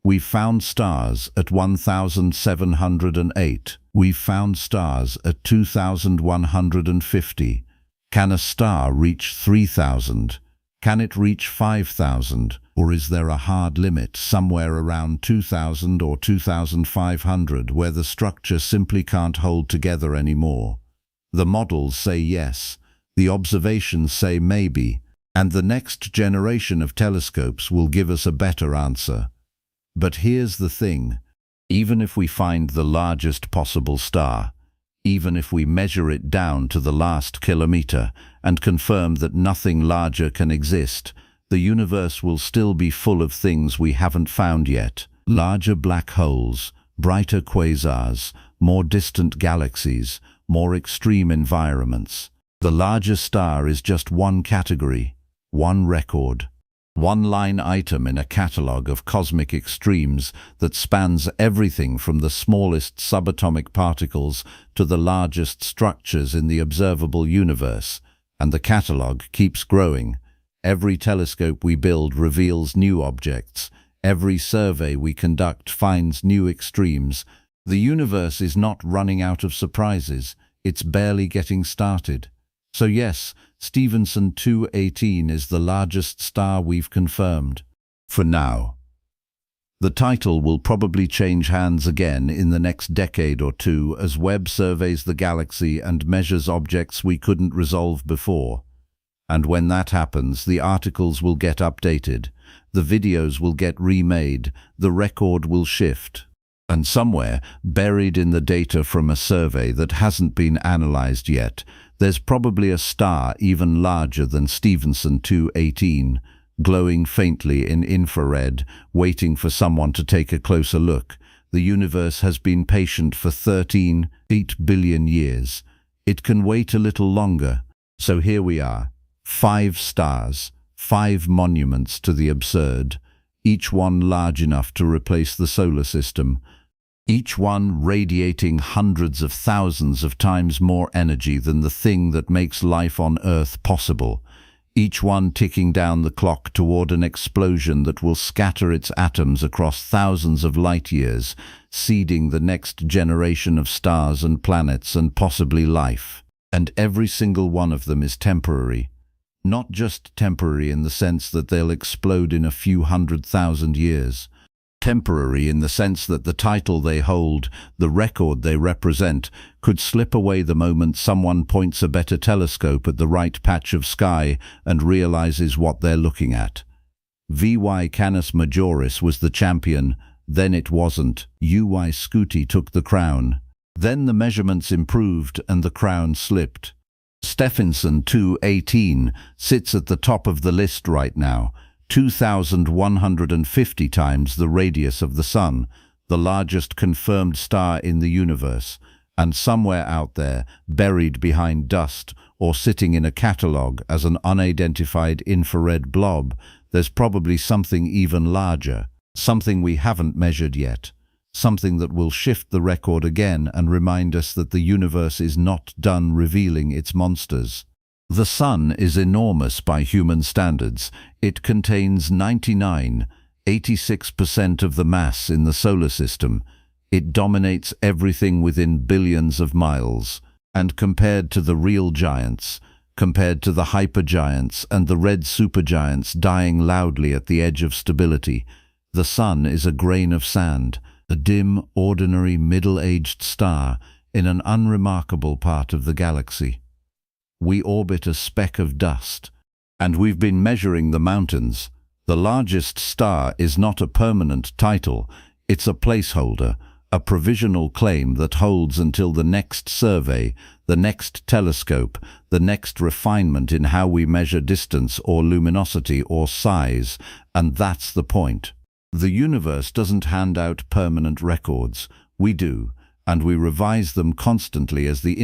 We've found stars at 1,708. We've found stars at 2,150. Can a star reach 3,000? Can it reach 5,000? Or is there a hard limit somewhere around 2,000 or 2,500 where the structure simply can't hold together anymore? The models say yes. The observations say maybe. And the next generation of telescopes will give us a better answer. But here's the thing. Even if we find the largest possible star, even if we measure it down to the last kilometer and confirm that nothing larger can exist, the universe will still be full of things we haven't found yet. Larger black holes, brighter quasars, more distant galaxies, more extreme environments. The larger star is just one category, one record, one line item in a catalogue of cosmic extremes that spans everything from the smallest subatomic particles to the largest structures in the observable universe. And the catalogue keeps growing. Every telescope we build reveals new objects. Every survey we conduct finds new extremes. The universe is not running out of surprises. It's barely getting started. So yes, Stephenson 218 is the largest star we've confirmed. For now. The title will probably change hands again in the next decade or two as Webb surveys the galaxy and measures objects we couldn't resolve before. And when that happens, the articles will get updated, the videos will get remade, the record will shift. And somewhere, buried in the data from a survey that hasn't been analyzed yet, there's probably a star even larger than Stephenson 218, glowing faintly in infrared, waiting for someone to take a closer look. The universe has been patient for 13.8 billion years. It can wait a little longer. So here we are, 5 stars, 5 monuments to the absurd, each one large enough to replace the solar system. Each one radiating hundreds of thousands of times more energy than the thing that makes life on Earth possible. Each one ticking down the clock toward an explosion that will scatter its atoms across thousands of light years, seeding the next generation of stars and planets and possibly life. And every single one of them is temporary. Not just temporary in the sense that they'll explode in a few 100,000 years. Temporary in the sense that the title they hold, the record they represent, could slip away the moment someone points a better telescope at the right patch of sky and realizes what they're looking at. VY Canis Majoris was the champion, then it wasn't. UY Scuti took the crown. Then the measurements improved and the crown slipped. Stephenson 218 sits at the top of the list right now, 2,150 times the radius of the Sun, the largest confirmed star in the universe, and somewhere out there, buried behind dust or sitting in a catalogue as an unidentified infrared blob, there's probably something even larger, something we haven't measured yet, something that will shift the record again and remind us that the universe is not done revealing its monsters. The Sun is enormous by human standards. It contains 86% of the mass in the solar system. It dominates everything within billions of miles. And compared to the real giants, compared to the hypergiants and the red supergiants dying loudly at the edge of stability, the Sun is a grain of sand, a dim, ordinary, middle-aged star in an unremarkable part of the galaxy. We orbit a speck of dust, and we've been measuring the mountains. The largest star is not a permanent title, it's a placeholder, a provisional claim that holds until the next survey, the next telescope, the next refinement in how we measure distance or luminosity or size, and that's the point. The universe doesn't hand out permanent records. We do, and we revise them constantly as the